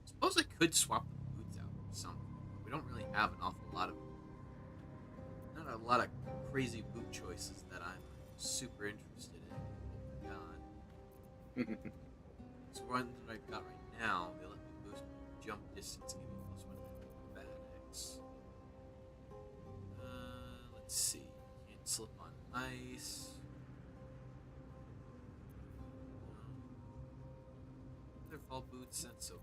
Suppose I could swap the boots out for something. We don't really have an awful lot of, not a lot of crazy boot choices that I'm super interested in. Oh my god. So ones that I've got right now, they let me boost my jump distance, give me +1 to acrobatics. Let's see. Can't slip on ice. Fall boots, that's okay.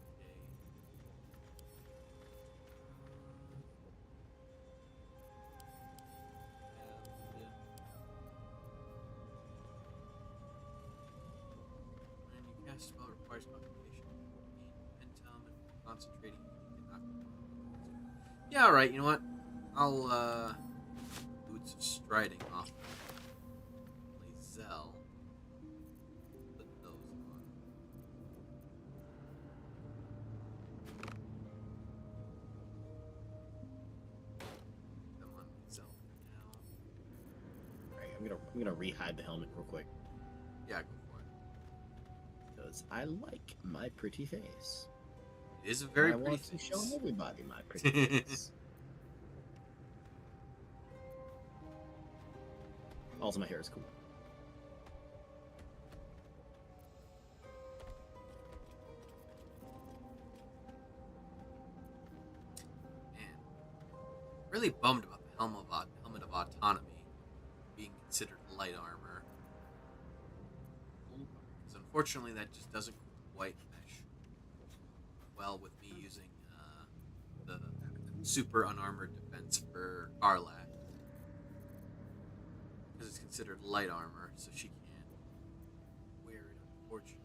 And you cast a spell requires concentration. Gain momentum and concentrating. Yeah, alright, you know what? I'll, Boots of Striding off Lae'zel. Put those on. Them on Lae'zel for now.
Alright, I'm gonna re-hide the helmet real quick.
Yeah, go for it.
Because I like my pretty face.
It is a very
I
pretty
want to
face.
show everybody my pretty face. Also, my hair is cool.
Man, really bummed about the helmet of autonomy being considered light armor. Because unfortunately, that just doesn't quite mesh well with me using the super unarmored defense for Karlak. Because it's considered light armor, so she can't wear it, unfortunately,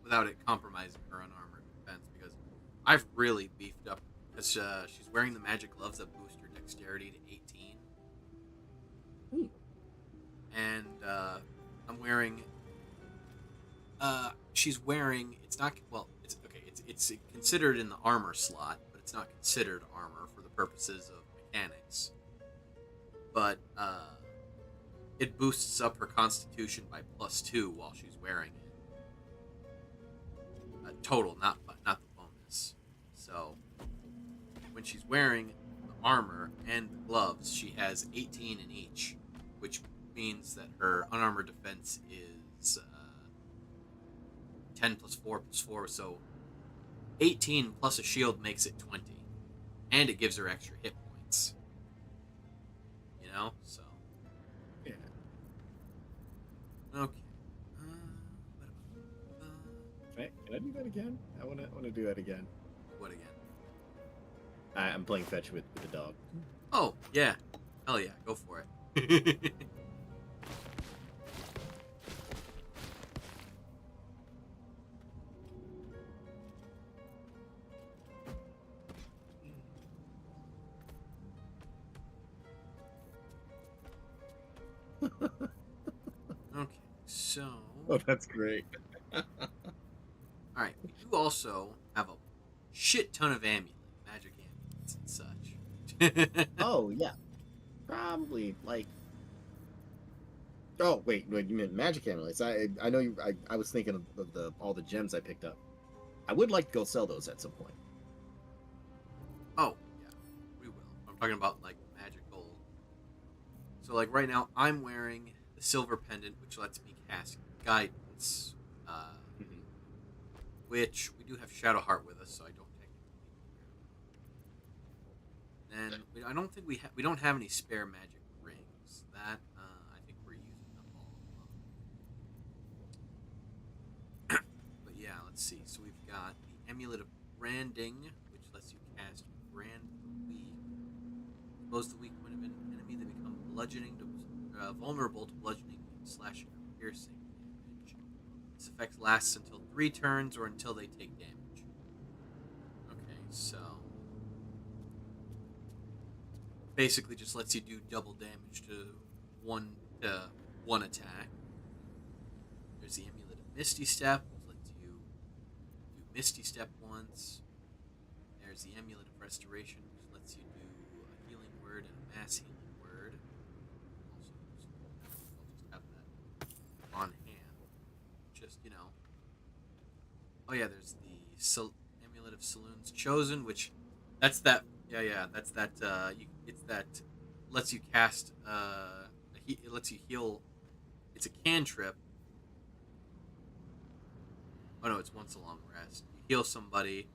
without it compromising her unarmored defense. Because I've really beefed up, because she's wearing the magic gloves that boost her dexterity to 18.
Ooh.
And I'm wearing. She's wearing. It's not well. It's okay. It's considered in the armor slot, but it's not considered armor for the purposes of mechanics. But it boosts up her constitution by +2 while she's wearing it. Total, not the bonus. So when she's wearing the armor and the gloves, she has 18 in each, which means that her unarmored defense is 10 + 4 + 4. So 18 plus a shield makes it 20, and it gives her extra hit points. You know, so.
Yeah.
Okay.
Can I do that again? I wanna do that again.
What again?
I'm playing fetch with the dog.
Oh, yeah. Hell yeah, go for it. Okay, so...
Oh, that's great.
Alright, we do also have a shit ton of magic amulets and such.
Oh yeah, probably like. Oh wait, you meant magic amulets? I know you. I was thinking of the all the gems I picked up. I would like to go sell those at some point.
Oh, yeah, we will. I'm talking about, like, magical. So, like, right now, I'm wearing the silver pendant, which lets me cast guidance.
Mhm.
Which we do have Shadowheart with us, so I don't technically need to wear. Then I don't think we don't have any spare magic rings. That I think we're using up all of them. But yeah, let's see. So we've got the Amulet of Branding, which lets you cast Brand the Weak. Expose the weak point of an enemy, they become vulnerable to bludgeoning, slashing, or piercing damage. This effect lasts until 3 turns or until they take damage. Okay, so basically just lets you do double damage to one attack. There's the Amulet of Misty Step, which lets you do Misty Step once. There's the Amulet of Restoration, which lets you do a healing word and a mass healing word. Also, I'll just have that on hand. Just, Oh yeah, there's the Amulet of Saloon's Chosen, which that's that. Yeah, that's that. It's that lets you cast. It lets you heal. It's a cantrip. Oh no, it's once a long rest. You heal somebody,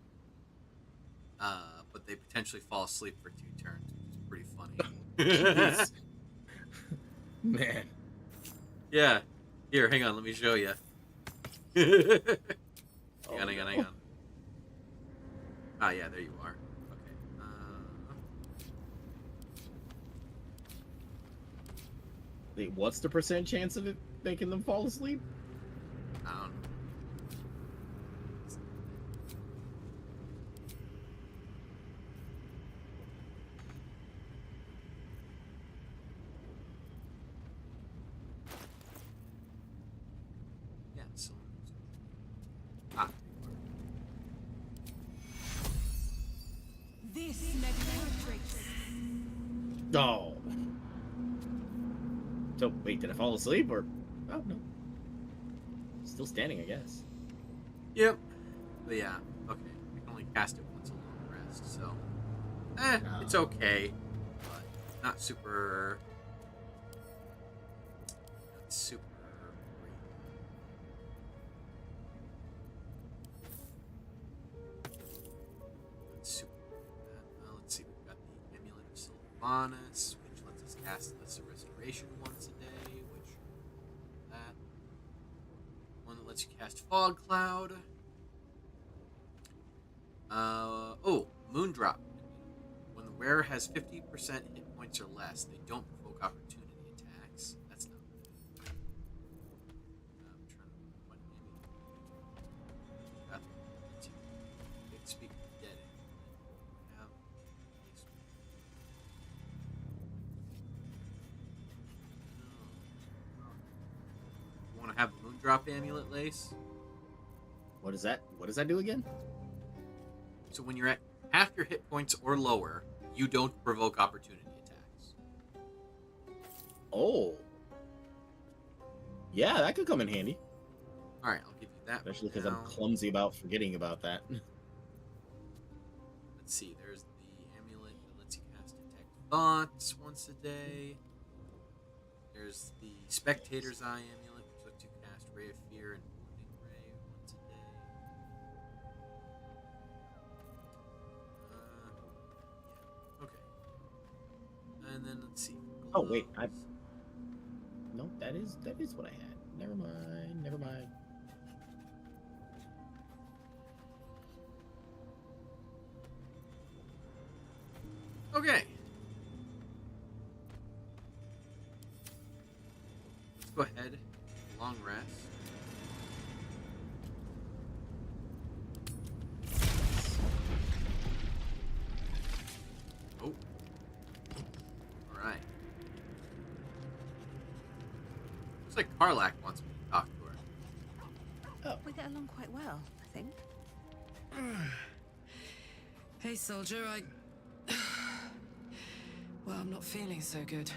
but they potentially fall asleep for 2 turns, which is pretty funny.
Man.
Yeah. Here, hang on. Let me show you. Hang on. Ah, yeah, there you are. Okay.
Wait, what's the % chance of it making them fall asleep?
I don't know. Yeah, so. Ah,
This Matrix.
Oh. So wait, did I fall asleep or? Oh no. Still standing, I guess.
yep. But yeah, okay. I can only cast it once a long rest, so. It's okay. But not super. Not super great. Not super great. Let's see, we've got the Amulet of Sylvanas, which lets us cast Lesser Restoration once a day, which. That. One that lets you cast Fog Cloud. Moondrop. When the wearer has 50% hit points or less, they don't provoke opportunity attacks. That's not good. I'm trying to remember what amulet. Let's see. Big Speak of the Dead. Have you want to have the Moondrop amulet, Lace?
What is that? What does that do again?
So when you're at half your hit points or lower, you don't provoke opportunity attacks.
Oh. Yeah, that could come in handy.
All right, I'll give you that.
Especially because
now.
I'm clumsy about forgetting about that.
Let's see. There's the amulet that lets you cast Detect Thoughts once a day. There's the Spectator's Eye amulet, which lets you cast Ray of Fear and Wounding Ray once a day. Yeah. Okay. And then let's see.
Oh wait,
Gloves.
No, that is what I had. Never mind.
Okay. Let's go ahead. Long rest. Oh. Alright. Looks like Karlak wants me to talk to her.
We get along quite well, I think.
Hey, soldier, well, I'm not feeling so good.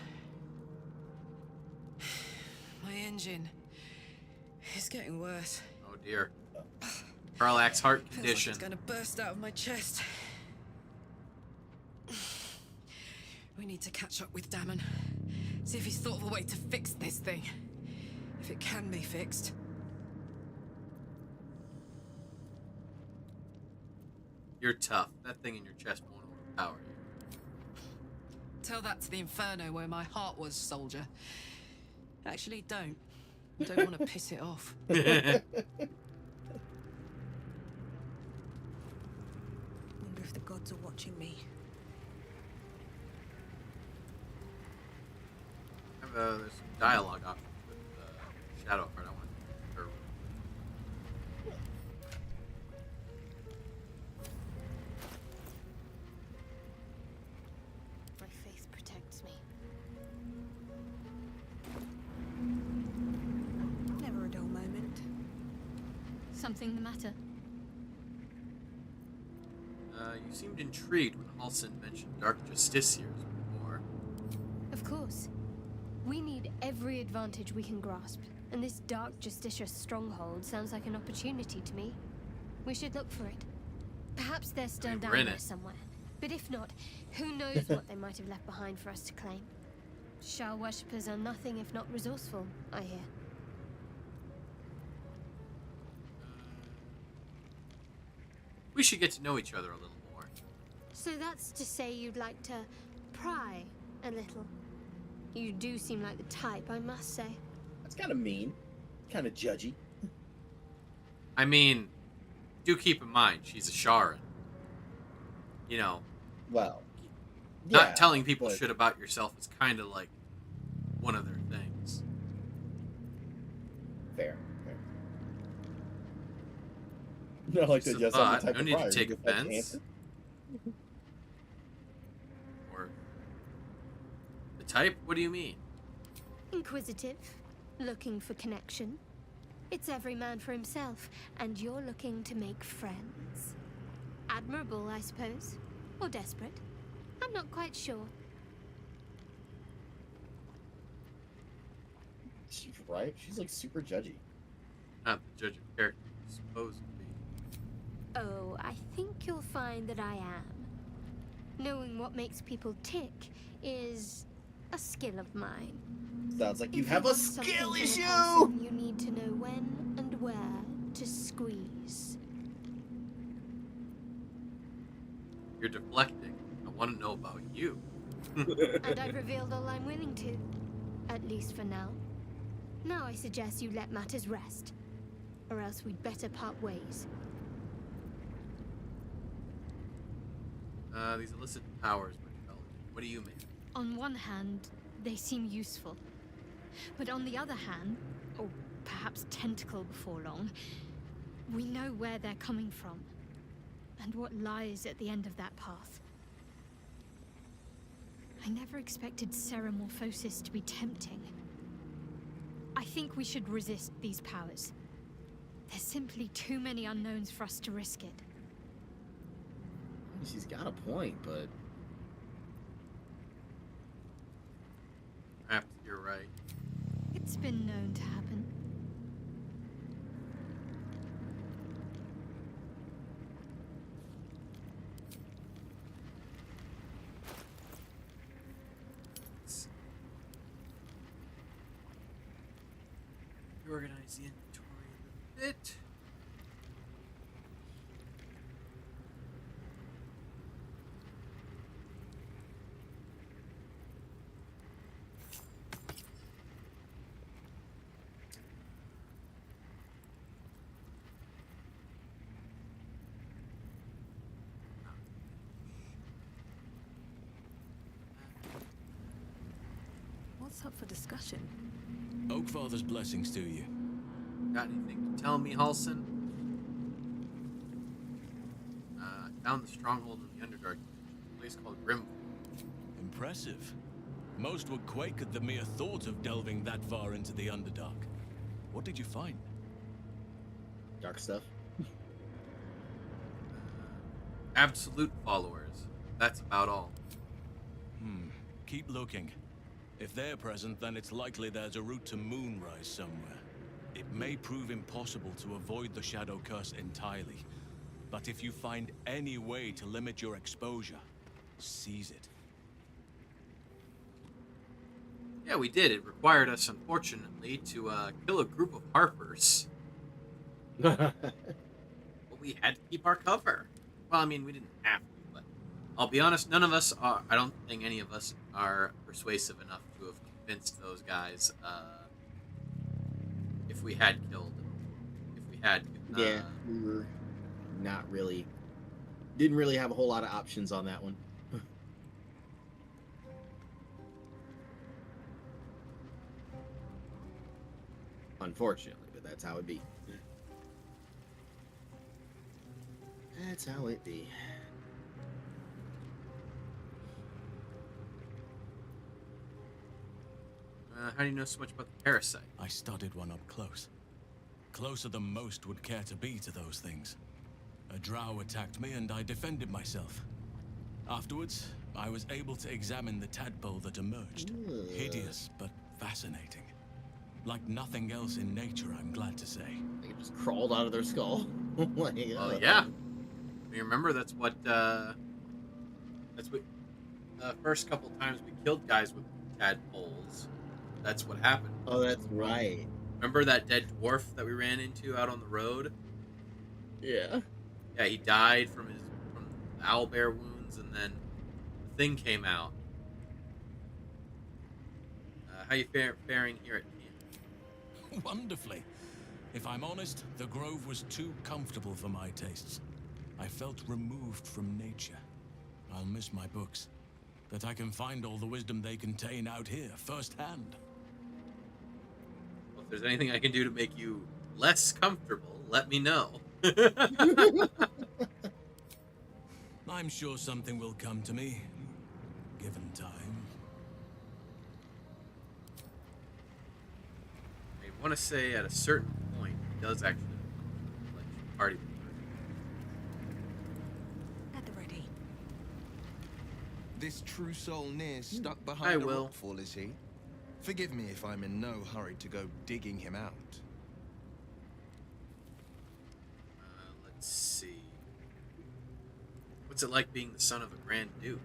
My engine is getting worse.
Oh dear. Karlak's heart
Feels like
condition.
it's gonna burst out of my chest. We need to catch up with Damon. See if he's thought of a way to fix this thing. If it can be fixed.
You're tough. That thing in your chest won't overpower you.
Tell that to the Inferno where my heart was, soldier. Actually, don't. I don't want to piss it off.
Wonder if the gods are watching me.
There's some dialogue options with Shadow Heart. I want to or
My faith protects me.
Never a dull moment.
Something the matter?
You seemed intrigued when Halsin mentioned Dark Justiciars before.
Of course. We need every advantage we can grasp, and this Dark Justiciar stronghold sounds like an opportunity to me. We should look for it. Perhaps they're still
I mean,
down
we're in
there
it.
somewhere. But if not, who knows what they might have left behind for us to claim. Shah worshippers are nothing if not resourceful, I hear.
We should get to know each other a little more.
So that's to say you'd like to pry a little. You do seem like the type, I must say.
That's kind of mean. Kind of judgy.
I mean, do keep in mind, she's a Sharan. You know,
Well,
not
yeah,
telling people
but-
shit about yourself is kind of like one of their things.
Fair. No, like
Just
that.
a
Yes, I'm
thought.
the type
No
of
need to
prior.
take
You just have to
offense.
answer.
Or the type? What do you mean?
Inquisitive, looking for connection. It's every man for himself, and you're looking to make friends. Admirable, I suppose. Or desperate. I'm not quite sure.
She's right. She's like super judgy.
Not the judge of character you're supposed to be.
Oh, I think you'll find that I am. Knowing what makes people tick is a skill of mine.
Sounds like you
If
have a
want something
skill
from a
issue.
person, you need to know when and where to squeeze.
You're deflecting. I want to know about you.
And I've revealed all I'm willing to. At least for now. Now I suggest you let matters rest. Or else we'd better part ways.
These illicit powers, my fellow. What do you make?
On one hand, they seem useful. But on the other hand, or perhaps tentacle before long, we know where they're coming from. And what lies at the end of that path. I never expected Ceramorphosis to be tempting. I think we should resist these powers. There's simply too many unknowns for us to risk it.
She's got a point, but
Perhaps you're right.
It's been known to happen.
Let's reorganize the inventory a bit.
It's up for discussion.
Oakfather's blessings to you.
Got anything to tell me, Halson? I found the stronghold in the Underdark, a place called Grim.
Impressive. Most would quake at the mere thought of delving that far into the Underdark. What did you find?
Dark stuff.
Absolute followers. That's about all.
Keep looking. If they're present, then it's likely there's a route to Moonrise somewhere. It may prove impossible to avoid the Shadow Curse entirely. But if you find any way to limit your exposure, seize it.
Yeah, we did. It required us, unfortunately, to kill a group of Harpers. But we had to keep our cover. Well, I mean, we didn't have to, but I'll be honest, none of us are, I don't think any of us are persuasive enough to have convinced those guys, if we had killed them. If we had...
Yeah, we were not really... Didn't really have a whole lot of options on that one. Unfortunately, but that's how it be. That's how it be.
How do you know so much about the parasite?
I studied one up close. Closer than most would care to be to those things. A drow attacked me and I defended myself. Afterwards, I was able to examine the tadpole that emerged. Hideous, but fascinating. Like nothing else in nature, I'm glad to say.
They just crawled out of their skull. Like,
Oh, yeah. You remember, that's what the first couple times we killed guys with tadpoles. That's what happened.
Oh, that's right.
Remember that dead dwarf that we ran into out on the road?
Yeah.
Yeah, he died from the owlbear wounds, and then the thing came out. How you faring here at camp?
Wonderfully. If I'm honest, the grove was too comfortable for my tastes. I felt removed from nature. I'll miss my books, but I can find all the wisdom they contain out here firsthand.
Well, if there's anything I can do to make you less comfortable, let me know.
I'm sure something will come to me, given time.
I want to say at a certain point, he does actually let you party.
At the ready.
This true soul near stuck
I
behind a
will.
rockfall, is he? Forgive me if I'm in no hurry to go digging him out.
Let's see. What's it like being the son of a Grand Duke?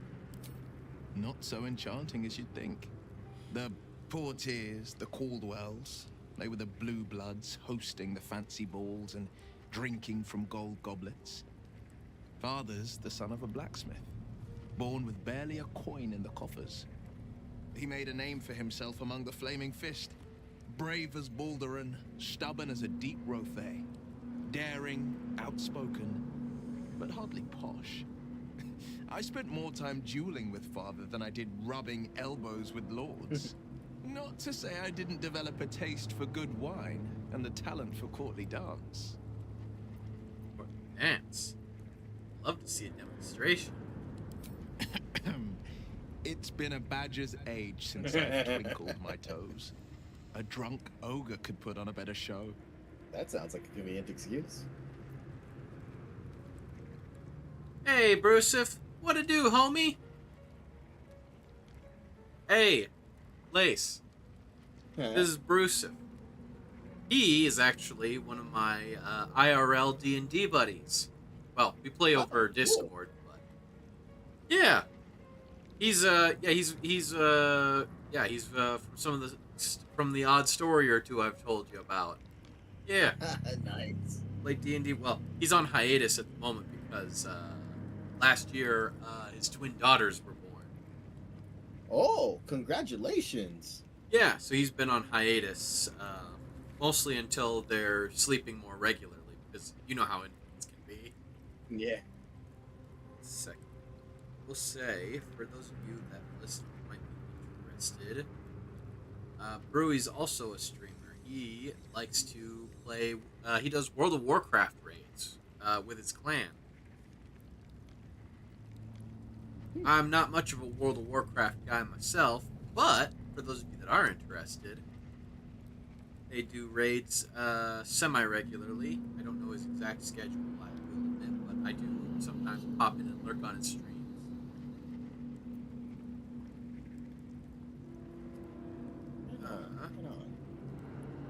Not so enchanting as you'd think. The Portiers, the Caldwells, they were the blue bloods hosting the fancy balls and drinking from gold goblets. Father's the son of a blacksmith, born with barely a coin in the coffers. He made a name for himself among the Flaming Fist. Brave as Balduran, stubborn as a deep Rothay. Daring, outspoken, but hardly posh. I spent more time dueling with Father than I did rubbing elbows with lords. Not to say I didn't develop a taste for good wine and the talent for courtly dance.
Or dance? Love to see a demonstration.
It's been a badger's age since I've twinkled my toes. A drunk ogre could put on a better show.
That sounds like a convenient excuse.
Hey, Brusif, what to do, homie? Hey, Lace. This is Brusif. He is actually one of my IRL D&D buddies. Well, we play over Discord, but yeah, he's from the odd story or two I've told you about. Yeah,
Nice.
play D&D. Well, he's on hiatus at the moment because last year his twin daughters were born.
Oh, congratulations.
Yeah, so he's been on hiatus, mostly until they're sleeping more regularly, because you know how infants can be.
Yeah.
Second, we'll say, for those of you that listen might be interested, Brewy's also a streamer. He likes to play. He does World of Warcraft raids with his clan. I'm not much of a World of Warcraft guy myself, but for those of you that are interested, they do raids semi-regularly. I don't know his exact schedule, I will admit, but I do sometimes pop in and lurk on his streams.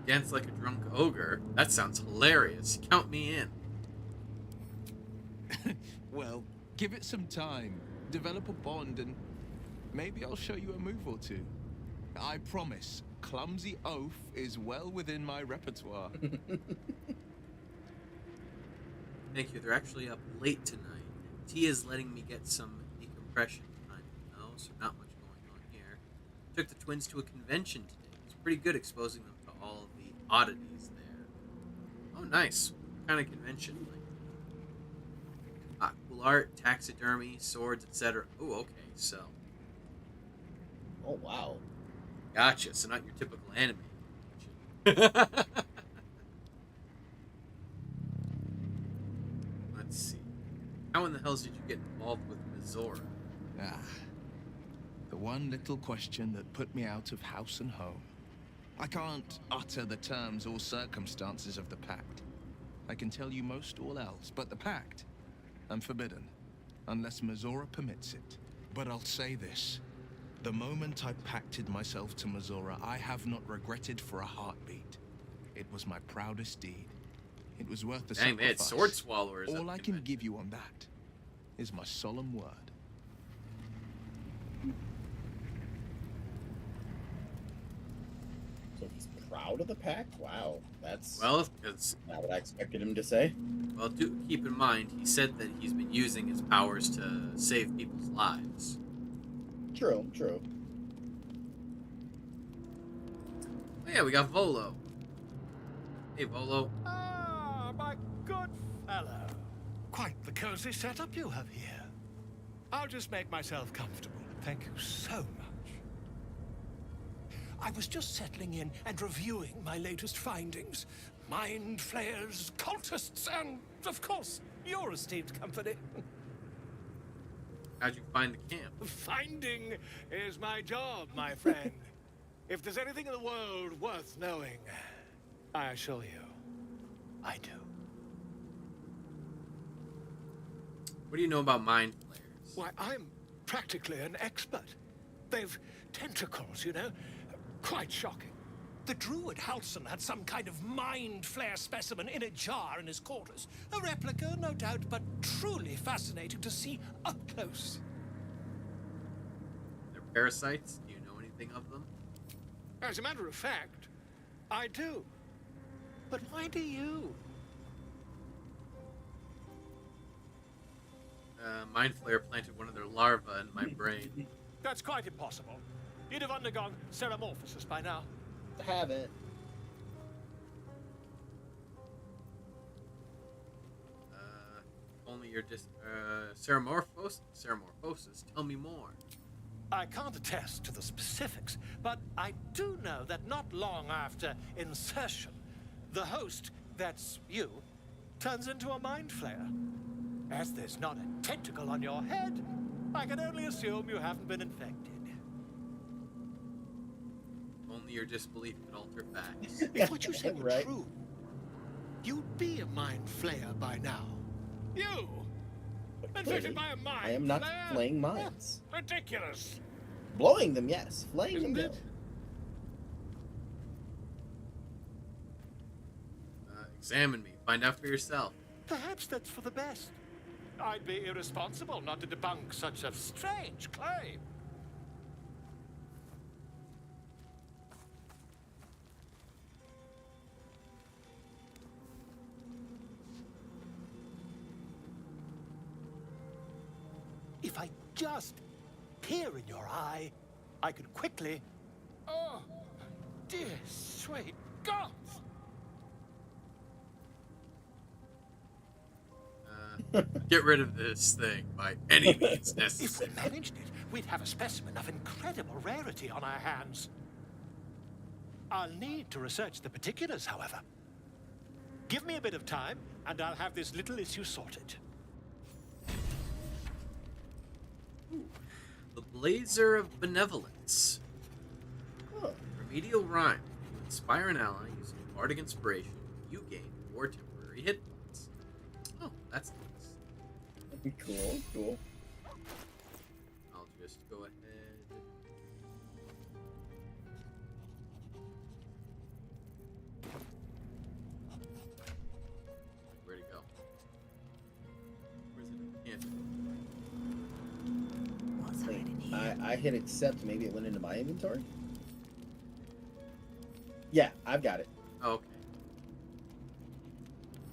Dance like a drunk ogre? That sounds hilarious. Count me in.
Well, give it some time. Develop a bond and maybe I'll show you a move or two. I promise, clumsy oaf is well within my repertoire.
Thank you. They're actually up late tonight. Tia's letting me get some decompression time, so not much going on here. Took the twins to a convention today. It's pretty good exposing them to all of the oddities there. Oh, nice. What kind of convention? Cool art, taxidermy, swords, etc. Oh, okay, so.
Oh, wow.
Gotcha. So not your typical anime. Let's see. How in the hell did you get involved with Mizora?
The one little question that put me out of house and home. I can't utter the terms or circumstances of the pact. I can tell you most all else, but the pact, I'm forbidden, unless Mizora permits it. But I'll say this. The moment I pacted myself to Mizora, I have not regretted for a heartbeat. It was my proudest deed. It was worth the
Dang,
sacrifice.
they had sword swallowers.
All I can give you on that is my solemn word.
So he's proud of the pact? Wow, that's
Well, it's
not what I expected him to say.
well. Do keep in mind, he said that he's been using his powers to save people's lives.
True, true.
Oh yeah, we got Volo. Hey, Volo.
Ah, my good fellow. Quite the cozy setup you have here. I'll just make myself comfortable. Thank you so much. I was just settling in and reviewing my latest findings. Mind flayers, cultists, and, of course, your esteemed company.
How'd you find the camp?
Finding is my job, my friend. If there's anything in the world worth knowing, I assure you, I do.
What do you know about mind flayers?
Why, I'm practically an expert. They've tentacles, you know? Quite shocking. The druid Halson had some kind of mind flare specimen in a jar in his quarters. A replica, no doubt, but truly fascinating to see up close.
They're parasites? Do you know anything of them?
As a matter of fact, I do. But why do you?
Mind flayer planted one of their larvae in my brain.
That's quite impossible. You'd have undergone ceramorphosis by now.
Haven't.
Only your ceramorphosis. Tell me more.
I can't attest to the specifics, but I do know that not long after insertion, the host, that's you, turns into a mind flayer. As there's not a tentacle on your head, I can only assume you haven't been infected.
Only your disbelief could alter facts.
If what you said were
Right.
true, you'd be a mind flayer by now. You!
But
Infected
clearly,
by a mind
I am not
flayer?
flaying minds.
Ridiculous!
Blowing them, yes. Flaying
Isn't
them,
it?
no.
Examine me. Find out for yourself.
Perhaps that's for the best. I'd be irresponsible not to debunk such a strange claim. If I just peer in your eye, I could quickly... Oh, dear sweet gods!
Get rid of this thing by any means
If we
necessary.
managed it, we'd have a specimen of incredible rarity on our hands. I'll need to research the particulars, however. Give me a bit of time, and I'll have this little issue sorted.
The Blazer of Benevolence.
Oh.
Remedial rhyme. You inspire an ally using bardic inspiration. You gain 4 temporary hit points. Oh, that's nice.
Cool.
I'll just go ahead. Where'd it go? Where's it? Can't.
What's hiding here?
I hit accept. Maybe it went into my inventory. Yeah, I've got it.
Oh, okay.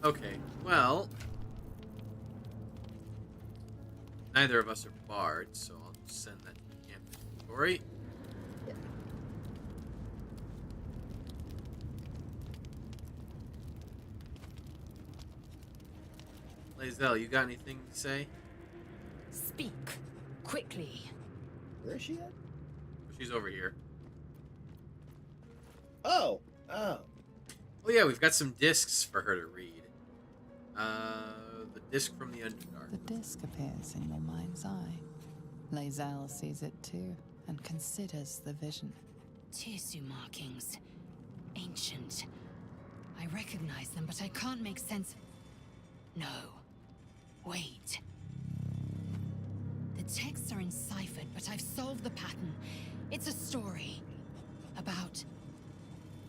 Okay, well, neither of us are bards, so I'll just send that to the camp inventory.
Yeah.
Lae'zel, you got anything to say?
Speak quickly.
Where is she at?
She's over here.
Oh.
Oh yeah, we've got some discs for her to read. The disc from the Underdark.
The disc appears in your mind's eye. Lae'zel sees it too and considers the vision.
Tissue markings. Ancient. I recognize them, but I can't make sense. No. Wait. The texts are enciphered, but I've solved the pattern. It's a story.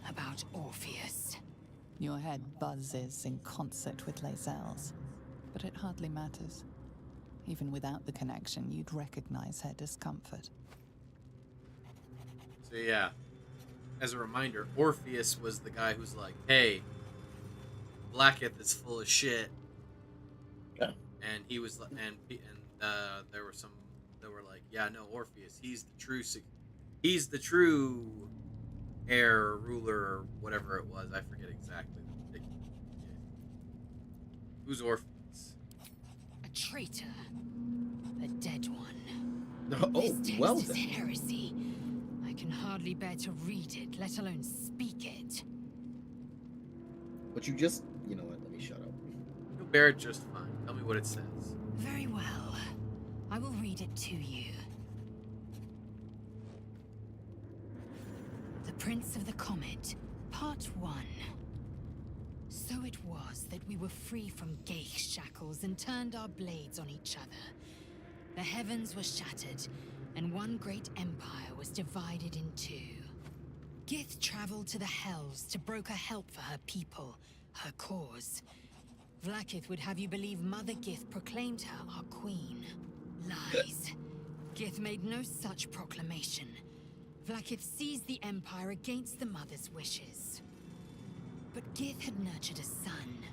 About Orpheus.
Your head buzzes in concert with Lae'zel's, but it hardly matters. Even without the connection, you'd recognize her discomfort.
So yeah, as a reminder, Orpheus was the guy who's like, "Hey, Blacketh is full of shit,"
Yeah.
and he was, there were some that were like, "Yeah, no, Orpheus, he's the true heir, ruler, or whatever it was. I forget exactly. Who's Orpheus?
A traitor. A dead one.
Oh,
This text
well
is
then.
heresy. I can hardly bear to read it, let alone speak it.
But you just, you know what? Let me shut up.
You'll bear it just fine. Tell me what it says.
Very well. I will read it to you. The Prince of the Comet, Part 1. So it was that we were free from Geich shackles and turned our blades on each other. The heavens were shattered, and one great empire was divided in two. Gith traveled to the Hells to broker help for her people, her cause. Vlaakith would have you believe Mother Gith proclaimed her our queen. Lies. Gith made no such proclamation. Vlaakith seized the Empire against the Mother's wishes. But Gith had nurtured a son,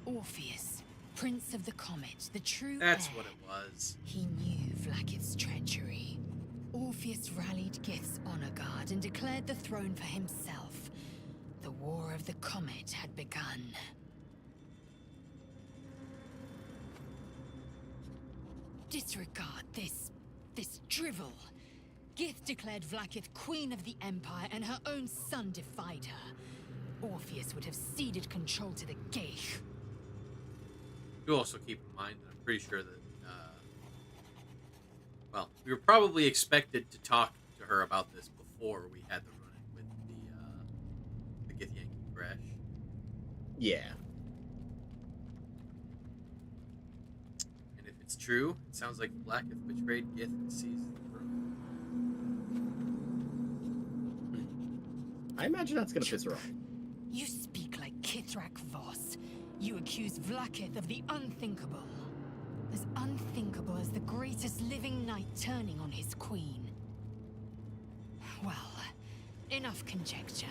Orpheus, Prince of the Comet, the true
That's
heir.
what it was.
He knew Vlaakith's treachery. Orpheus rallied Gith's honor guard and declared the throne for himself. The War of the Comet had begun. Disregard this drivel. Gith declared Vlaakith queen of the Empire, and her own son defied her. Orpheus would have ceded control to the Geich.
You also keep in mind that I'm pretty sure that, well, we were probably expected to talk to her about this before we had the run-in with the Gith Yankee crash.
Yeah.
And if it's true, it sounds like Blacketh betrayed Gith and seized the throne.
I imagine that's gonna piss her off.
You speak like Kithrak Voss. You accuse Vlaakith of the unthinkable. As unthinkable as the greatest living knight turning on his queen. Well, enough conjecture.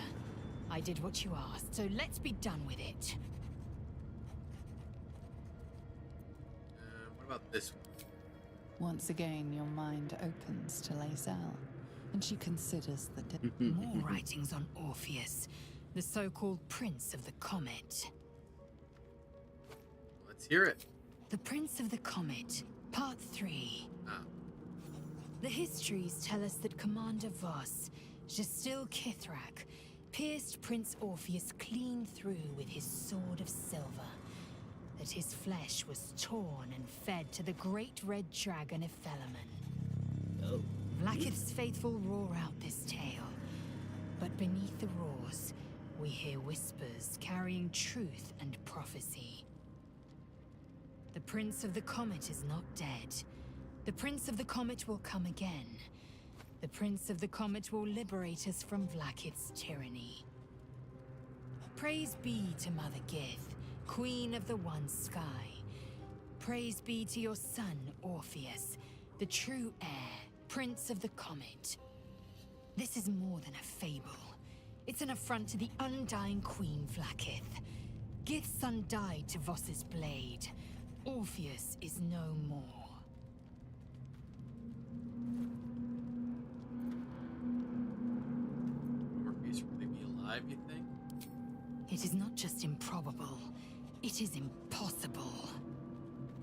I did what you asked, so let's be done with it.
What about this one?
Once again, your mind opens to Lae'zel, and she considers the
More writings on Orpheus, the so-called Prince of the Comet.
Let's hear it.
The Prince of the Comet, Part 3.
Ah.
The histories tell us that Commander Voss, Gestil Kithrak, pierced Prince Orpheus clean through with his sword of silver, that his flesh was torn and fed to the great red dragon Ephelaman.
Oh.
Vlaakith's faithful roar out this tale, but beneath the roars, we hear whispers carrying truth and prophecy. The Prince of the Comet is not dead. The Prince of the Comet will come again. The Prince of the Comet will liberate us from Vlaakith's tyranny. Praise be to Mother Gith, Queen of the One Sky. Praise be to your son, Orpheus, the true heir, Prince of the Comet. This is more than a fable. It's an affront to the undying Queen Vlaakith. Gith's son died to Voss's blade. Orpheus is no more.
Orpheus really be alive, you think?
It is not just improbable, it is impossible.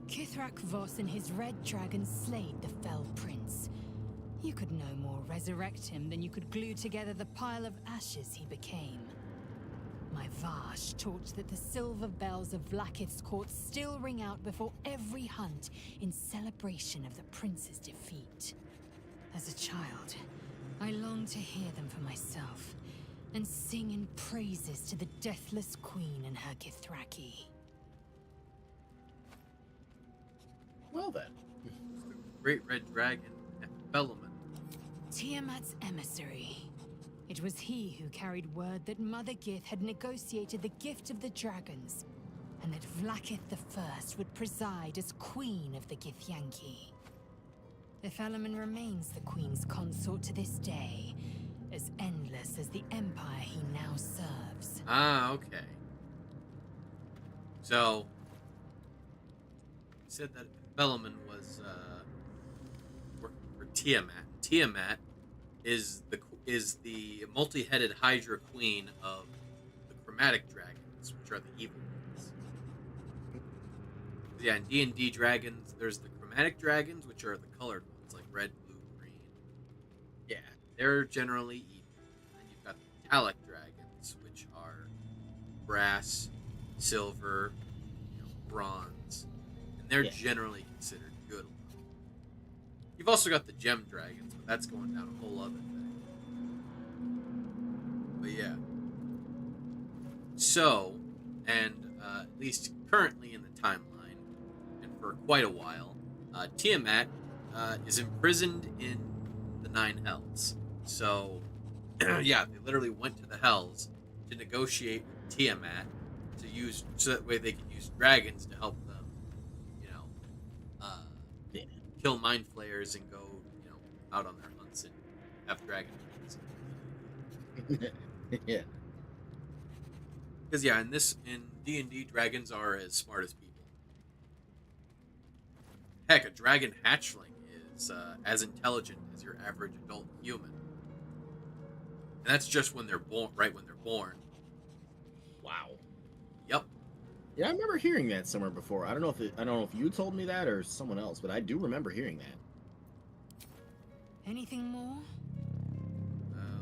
Kithrak Voss and his red dragon slayed the fell prince. You could no more resurrect him than you could glue together the pile of ashes he became. My Vash taught that the silver bells of Vlaakith's court still ring out before every hunt in celebration of the prince's defeat. As a child, I longed to hear them for myself, and sing in praises to the deathless queen and her Githraki.
Well then.
Great red dragon, Ephelaman.
Tiamat's emissary. It was he who carried word that Mother Gith had negotiated the gift of the dragons, and that Vlaakith I would preside as queen of the Githyanki. Ephelaman remains the queen's consort to this day, as endless as the empire he now serves.
Ah, okay. So, you said that Ephelaman was working for Tiamat. Tiamat is the multi-headed Hydra queen of the chromatic dragons, which are the evil ones. Yeah, in D&D dragons, there's the chromatic dragons, which are the colored ones, like red, blue, green. Yeah, they're generally evil. And then you've got the metallic dragons, which are brass, silver, bronze, and they're generally considered good. You've also got the gem dragons, but that's going down a whole other thing. But yeah. So, and at least currently in the timeline, and for quite a while, Tiamat is imprisoned in the Nine Hells. So, yeah, they literally went to the Hells to negotiate with Tiamat to use, so that way they could use dragons to help them, kill mind flayers and go, out on their hunts and have dragon hunts.
Yeah.
Because in D&D, dragons are as smart as people. Heck, a dragon hatchling is as intelligent as your average adult human. And that's just when they're born, right when they're born.
Wow.
Yep.
Yeah, I remember hearing that somewhere before. I don't know if you told me that or someone else, but I do remember hearing that.
Anything more?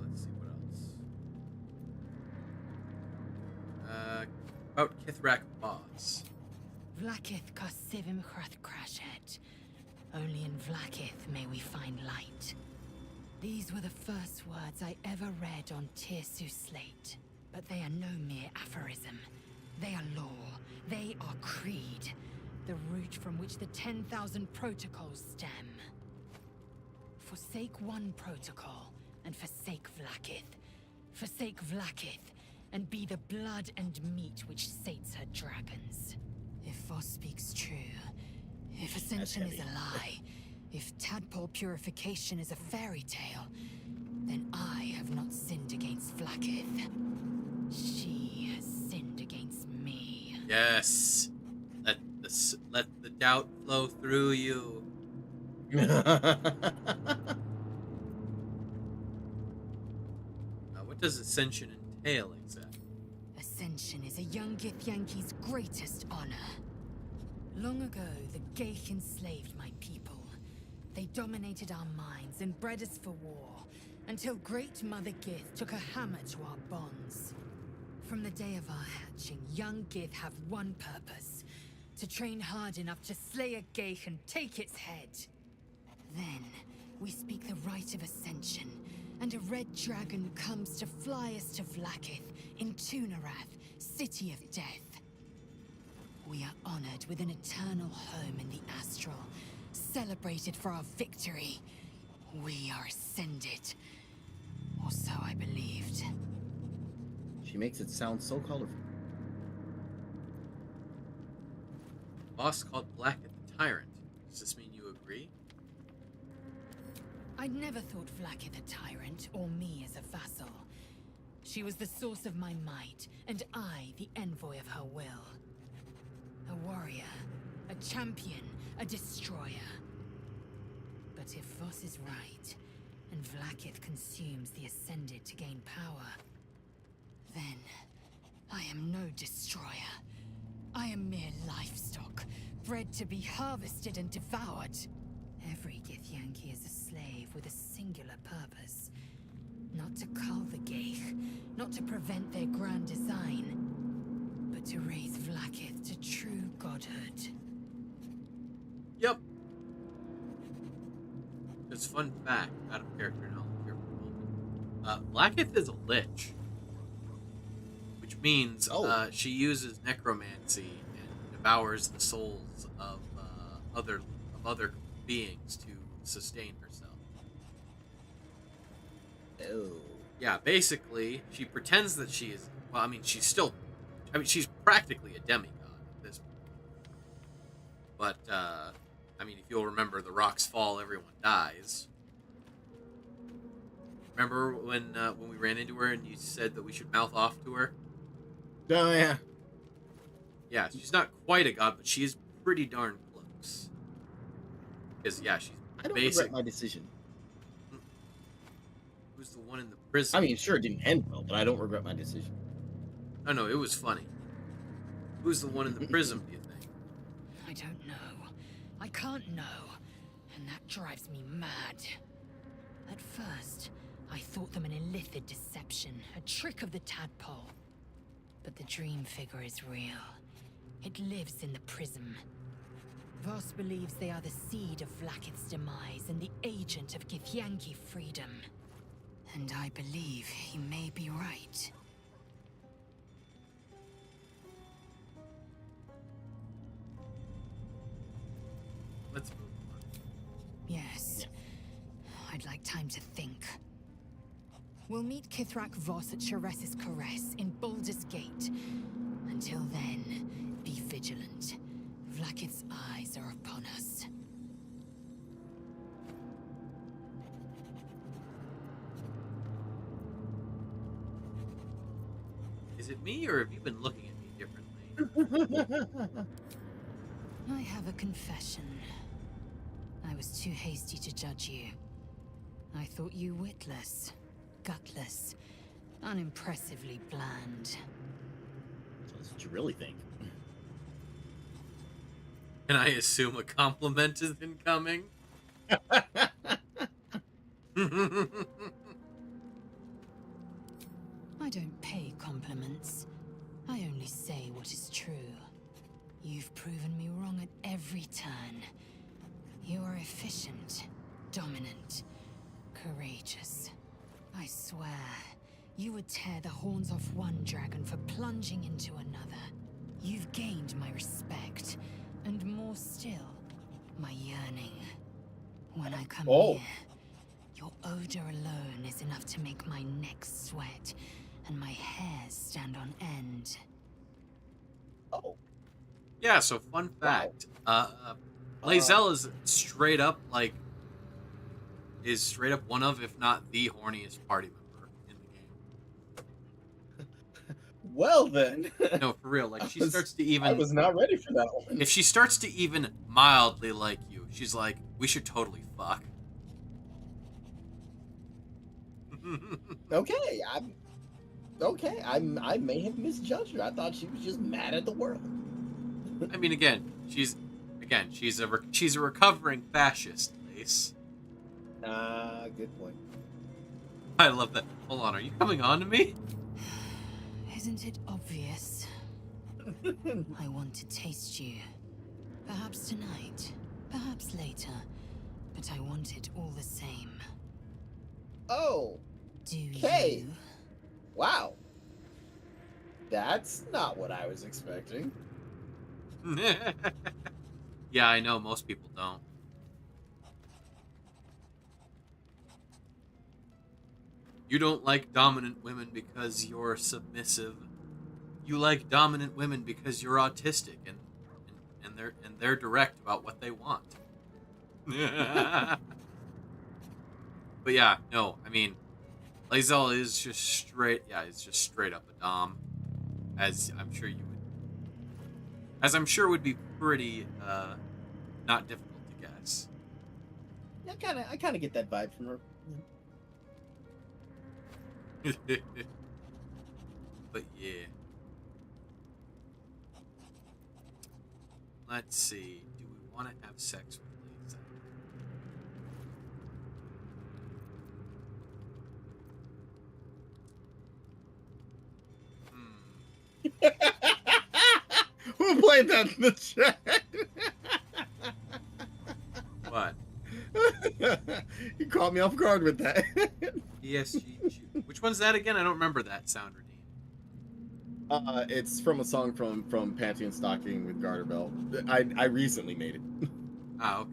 Let's see what else. About Kithrak Voss.
Vlaakith Kosivim Hrath Crashet. Only in Vlaakith may we find light. These were the first words I ever read on Tirsu slate, but they are no mere aphorism. They are law. They are creed. The root from which the 10,000 protocols stem. Forsake one protocol, and forsake Vlaakith. Forsake Vlaakith, and be the blood and meat which sates her dragons. If Voss speaks true, if Ascension is a lie, if tadpole purification is a fairy tale, then I have not sinned against Vlaakith. She has sinned against me.
Yes. Let the doubt flow through you. What does Ascension entail exactly?
Ascension is a young Githyanki's greatest honor. Long ago, the Geich enslaved my people. They dominated our minds and bred us for war, until Great Mother Gith took a hammer to our bonds. From the day of our hatching, young Gith have one purpose: to train hard enough to slay a Geich and take its head. Then, we speak the rite of ascension, and a red dragon comes to fly us to Vlaakith in Tunarath, City of Death. We are honored with an eternal home in the astral, celebrated for our victory. We are ascended. Or so I believed.
She makes it sound so colorful.
Boss called Blackett the Tyrant. Does this mean you agree?
I'd never thought Vlaakith a tyrant, or me as a vassal. She was the source of my might, and I the envoy of her will. A warrior, a champion, a destroyer. But if Voss is right, and Vlaakith consumes the Ascended to gain power, then I am no destroyer. I am mere livestock, bred to be harvested and devoured. Every Githyanki is a slave with a singular purpose. Not to cull the Geich, not to prevent their grand design, but to raise Vlaakith to true godhood.
Yep. Just fun fact, out of character knowledge here for a moment. Blackith is a lich, which means she uses necromancy and devours the souls of other beings to sustain herself.
Oh.
Yeah, basically, she pretends that she is. Well, she's practically a demigod at this point. But if you'll remember, the rocks fall, everyone dies. Remember when we ran into her and you said that we should mouth off to her?
Oh, yeah.
Yeah, she's not quite a god, but she is pretty darn close. Because, yeah, she's
I don't regret my decision.
Who's the one in the prison?
I mean, sure, it didn't end well, but I don't regret my decision.
Oh, no, it was funny. Who's the one in the prison, do you think?
I don't know. I can't know. And that drives me mad. At first, I thought them an illithid deception, a trick of the tadpole. But the dream figure is real. It lives in the prism. Voss believes they are the seed of Vlaakith's demise and the agent of Githyanki freedom. And I believe he may be right.
Let's move on.
Yes. I'd like time to think. We'll meet Kithrak Voss at Sheres's Caress in Baldur's Gate. Until then, be vigilant. Vlaakith's eyes are upon us.
Is it me, or have you been looking at me differently?
I have a confession. I was too hasty to judge you. I thought you witless, gutless, unimpressively bland.
That's what you really think.
Can I assume a compliment is incoming?
I don't pay compliments. I only say what is true. You've proven me wrong at every turn. You are efficient, dominant, courageous. I swear, you would tear the horns off one dragon for plunging into another. You've gained my respect, and more still, my yearning. When I come here, your odor alone is enough to make my neck sweat and my hairs stand on end.
Oh.
Yeah, so fun fact. Lae'zel is straight up one of, if not the horniest party member in the game.
Well then.
No, for real. Like, she starts to even...
I was not ready for that one.
If she starts to even mildly like you, she's like, we should totally fuck.
Okay, I may have misjudged her. I thought she was just mad at the world.
I mean, she's a recovering fascist, Lace.
Good point.
I love that. Hold on, are you coming on to me?
Isn't it obvious? I want to taste you. Perhaps tonight, perhaps later, but I want it all the same.
Oh,
Do
okay.
you?
Wow. That's not what I was expecting.
Yeah, I know, most people don't. You don't like dominant women because you're submissive. You like dominant women because you're autistic and they're direct about what they want. But yeah, no, I mean, Lae'zel is just straight. Yeah, it's just straight up a dom, as I'm sure would be pretty not difficult to guess.
Yeah, I kind of get that vibe from her.
But yeah. Let's see. Do we want to have sex with Lae'zel?
Who played that in the chat?
What?
You caught me off guard with that.
ESG. Which one's that again? I don't remember that sound, Redeem.
It's from a song from Panty and Stocking with Garter Belt. I recently made it.
Ah, okay.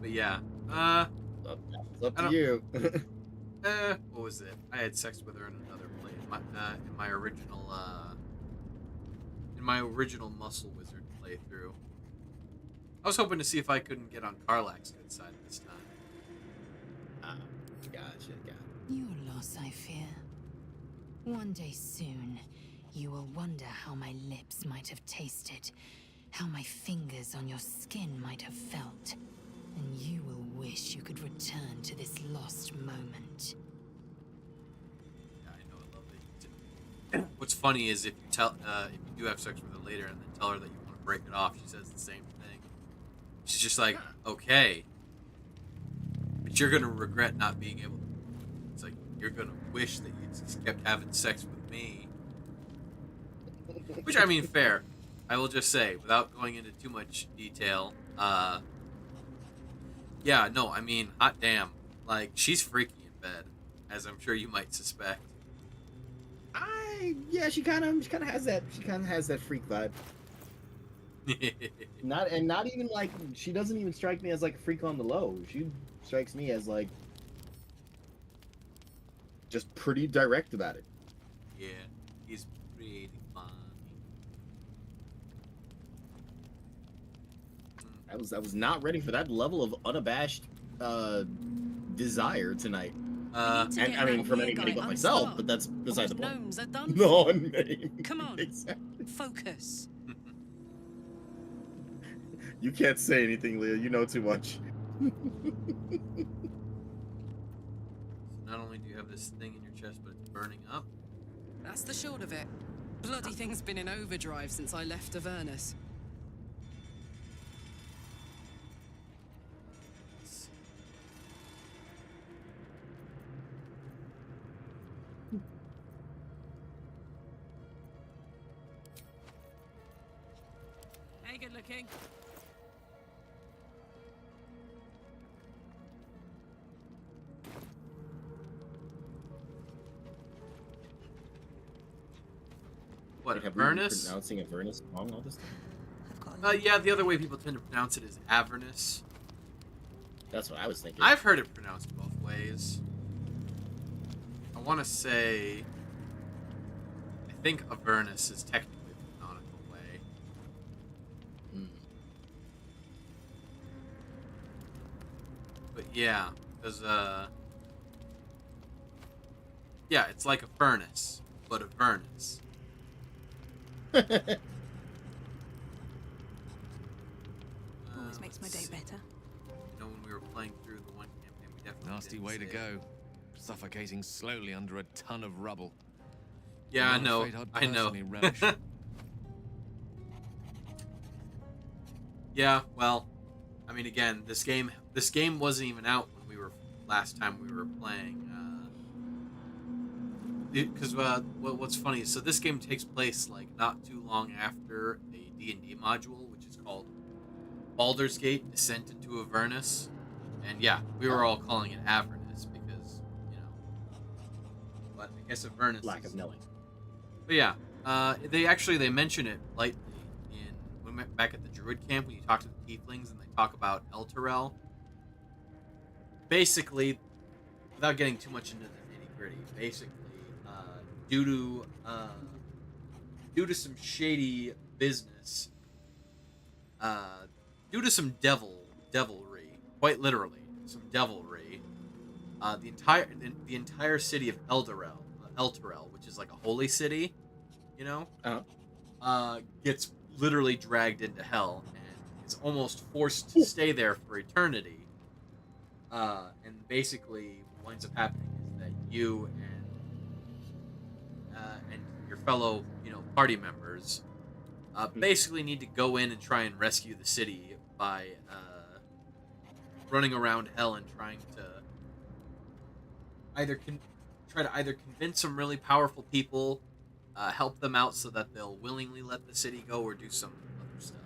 But yeah.
It's up to you.
What was it? I had sex with her in another play. In my original Muscle Wizard playthrough. I was hoping to see if I couldn't get on Karlach's good side this time.
Gotcha.
Your loss, I fear. One day soon, you will wonder how my lips might have tasted, how my fingers on your skin might have felt, and you will wish you could return to this lost moment.
Yeah, I know, I love it. What's funny is if you do have sex with her later and then tell her that you want to break it off, she says the same thing. She's just like, okay, but you're gonna regret not being able to. It's like you're gonna wish that you just kept having sex with me. Which, I mean, fair. I will just say, without going into too much detail, yeah, no, I mean, hot damn. Like, she's freaky in bed, as I'm sure you might suspect.
Yeah, she kind of has that. She kind of has that freak vibe. Not even like, she doesn't even strike me as like a freak on the low. She strikes me as like just pretty direct about it.
Yeah, he's pretty funny.
I was not ready for that level of unabashed desire tonight. And I mean, from anybody but myself, but that's beside the point.
Gnomes are done.
Non-name.
Come on,
Exactly.
focus.
You can't say anything, Leah. You know too much.
Not only do you have this thing in your chest, but it's burning up.
That's the short of it. Bloody thing's been in overdrive since I left Avernus. Hey, good looking.
What,
Have we been
Avernus?
pronouncing Avernus wrong all this time?
Yeah, the other way people tend to pronounce it is Avernus.
That's what I was thinking.
I've heard it pronounced both ways. I want to say... I think Avernus is technically the canonical way. But yeah, because, yeah, it's like a furnace, but Avernus.
Always makes my day better.
You know, when we were playing through the one campaign, we definitely
Nasty
didn't
way to
say
go. Suffocating slowly under a ton of rubble.
Yeah, I
I'm
know.
afraid I'd
I know.
personally relish.
Yeah, well, I mean, again, this game wasn't even out when we were last time we were playing. Because what's funny is, so this game takes place like not too long after a D&D module, which is called Baldur's Gate: Descent into Avernus, and yeah, we were all calling it Avernus because but I guess Avernus
Lack of knowing.
But yeah, they mention it lightly in when we went back at the Druid camp when you talk to the Tieflings and they talk about Elturel. Basically, without getting too much into the nitty gritty, basically, due to some shady business, due to some devilry, quite literally, some devilry, the entire city of Elturel, which is like a holy city, gets literally dragged into hell and is almost forced to stay there for eternity. And basically, what winds up happening is that you and your fellow, party members, basically need to go in and try and rescue the city by running around hell and trying to either convince some really powerful people, help them out so that they'll willingly let the city go, or do some other stuff.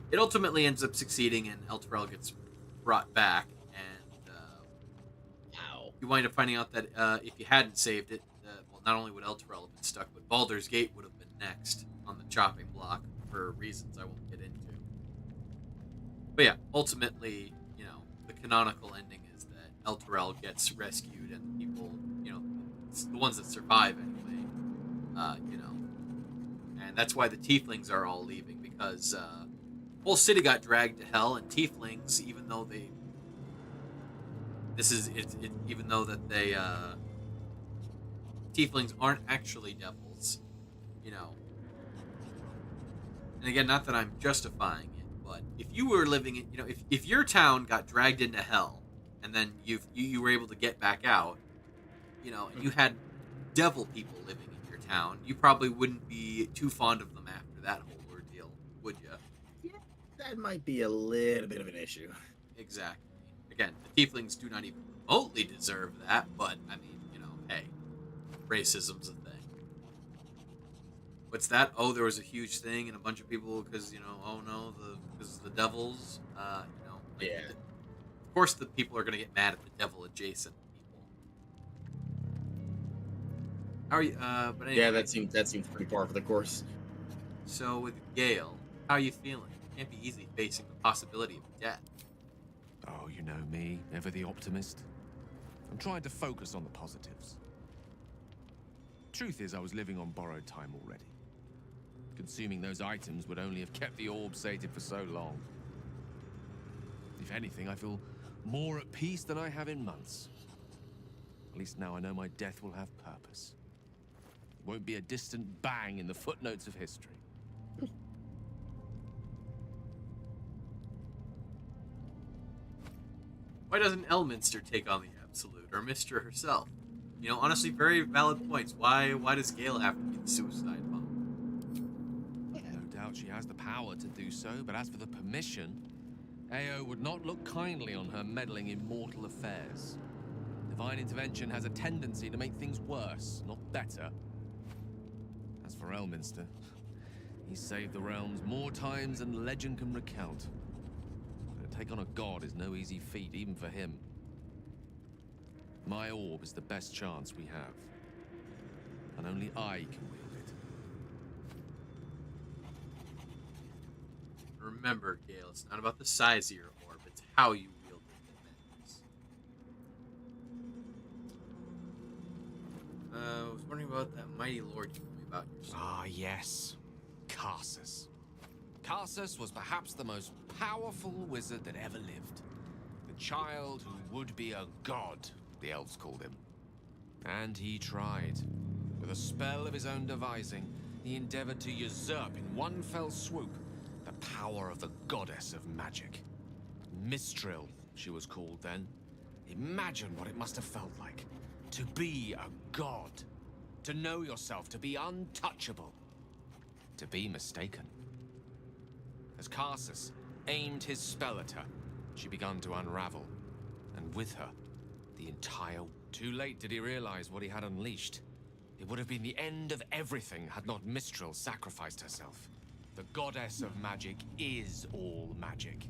But it ultimately ends up succeeding, and Elturel gets brought back, and you wind up finding out that if you hadn't saved it, not only would Elturel have been stuck, but Baldur's Gate would have been next on the chopping block for reasons I won't get into. But yeah, ultimately, the canonical ending is that Elturel gets rescued, and people, the ones that survive anyway, and that's why the Tieflings are all leaving, because the whole city got dragged to hell, and Tieflings, even though Tieflings aren't actually devils, and again, not that I'm justifying it, but if you were living in, if your town got dragged into hell, and then you were able to get back out, and you had devil people living in your town, you probably wouldn't be too fond of them after that whole ordeal, would you?
Yeah, that might be a little bit of an issue.
Exactly. Again, the Tieflings do not even remotely deserve that, but, I mean, hey, racism's a thing. What's that? Oh, there was a huge thing, and a bunch of people, because, oh no, because the devils,
yeah.
Of course the people are going to get mad at the devil-adjacent people. How are you, but anyway.
Yeah, that seems pretty par for the course.
So, with Gale, how are you feeling? It can't be easy facing the possibility of death.
Oh, you know me, ever the optimist. I'm trying to focus on the positives. Truth is, I was living on borrowed time already. Consuming those items would only have kept the orb sated for so long. If anything, I feel more at peace than I have in months. At least now I know my death will have purpose. It won't be a distant bang in the footnotes of history.
Why doesn't Elminster take on the Absolute, or Mystra herself? Honestly, very valid points. Why does Gale have to be the suicide bomb?
No doubt she has the power to do so, but as for the permission, Ao would not look kindly on her meddling in mortal affairs. Divine intervention has a tendency to make things worse, not better. As for Elminster, he's saved the realms more times than legend can recount. But to take on a god is no easy feat, even for him. My orb is the best chance we have. And only I can wield it.
Remember, Gale, it's not about the size of your orb, it's how you wield it that matters. I was wondering about that mighty lord you told me about yourself.
Ah, yes. Karsus. Karsus was perhaps the most powerful wizard that ever lived. The child who would be a god, the elves called him. And he tried. With a spell of his own devising, he endeavored to usurp in one fell swoop the power of the goddess of magic. Mistril, she was called then. Imagine what it must have felt like. To be a god. To know yourself, to be untouchable. To be mistaken. As Karsus,
aimed his spell at her. She began to unravel, and with her, the entire... Too late did he realize what he had unleashed. It would have been the end of everything had not Mistral sacrificed herself. The goddess of magic is all magic.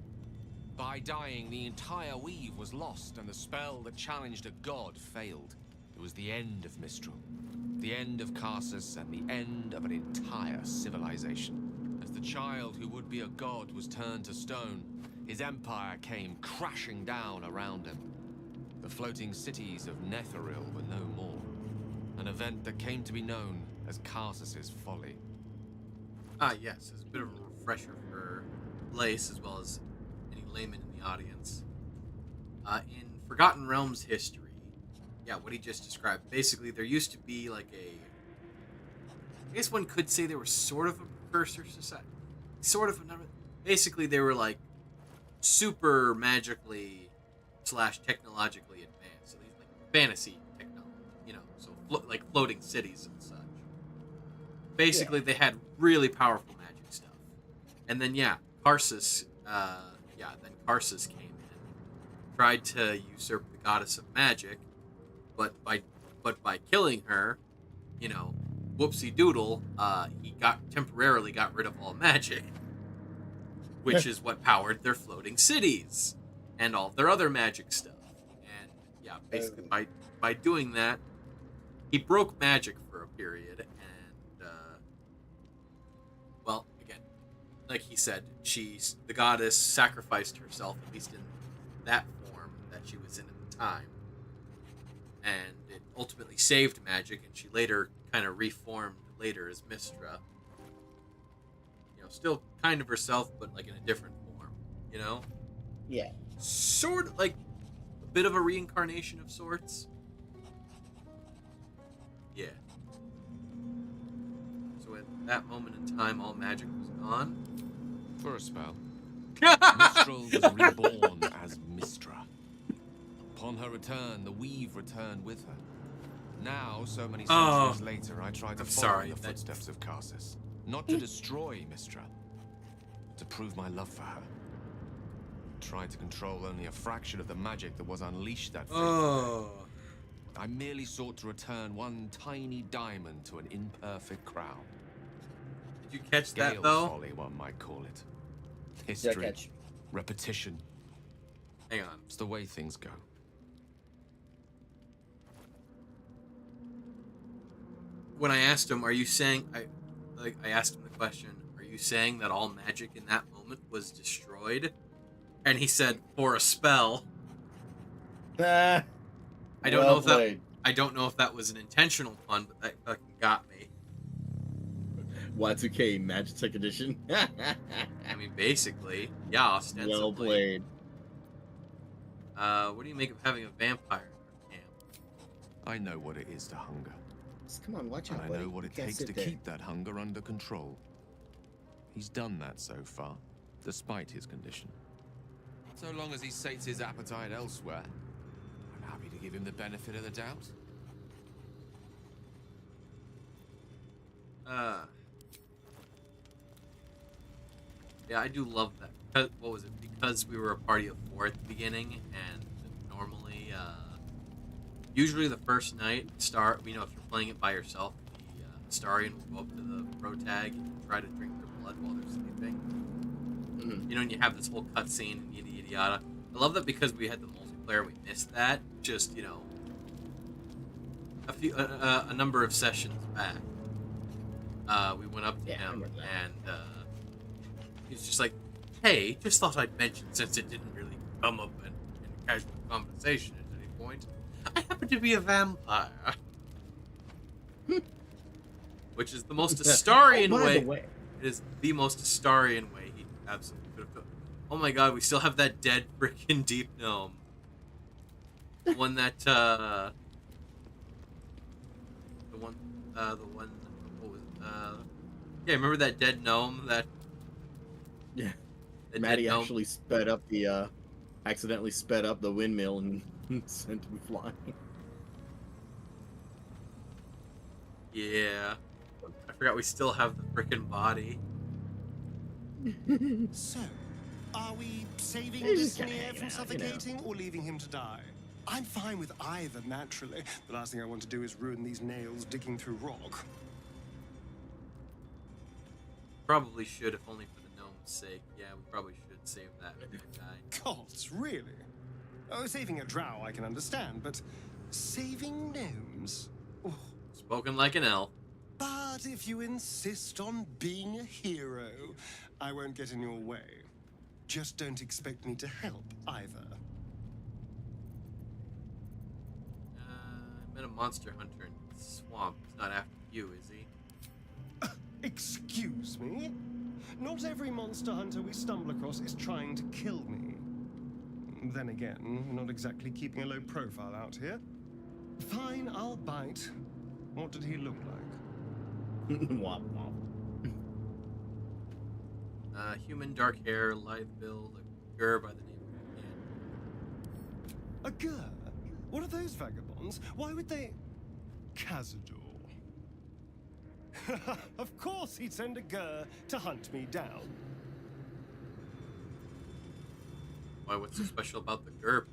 By dying, the entire weave was lost, and the spell that challenged a god failed. It was the end of Mistral, the end of Karsus, and the end of an entire civilization. As the child who would be a god was turned to stone, his empire came crashing down around him. The floating cities of Netheril were no more. An event that came to be known as Karsus's folly.
Ah, yes, as a bit of a refresher for Lace, as well as any layman in the audience. In Forgotten Realms history, yeah, what he just described. Basically, there used to be like I guess one could say they were sort of a precursor society. Sort of another. Basically, they were like super magically / technologically advanced. So these like fantasy technology, so like floating cities and such. Basically, they had really powerful magic stuff. And then, Karsus, Karsus came in, tried to usurp the goddess of magic, but by killing her, whoopsie doodle, he temporarily got rid of all magic, which is what powered their floating cities and all their other magic stuff. And basically by doing that, he broke magic for a period, and again, like he said, the goddess sacrificed herself, at least in that form that she was in at the time, and it ultimately saved magic, and she later kind of reformed later as Mistra. Still kind of herself, but like in a different form,
Yeah.
Sort of like a bit of a reincarnation of sorts. Yeah. So at that moment in time, all magic was gone.
For a spell. Mistral was reborn as Mistra. Upon her return, the weave returned with her. Now, so many centuries later, I try to follow in the footsteps of Karsus. Not to destroy Mistra, but to prove my love for her. Try to control only a fraction of the magic that was unleashed that fateful day. I merely sought to return one tiny diamond to an imperfect crown.
Did you catch that,
Gale's
though?
folly, one might call it. History, repetition.
Hang on.
It's the way things go.
When I asked him, are you saying... I asked him the question, are you saying that all magic in that moment was destroyed? And he said, for a spell. I don't know if that was an intentional pun, but that fucking got me.
Y2K Magitech Edition.
I mean, basically, yeah, ostensibly.
Well played.
What do you make of having a vampire in your camp?
I know what it is to hunger.
Just come on, watch out,
and
buddy.
I know what it takes to keep that hunger under control. He's done that so far, despite his condition. So long as he sates his appetite elsewhere, I'm happy to give him the benefit of the doubt.
Yeah, I do love that. What was it? Because we were a party of 4 at the beginning, and normally, usually the first night, if you're playing it by yourself, the Starian will go up to the pro tag and try to drink their blood while they're sleeping.
Mm-hmm.
And you have this whole cutscene and yada yada yada. I love that because we had the multiplayer, we missed that. Just, a number of sessions back. We went up to him, and he was just like, hey, just thought I'd mention, since it didn't really come up in casual conversation at any point, I happen to be a vampire. Which is the most Astarian way. It is the most Astarian way he absolutely could have done. Oh my god, we still have that dead freaking deep gnome. The one that, what was it? Yeah, remember that dead gnome that...
Yeah. Maddie actually accidentally sped up the windmill and sent him flying.
Yeah. I forgot we still have the frickin' body.
So,
Are we saving
He's
this
just kinda
Nier
hanging
from
out, you know.
suffocating or leaving him to die? I'm fine with either, naturally. The last thing I want to do is ruin these nails digging through rock.
Probably should, if only for the gnome's sake. Yeah, we probably should save that guy.
Gods, really? Oh, saving a drow I can understand, but saving gnomes? Oh.
Spoken like an elf.
But if you insist on being a hero, I won't get in your way. Just don't expect me to help, either.
I met a monster hunter in the swamp. He's not after you, is he?
Excuse me? Not every monster hunter we stumble across is trying to kill me. Then again, not exactly keeping a low profile out here. Fine, I'll bite. What did he look like?
Womp womp.
Human, dark hair, lithe build, a girl by the name of
A gur? What are those vagabonds? Why would they... Cazador. Of course he'd send a gur to hunt me down.
Why, what's so special about the GURP?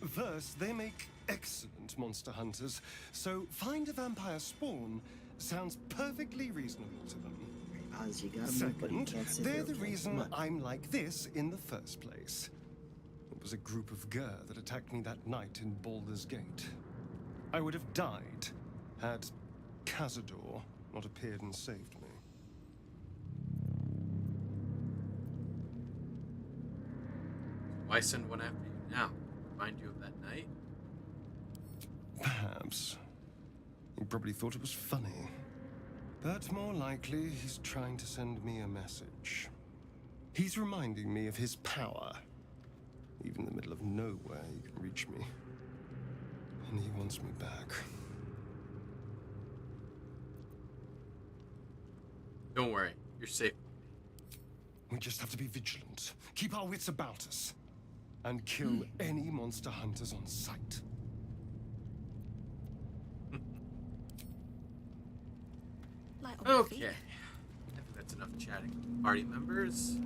First, they make excellent monster hunters, so find a vampire spawn sounds perfectly reasonable to them. Second, they're the reason I'm like this in the first place. It was a group of gur that attacked me that night in Baldur's Gate. I would have died had Cazador not appeared and saved me.
Why send one after you now? Remind you of that night?
Perhaps. He probably thought it was funny. But more likely, he's trying to send me a message. He's reminding me of his power. Even in the middle of nowhere, he can reach me. And he wants me back.
Don't worry, you're safe.
We just have to be vigilant, keep our wits about us, and kill any monster hunters on sight.
Okay. I think that's enough chatting with party members.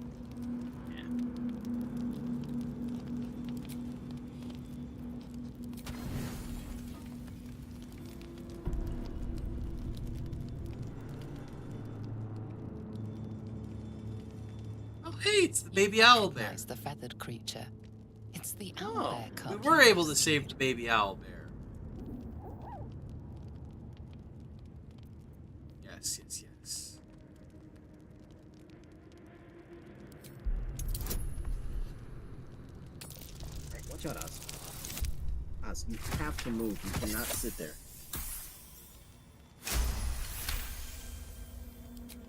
Yeah. Oh, hey, it's the baby owlbear.
It's the feathered creature. It's the
Oh,
owlbear cub.
we were able to save the baby owlbear. Yes, yes, yes.
Hey, watch out, Oz. Oz, you have to move. You cannot sit there.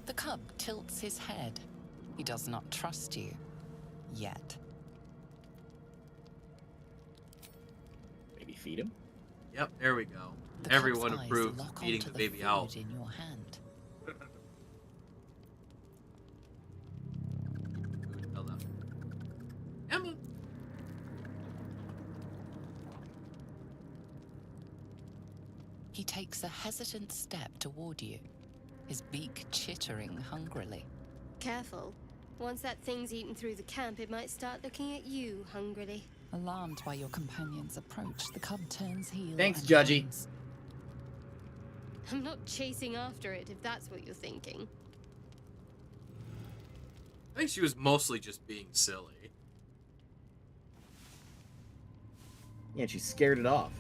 The cub tilts his head. He does not trust you. Yet.
Maybe feed him?
Yep, there we go.
The
Everyone
cub's eyes
approved
lock
feeding
onto
the baby
food
owl.
in your hand.
Food held up. Emma.
He takes a hesitant step toward you, his beak chittering hungrily.
Careful. Once that thing's eaten through the camp, it might start looking at you hungrily.
Alarmed by your companion's approach, the cub turns heel.
Thanks,
and
Judgy.
runs.
I'm not chasing after it, if that's what you're thinking.
I think she was mostly just being silly.
Yeah, and she scared it off.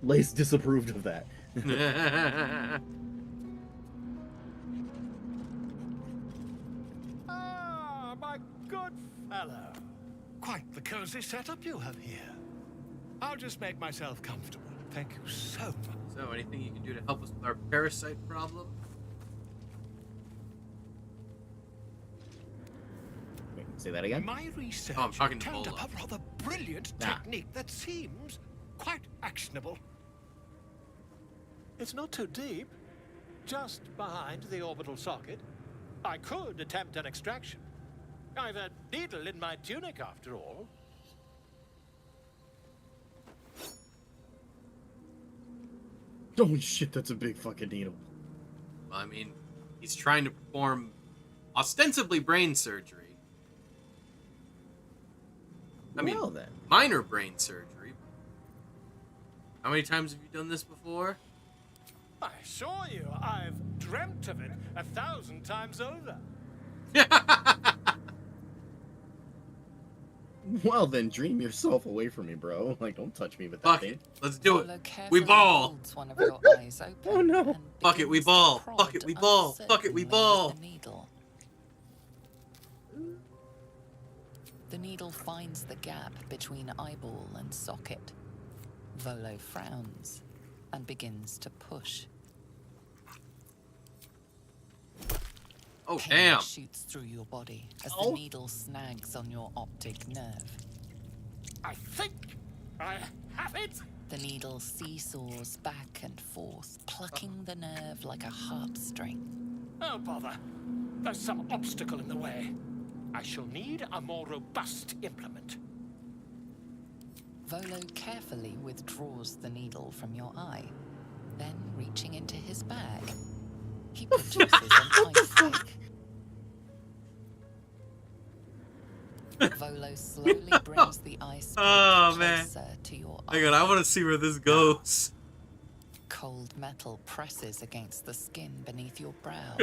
Lace disapproved of that.
Ah, my good fellow. Quite the cozy setup you have here. I'll just make myself comfortable. Thank you so much.
So, anything you can do to help us with our parasite problem?
Wait, say that again?
My research
Oh, I'm talking to
turned
Bola.
up a rather brilliant technique that seems quite actionable. It's not too deep. Just behind the orbital socket. I could attempt an extraction. I've a needle in my tunic, after all.
Oh shit, that's a big fucking needle.
I mean, he's trying to perform ostensibly brain surgery. I mean,
Well, then.
minor brain surgery. How many times have you done this before?
I assure you, I've dreamt of it 1,000 times over.
Well, then dream yourself away from me, bro. Like, don't touch me with that
Fuck
thing.
it. Let's do it.
Volo
We
carefully
ball.
holds one of your eyes open
Oh no.
and
Fuck it, we
begins to
ball.
prod
Fuck it, we ball. Fuck it, we
uncertainly with
ball.
The needle. The needle finds the gap between eyeball and socket. Volo frowns and begins to push.
Oh,
Pain
damn.
shoots through your body as
Oh.
the needle snags on your optic nerve.
I think I have it.
The needle seesaws back and forth, plucking the nerve like a heartstring.
Oh, bother. There's some obstacle in the way. I shall need a more robust implement.
Volo carefully withdraws the needle from your eye, then reaching into his bag, he produces an ice pick. Volo slowly brings the ice pick
Oh, man.
closer to your eye.
Hang on, I want to see where this goes.
Cold metal presses against the skin beneath your brow.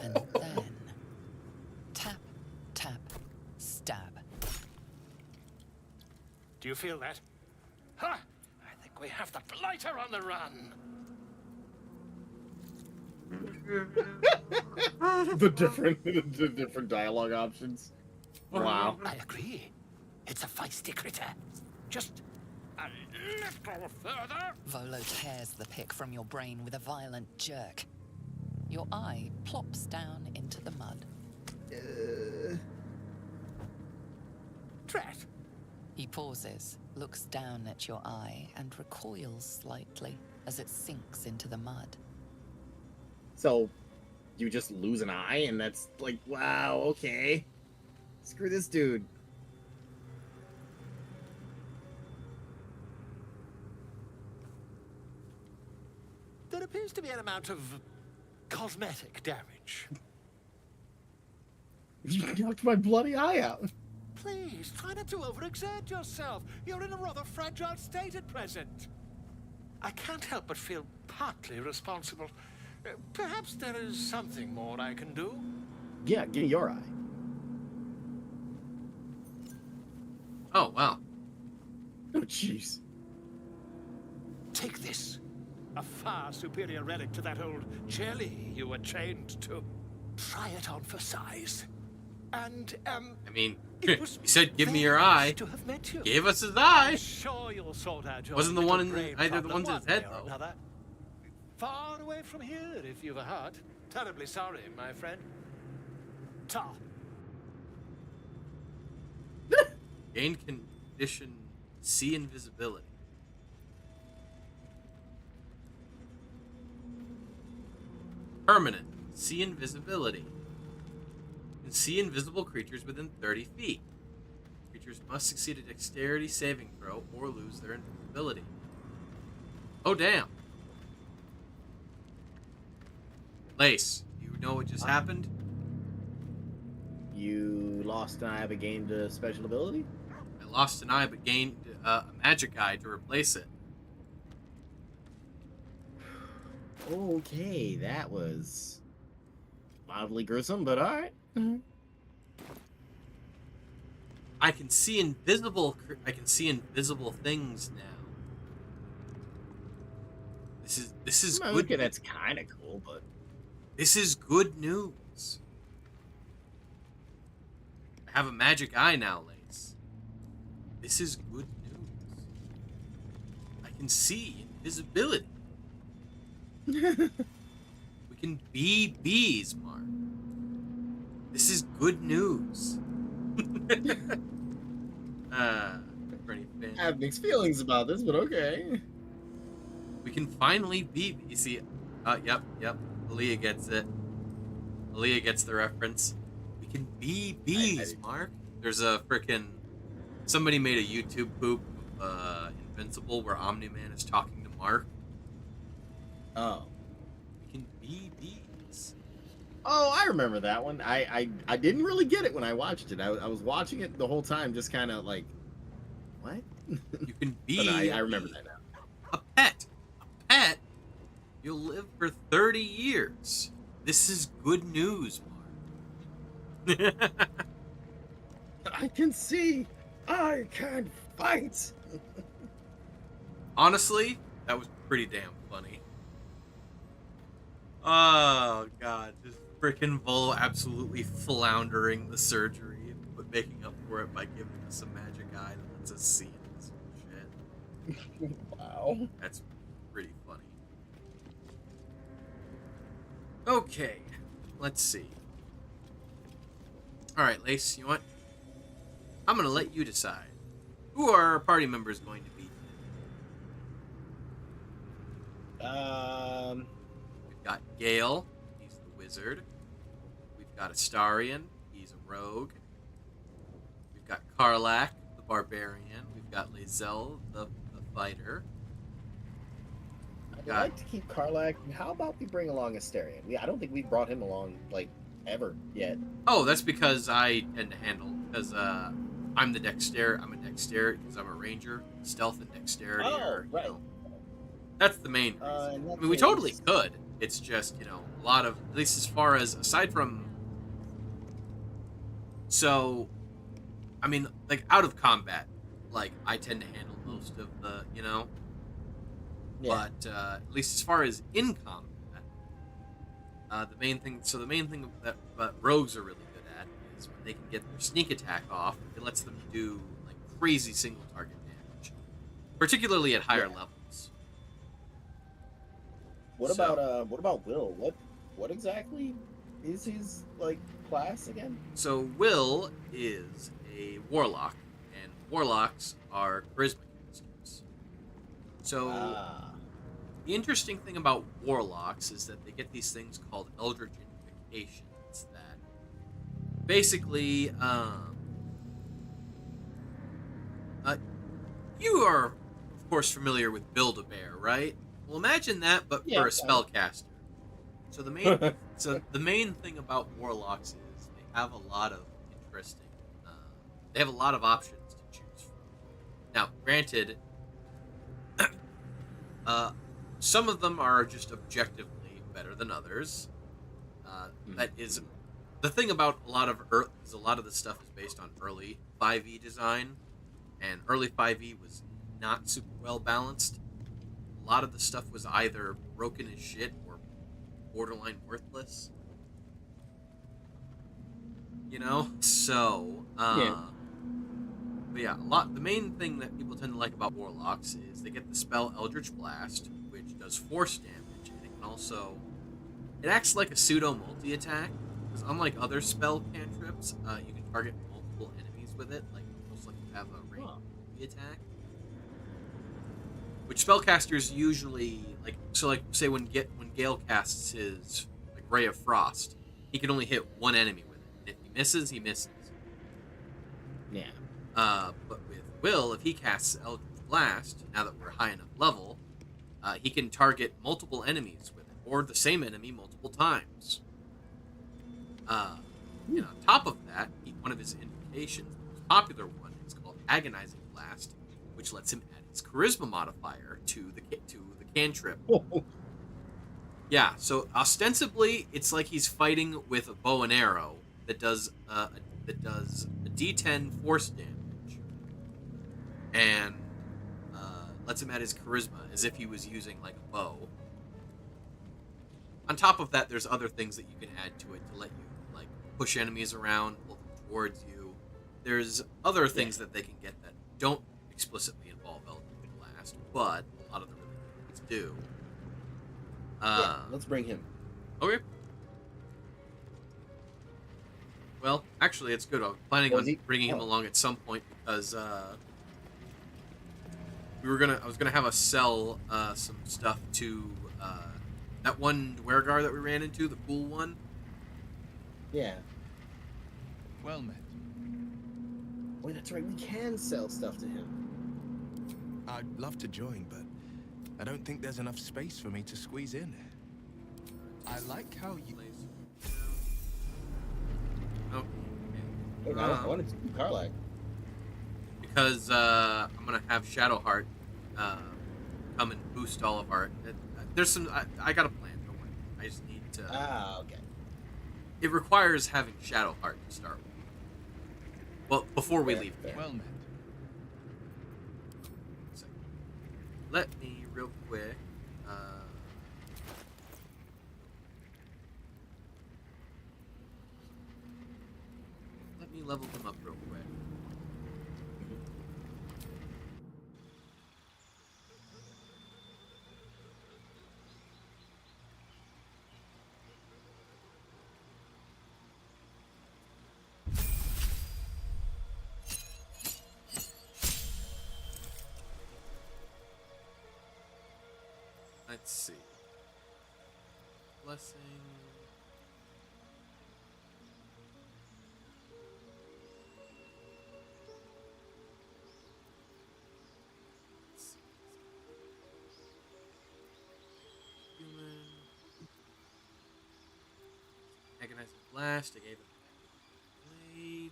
And then tap, tap, stab.
Do you feel that? Ha! I think we have the blighter on the run.
the different dialogue options. Wow.
I agree. It's a feisty critter. Just a little further.
Volo tears the pick from your brain with a violent jerk. Your eye plops down into the mud.
Drat.
He pauses, looks down at your eye, and recoils slightly as it sinks into the mud.
So, you just lose an eye, and that's like, wow, okay. Screw this dude.
There appears to be an amount of cosmetic damage.
You knocked my bloody eye out.
Please, try not to overexert yourself. You're in a rather fragile state at present. I can't help but feel partly responsible. Perhaps there is something more I can do.
Yeah, give me your eye.
Oh, wow.
Oh, jeez.
Take this. A far superior relic to that old jelly you were chained to. Try it on for size. And,
I mean, he said, give me your eye.
To have met you.
Gave us his eye.
Sure, you'll sort out your
Wasn't the one in
brain
either the
problem
ones in his
one
head,
way or
though.
another. Far away from here, if you've a heart. Terribly sorry, my friend. Ta.
Gain condition see invisibility. Permanent see invisibility. You can see invisible creatures within 30 feet. Creatures must succeed a dexterity saving throw or lose their invisibility. Oh, damn. Lace, you know what just happened?
You lost an eye but gained a special ability?
I lost an eye but gained a magic eye to replace it.
Okay, that was mildly gruesome, but alright.
I can see invisible things now. This is good.
Okay, that's kind of cool, but
This is good news. I have a magic eye now, Lace. This is good news. I can see invisibility. We can be bees, Mark. This is good news. Pretty
I
fan.
have mixed feelings about this, but okay.
We can finally be. You see, yep. Aaliyah gets it. Aaliyah gets the reference. We can be bees, Mark. There's a frickin' somebody made a YouTube poop, Invincible, where Omni-Man is talking to Mark.
Oh.
We can be bees.
Oh, I remember that one. I didn't really get it when I watched it. I was watching it the whole time, just kind of like, what?
You can be
No, I remember that now.
A pet. A pet? You'll live for 30 years. This is good news, Mark.
I can see. I can fight.
Honestly, that was pretty damn funny. Oh, God. Just freaking Volo absolutely floundering the surgery, but making up for it by giving us a magic eye that lets us see this shit.
Wow.
That's pretty funny. Okay, let's see. Alright, Lace, you know what? I'm gonna let you decide. Who are our party members going to be today? We've got Gale, he's the wizard. We've got Astarion, he's a rogue. We've got Karlak, the barbarian. We've got Lae'zel, the fighter.
I'd like to keep Karlak. How about we bring along Astarion? Yeah, I don't think we've brought him along, like, ever yet.
Oh, that's because I tend to handle, because I'm a dexterity, because I'm a ranger. Stealth and dexterity are,
right.
You know, that's the main reason. I mean, we
case...
totally could. It's just, you know, a lot of, at least as far as, aside from, so, I mean, like, out of combat, like, I tend to handle most of the, you know,
yeah.
But at least as far as in combat, the main thing that rogues are really good at is when they can get their sneak attack off, it lets them do like crazy single target damage, particularly at higher levels.
What about Will? What exactly is his like class again?
So Will is a warlock, and warlocks are charisma casters. So the interesting thing about warlocks is that they get these things called eldritch invocations that basically you are of course familiar with Build-A-Bear, right? Well, imagine that, but for a spellcaster. So the main thing about warlocks is they have a lot of interesting they have a lot of options to choose from. Now, granted, some of them are just objectively better than others. That is the thing about a lot of the stuff is based on early 5e design, and early 5e was not super well balanced. A lot of the stuff was either broken as shit or borderline worthless. You know, so But yeah, the main thing that people tend to like about warlocks is they get the spell Eldritch Blast, which does force damage, and it can also... It acts like a pseudo multi-attack, because unlike other spell cantrips, you can target multiple enemies with it, like almost like you have a ranged multi-attack. Which spellcasters usually, like, so like, say when Gale casts his like Ray of Frost, he can only hit one enemy with it, and if he misses, he misses.
Yeah.
But with Will, if he casts Eldritch Blast, now that we're high enough level, he can target multiple enemies with it, or the same enemy multiple times. And on top of that, one of his invocations, the most popular one, is called Agonizing Blast, which lets him add his charisma modifier to the cantrip. Yeah, so ostensibly, it's like he's fighting with a bow and arrow that does a D10 force damage, and lets him add his charisma as if he was using like a bow. On top of that, there's other things that you can add to it to let you like push enemies around, pull them towards you. There's other things that they can get that don't explicitly involve Eldritch Blast, but a lot of the really good ones do.
Let's bring him.
Okay. Well, actually, it's good. I'm planning on bringing him along at some point because I was gonna have us sell some stuff to that one Dwergar that we ran into, the cool one.
Yeah.
Well met.
Wait, that's right. We can sell stuff to him.
I'd love to join, but I don't think there's enough space for me to squeeze in. I like how you.
Oh.
I wanted to do Karlach.
Because I'm gonna have Shadowheart come and boost all of our. There's some. I got a plan. Don't worry. I just need to.
Okay.
It requires having Shadowheart to start with. Well, before we leave.
Well met.
Let me real quick. Let me level him up real quick. Let's see. Blessing. Human. Agonizing blast. I gave him blade.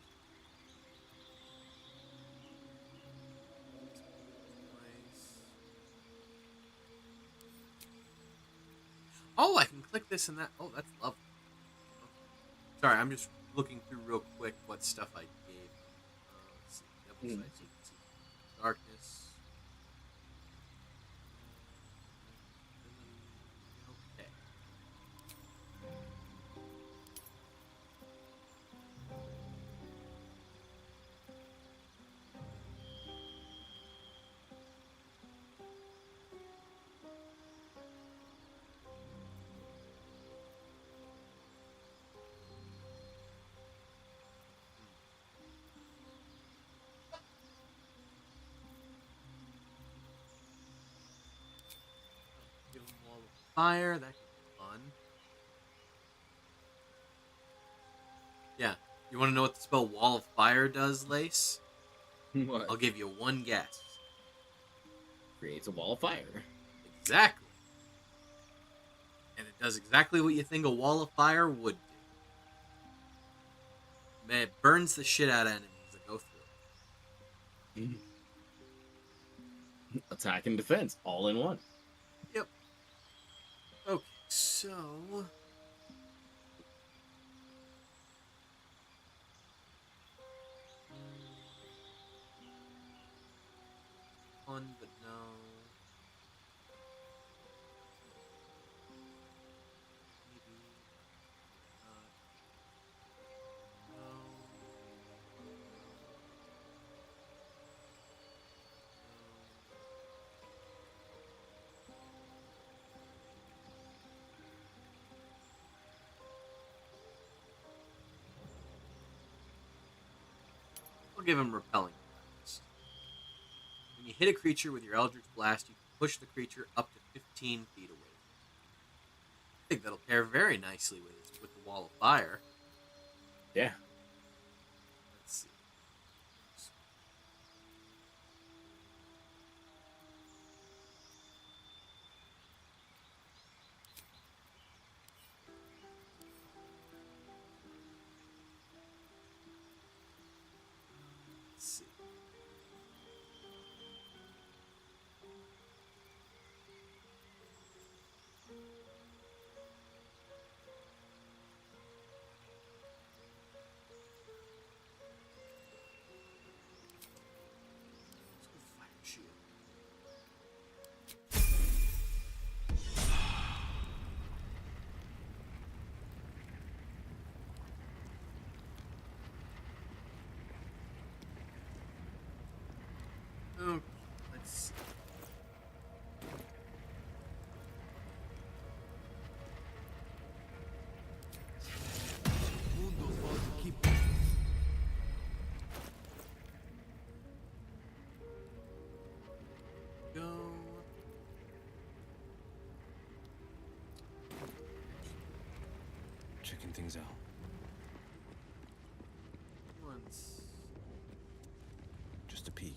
Oh, I can click this and that. Oh, that's lovely. Okay. Sorry, I'm just looking through real quick what stuff I gave. Let's see. Devil Sight, so you can see darkness. Okay. Give him a wall of fire. That could be fun. Yeah. You want to know what the spell Wall of Fire does, Lace?
What?
I'll give you one guess.
Creates a wall of fire.
Exactly. And it does exactly what you think a wall of fire would do. Man, it burns the shit out of enemies that go through it.
Attack and defense, all in one.
Yep. Okay, so... Fun, but no. Maybe not. No. I'll give him repelling blast. When you hit a creature with your Eldritch Blast, you can push the creature up to 15 feet away. I think that'll pair very nicely with the Wall of Fire.
Yeah.
Let's see. Let's see. Let's go Fire Shield. Okay, let's see. Go.
Checking things out.
Once.
Just a peek.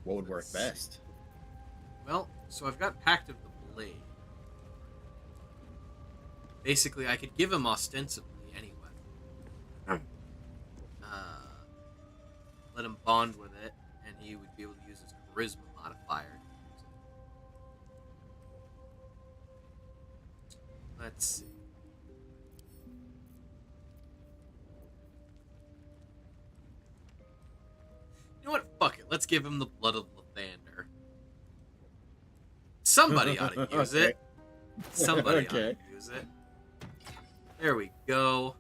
What would work best?
Well, so I've got Pact of the Blade. Basically, I could give him ostensibly any weapon. Let him bond with it, and he would be able to use his charisma modifier to use it. Let's see. You know what? Fuck it. Let's give him the Blood of Lathander. Somebody ought to use
Okay.
it. Somebody ought
Okay.
to use it. There we go.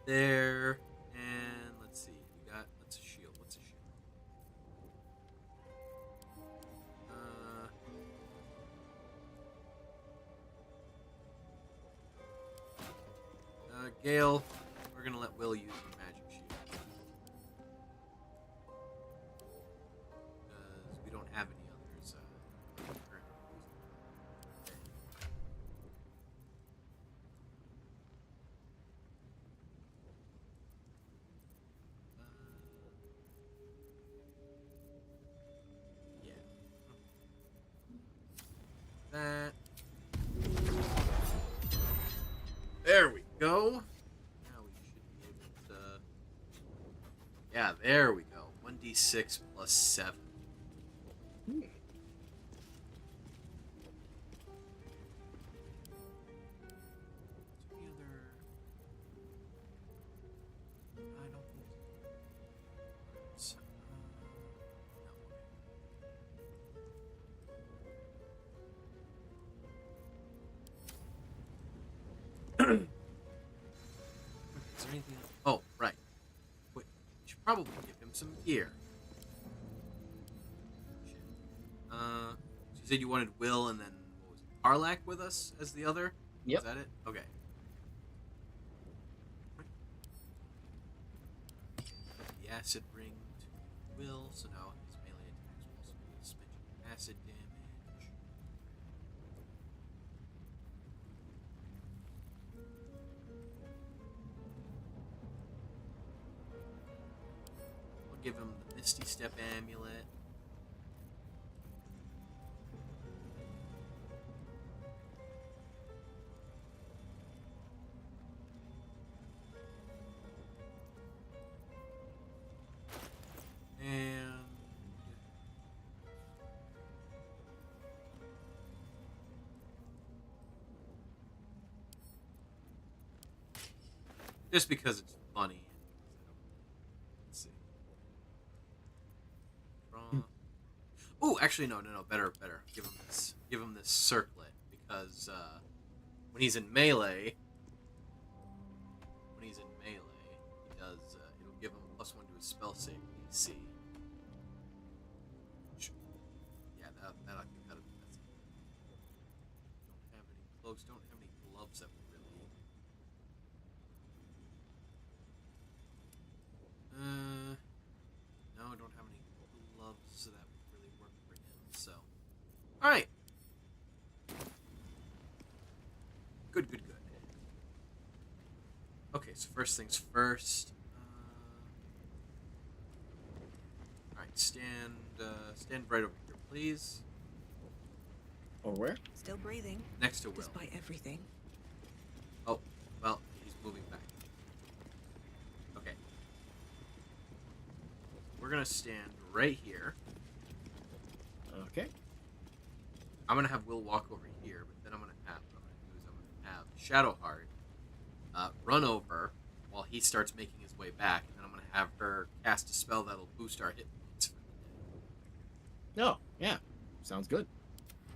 There. And let's see. We got. What's a shield? What's a shield? Gale. We're gonna let Will use the magic shield. Because we don't have any others. Currently using. That. There we go. Now we should be able to. Yeah, there we go. 1d6 plus 7. Is there anything else? Oh, right. Wait, we should probably give him some gear. Shit. So you said you wanted Will and then what was it? Arlak with us as the other?
Yep.
Is that it? Okay. Put the acid ring to Will, so now his melee attacks will also be a smidge of acid damage. Give him the Misty Step amulet. And just because it's funny. Let's see. Oh, actually, no. Better. Give him this. Give him this circlet because when he's in melee, he does. It'll give him +1 to his spell save DC. Yeah, that'll be that's. Don't have any cloaks. Don't have any gloves that would really. No, I don't have any gloves, so that would really work for him. So, all right. Good. Okay, so first things first. All right, stand right over here, please.
Or where?
Still breathing.
Next to Will.
Despite everything.
Oh, well, he's moving back. Okay. We're gonna stand right here.
Okay.
I'm gonna have Will walk over here, but then I'm gonna have Shadowheart run over while he starts making his way back, and then I'm gonna have her cast a spell that'll boost our hit points for the day.
Oh, yeah. Sounds good.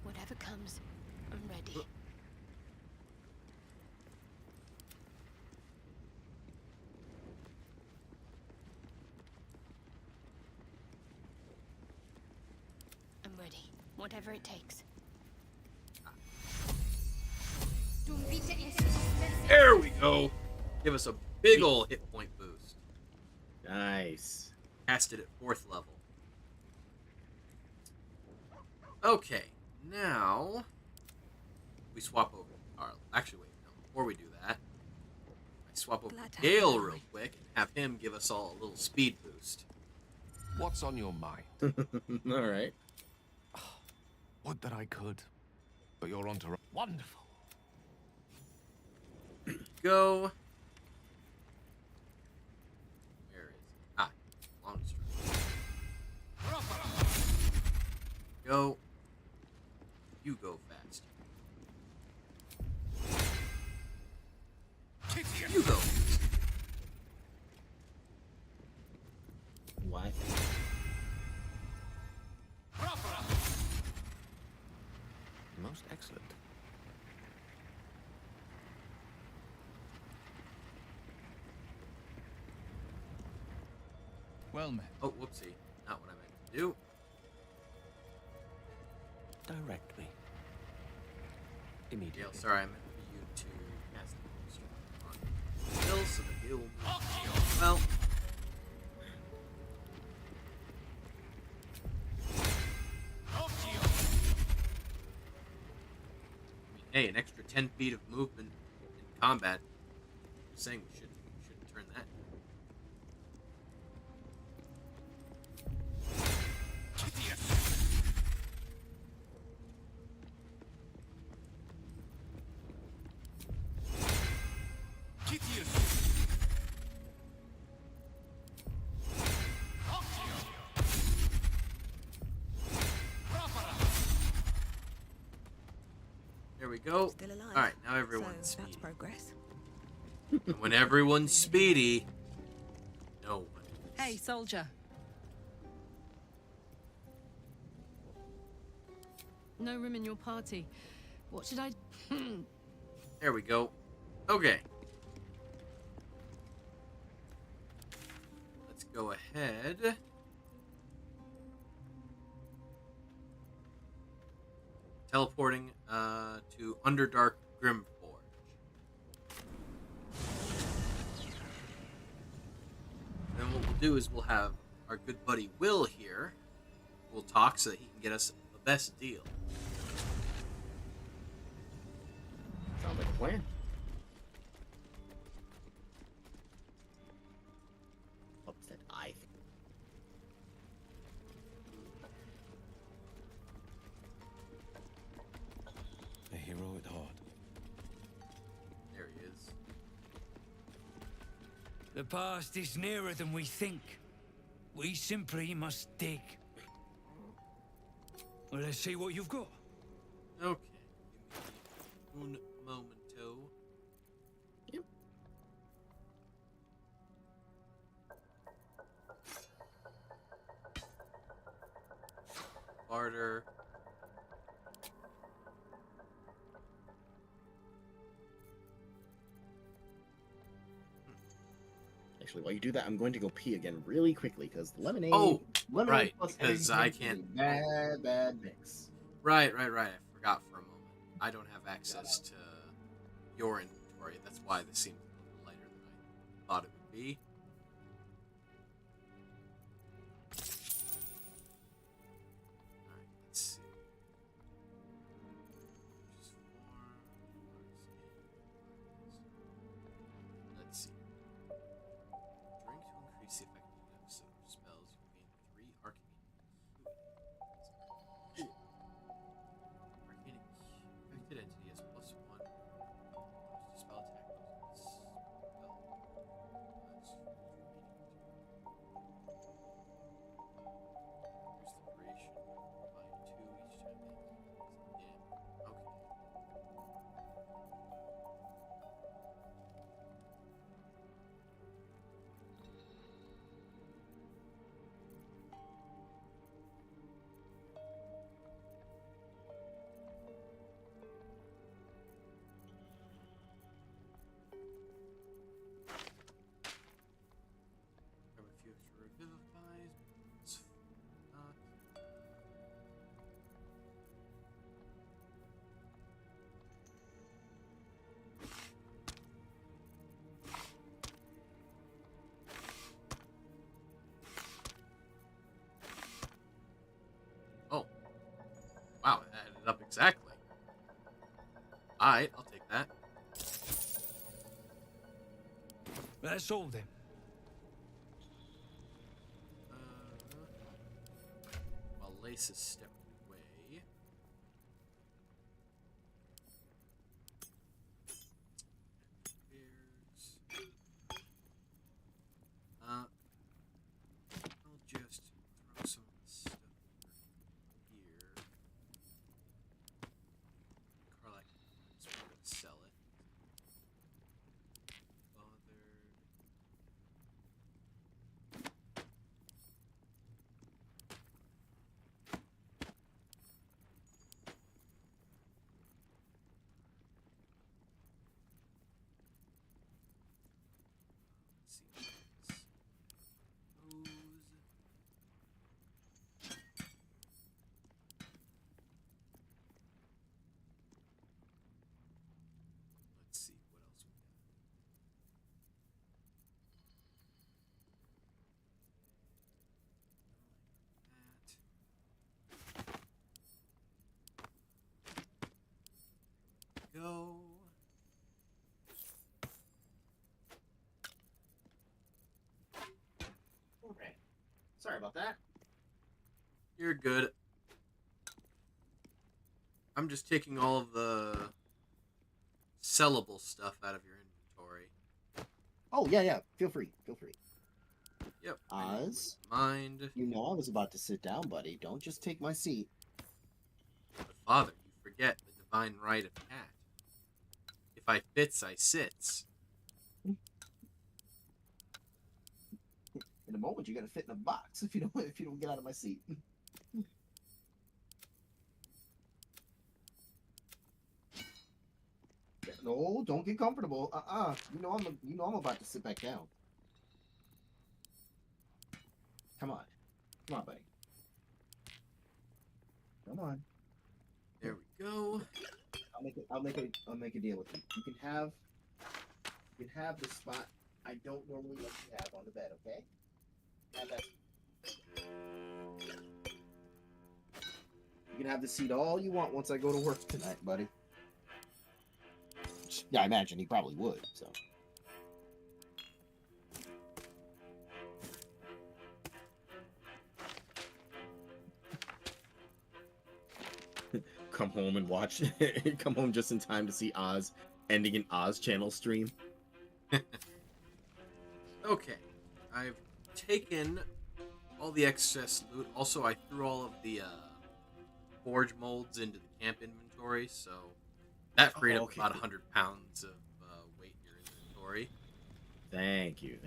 Whatever comes, I'm ready. I'm ready. Whatever it takes.
There we go. Give us a big ol' hit point boost.
Nice.
Cast it at 4th level. Okay, now we swap over to Carl. Actually, wait, no. Before we do that, I swap over to Gale real quick and have him give us all a little speed boost.
What's on your mind?
All right.
Would that I could, but you're on to wonderful.
Go. Where is it? Ah, long string. Go. You go fast. You go fast.
Why?
Most excellent.
Well met.
Oh, whoopsie. Not what I meant to do.
Direct me. Immediately.
Gale, sorry, I meant for you to cast the on Gale so that Gale will move. Well. Hey, an extra 10 feet of movement in combat. I'm saying we shouldn't turn that. There we go.
Still alive.
All right, now everyone's
So that's
speedy.
progress.
And when everyone's speedy, no one is.
Hey, soldier. No room in your party. What should I...
There we go. Okay. Let's go ahead. Teleporting to Underdark Grimforge. Then what we'll do is we'll have our good buddy Will here. We'll talk so that he can get us the best deal.
Sounds like a plan. Upset I think.
A hero at heart.
There he is.
The past is nearer than we think. We simply must dig. Well, let's see what you've got.
Okay. Give me un momento.
Yep.
Barter.
Actually, while you do that, I'm going to go pee again really quickly because lemonade.
Oh,
lemonade
right,
plus
because
egg
I
is a
can't.
bad mix.
Right. I forgot for a moment. I don't have access to your inventory. That's why this seems a little lighter than I thought it would be. Alright, let's see. Let's see. Drink to increase the effectiveness of spells. You gain 3 arcane. Cool. Arcane affected entity has +1 to spell attack. There's the duration by 2 each time they damage. Okay. Have a few extra revivifies. It's not. Oh. Wow, it added up exactly. Alright, I'll take that.
That's all then.
While Lace is stepping away. I'll just throw some of this stuff here. Carlac just wanted to sell it. Bothered. Let's see what this. Let's see what else we got. That. Go.
Okay. Sorry about that.
You're good. I'm just taking all of the sellable stuff out of your inventory.
Oh, yeah. Feel free.
Yep.
Oz?
Mind.
You know I was about to sit down, buddy. Don't just take my seat.
But father, you forget the divine right of cat. If I fits, I sits.
In a moment, you're gonna fit in a box if you don't get out of my seat. No, don't get comfortable. You know I'm about to sit back down. Come on, buddy. Come on.
There we go.
I'll make a deal with you. You can have the spot I don't normally let you have on the bed, okay? Have that. You can have the seat all you want once I go to work tonight, buddy. Yeah, I imagine he probably would, so. Come home and watch. Come home just in time to see Oz ending an Oz channel stream.
Okay. I've taken all the excess loot. Also, I threw all of the forge molds into the camp inventory, so that freed up about 100 pounds of weight in your inventory.
Thank you.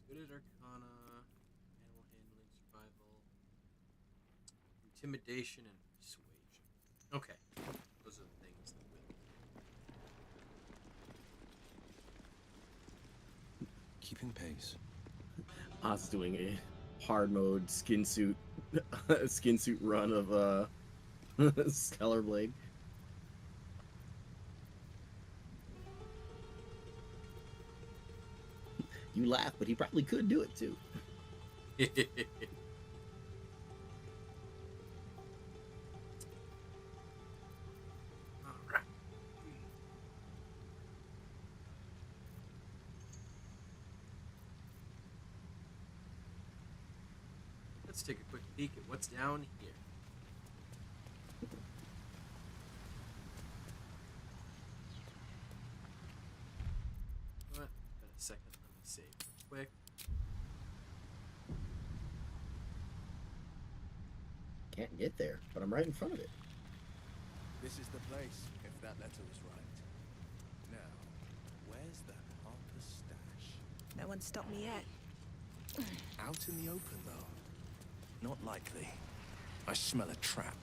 Good at Arcana, animal handling, survival, intimidation, and persuasion. Okay, those are the things that will.
Keeping pace.
Oz doing a hard mode skin suit run of Stellar Blade. You laugh, but he probably could do it too.
Alright. Let's take a quick peek at what's down here. What? Got a second. Let me save real quick.
Can't get there, but I'm right in front of it.
This is the place, if that letter was right. Now, where's that Harper stash?
No one stopped me yet.
Out in the open, though. Not likely. I smell a trap.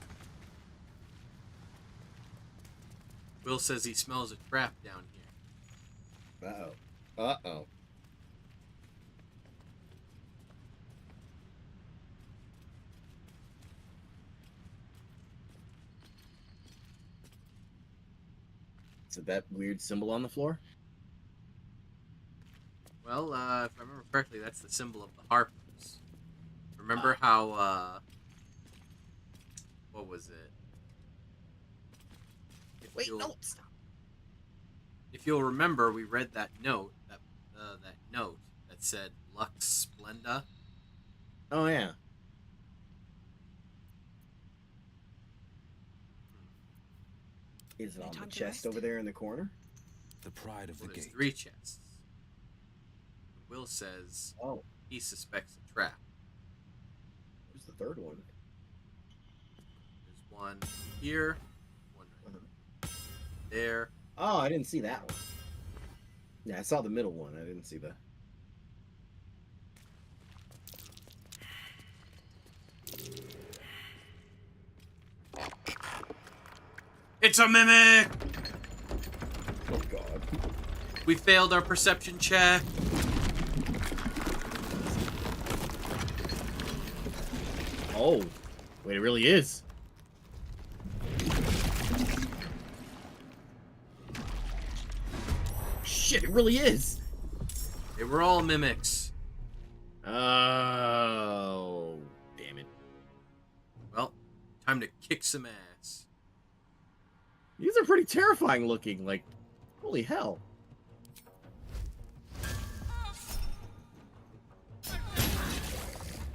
Will says he smells a trap down here.
Uh-oh. Is it that weird symbol on the floor?
Well, if I remember correctly, that's the symbol of the Harpers. Remember how what was it?
Wait, no, stop.
If you'll remember, we read that note, that note that said Lux Splenda.
Oh yeah. Is it on the chest over there in the corner?
The pride of the
There's
gate.
3 chests. Will says he suspects a trap.
Where's the third one?
There's one here, one right there.
Oh, I didn't see that one. Yeah, I saw the middle one. I didn't see the...
It's a mimic!
Oh god.
We failed our perception check.
Oh. Wait, it really is. Shit, it really is.
They were all mimics.
Oh, damn it.
Well, time to kick some ass.
These are pretty terrifying looking, like, holy hell.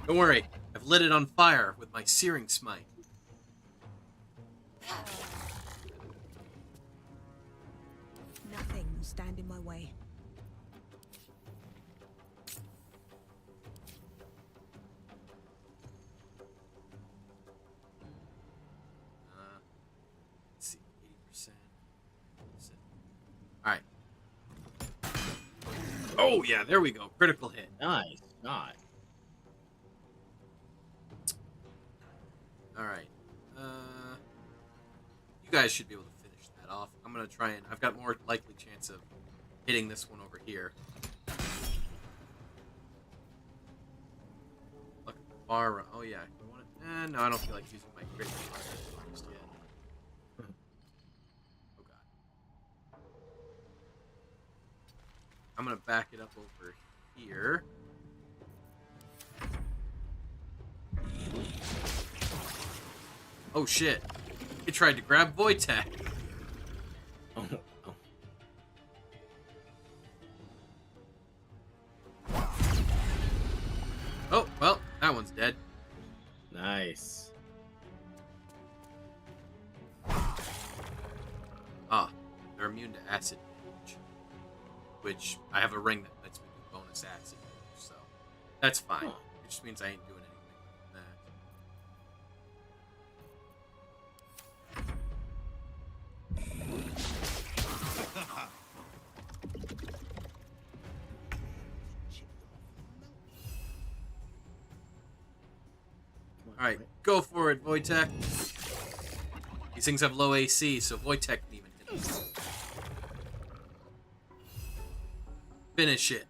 Don't worry, I've lit it on fire with my searing smite.
Nothing will stand in my way.
Let's see, 80%. All right. Oh yeah, there we go. Critical hit.
Nice. God.
All right. You guys should be able to finish that off. I'm gonna try and. I've got more likely chance of hitting this one over here. Look at the bar. Oh yeah. I want it. No, I don't feel like using my critical hit just yet. Oh god. I'm gonna back it up over here. Oh shit. He tried to grab Wojtek.
Oh, oh.
Oh, well, that one's dead.
Nice.
Ah, they're immune to acid damage. Which, I have a ring that lets me do bonus acid damage, so that's fine.
Huh.
It just means I ain't doing anything with that. Alright, go for it, Wojtek. These things have low AC, so Wojtek can even hit them. Finish it.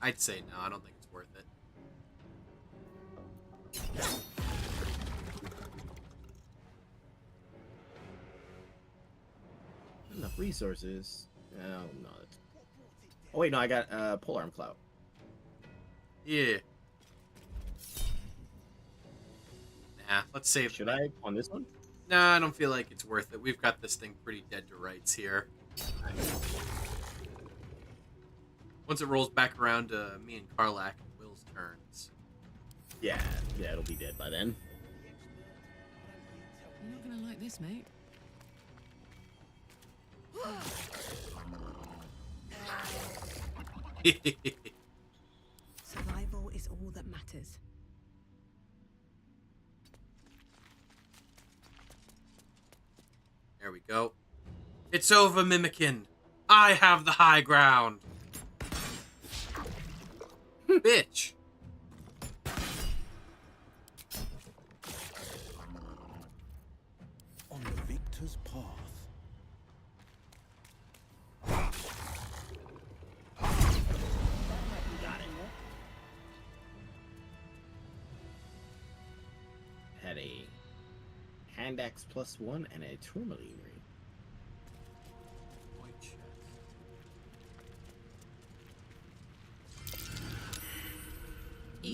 I'd say no, I don't think it's worth it.
Enough resources. Oh, no. Oh, wait, no, I got polearm clout.
Yeah. Nah, let's save.
Should I on this one?
Nah, I don't feel like it's worth it. We've got this thing pretty dead to rights here. Once it rolls back around to me and Karlak and Will's turns.
Yeah, it'll be dead by then.
You're not gonna like this, mate.
Survival is all that matters.
There we go. It's over, Mimikin. I have the high ground. Bitch.
On the victor's path.
Got it. Had a hand axe +1 and a tourmaline ring.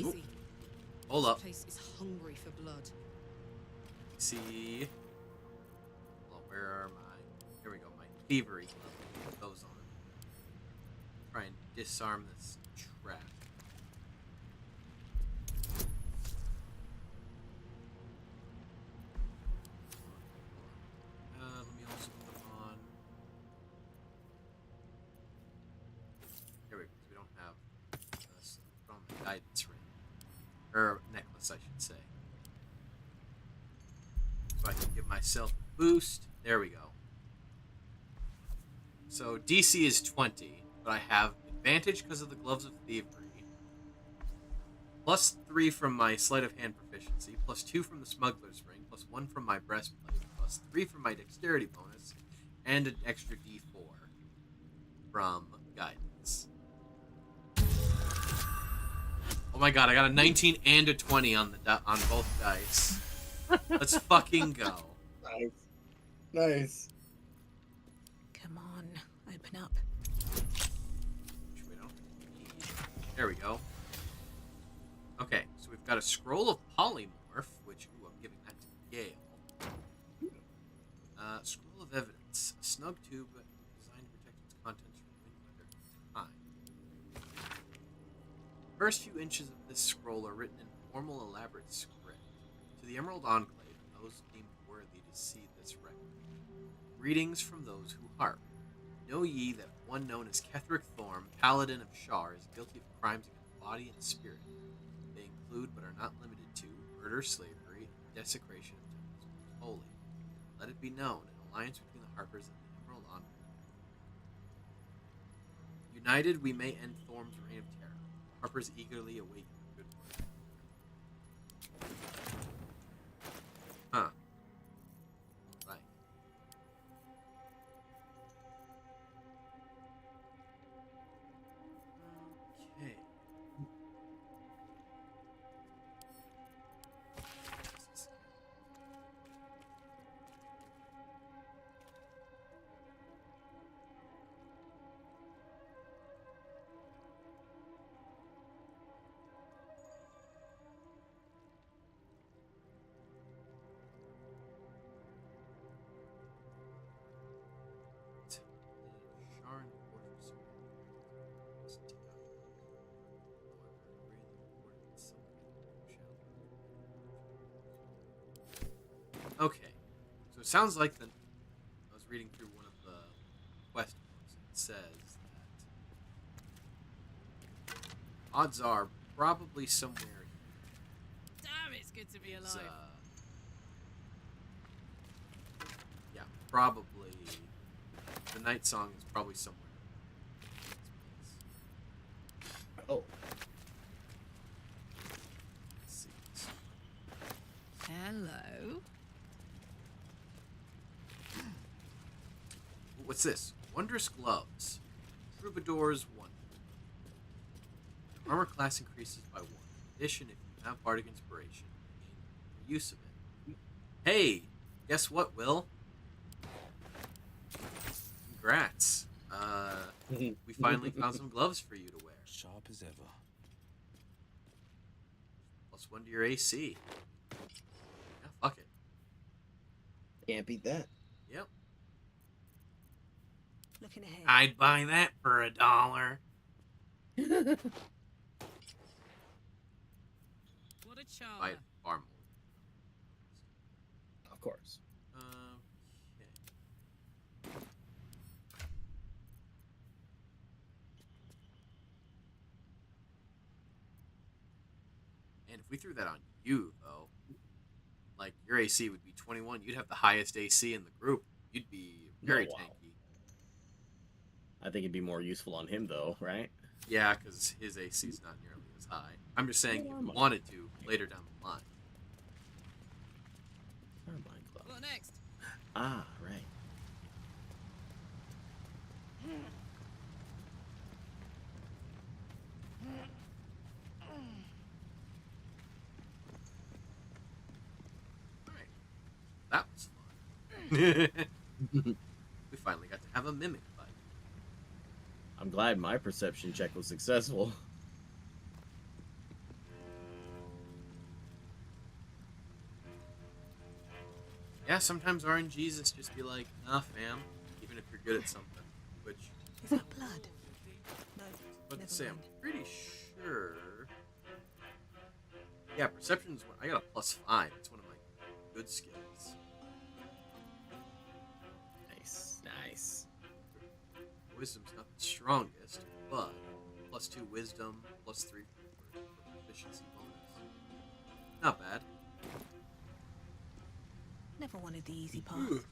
easy.
Hold up.
This place is hungry for blood.
See. Well, where are my... Here we go. My thievery glove. Put those on. Try and disarm this trap. Let me also put on... Here we go. We don't have... So put on my guidance ring. Or necklace, I should say. So I can give myself a boost. There we go. So DC is 20, but I have advantage because of the Gloves of Thievery. +3 from my Sleight of Hand proficiency. +2 from the Smuggler's Ring. +1 from my Breastplate. +3 from my Dexterity bonus. And an extra D4 from Guidance. Oh my god, I got a 19 and a 20 on on both dice. Let's fucking go.
Nice. Nice.
Come on, open up.
Which we don't need. There we go. Okay, so we've got a Scroll of Polymorph, which, ooh, I'm giving that to Gale. Scroll of Evidence. A snug tube designed to protect its contents from wind, weather, and time. The first few inches of this scroll are written in formal, elaborate script. To the Emerald Enclave and those deemed worthy to see this record. Greetings from those who harp. Know ye that one known as Ketheric Thorm, Paladin of Shar, is guilty of crimes against body and spirit. They include, but are not limited to, murder, slavery, and desecration of temples most holy. Let it be known, an alliance between the Harpers and the Emerald Enclave. United, we may end Thorm's reign of terror. Harpers eagerly await your good word. Huh. Right. Okay. Okay, so it sounds like I was reading through one of the quest books. It says that odds are probably somewhere.
Damn, it's good to be alive.
Yeah, probably the Night Song is probably somewhere.
Oh.
Let's see.
Hello.
What's this? Wondrous Gloves. Troubadour's Wonder. Your armor class increases by 1. In addition, if you have Bardic Inspiration, gain more use of it. Hey! Guess what, Will? Congrats. We finally found some gloves for you to wear.
Sharp as ever.
+1 to your AC. Yeah, fuck it.
Can't beat that.
Yep.
Looking ahead.
I'd buy that for $1.
What a charmer.
Buy it far more.
Of course.
Okay. And if we threw that on you, though, like your AC would be 21, you'd have the highest AC in the group. You'd be very tanky.
I think it'd be more useful on him, though, right?
Yeah, because his AC is not nearly as high. I'm just saying, if you wanted to, later down the line.
What next?
Ah, right.
That was fun. We finally got to have a mimic fight.
I'm glad my perception check was successful.
Yeah, sometimes RNGs is just be like, nah, fam, even if you're good at something. Which.
Is that blood? No.
But to say, I'm pretty sure. Yeah, perception's. I got a +5. It's one of my good skills.
Nice, nice.
Wisdom's not the strongest, but +2 wisdom, +3 for proficiency bonus. Not bad.
Never wanted the easy path.
Let's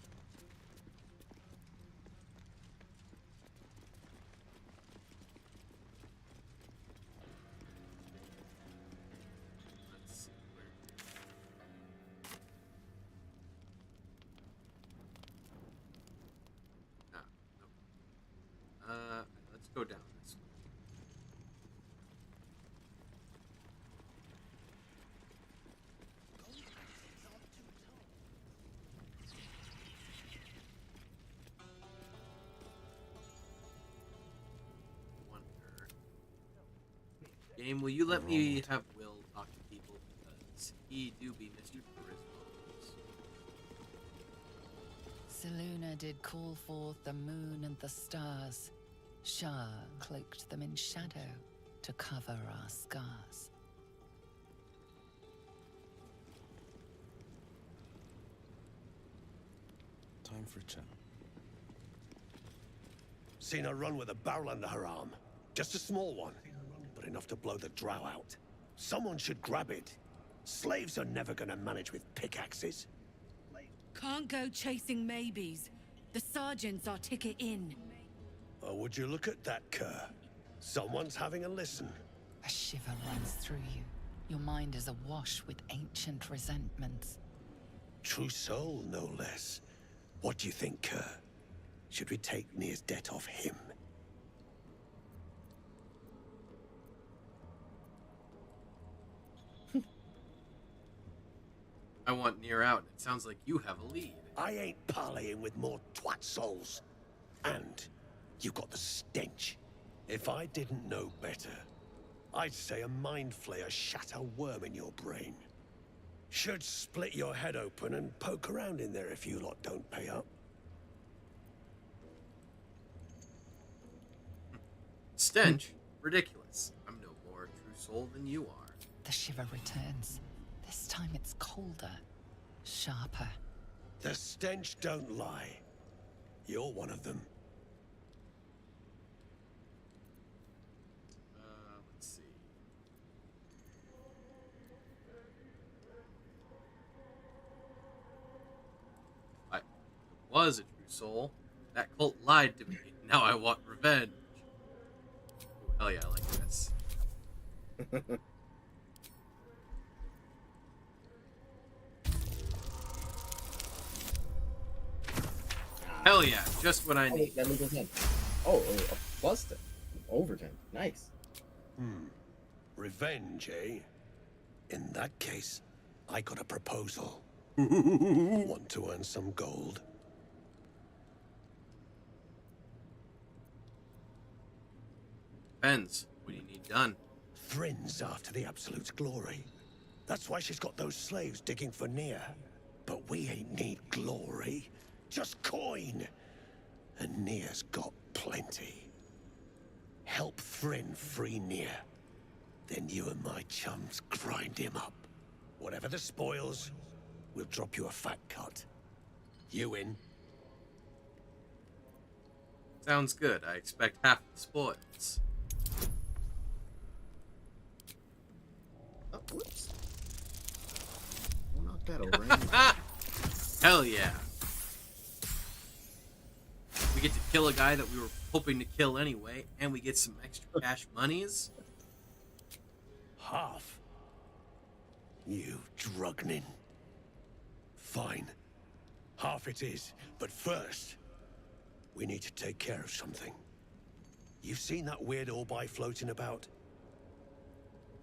see where. Nope. Let's go down this way. Game, will you let me have Will talk to people, because he do be Mr. Charisma.
Seluna did call forth the moon and the stars. Shah cloaked them in shadow to cover our scars.
Time for a chat.
Seen her run with a barrel under her arm. Just a small one, but enough to blow the drow out. Someone should grab it. Slaves are never gonna manage with pickaxes.
Can't go chasing maybes. The sergeant's our ticket in.
Oh, would you look at that, Kerr? Someone's having a listen.
A shiver runs through you. Your mind is awash with ancient resentments.
True soul, no less. What do you think, Kerr? Should we take Nir's debt off him?
I want Nier out, and it sounds like you have a lead.
I ain't parleying with more twat souls. And you got the stench. If I didn't know better, I'd say a mind flayer shat a worm in your brain. Should split your head open and poke around in there if you lot don't pay up.
Stench? Ridiculous. I'm no more a true soul than you are.
The shiver returns. This time it's colder, sharper.
The stench don't lie. You're one of them.
Let's see. I was a true soul. That cult lied to me. Now I want revenge. Ooh, hell yeah, I like this. Hell yeah, just what I need.
That goes in. Oh, a plus 10. Over 10. Nice.
Revenge, eh? In that case, I got a proposal. Want to earn some gold?
Depends. What do you need done?
Thrin's after the Absolute's glory. That's why she's got those slaves digging for Nir. But we ain't need glory, just coin. And Nir's got plenty. Help Thrin free Nir. Then you and my chums grind him up. Whatever the spoils, we'll drop you a fat cut. You in?
Sounds good. I expect half the spoils.
Oh, whoops. Knock that over.
Hell yeah. We get to kill a guy that we were hoping to kill anyway, and we get some extra cash monies.
Half? You drugnin. Fine. Half it is. But first, we need to take care of something. You've seen that weird orbi floating about?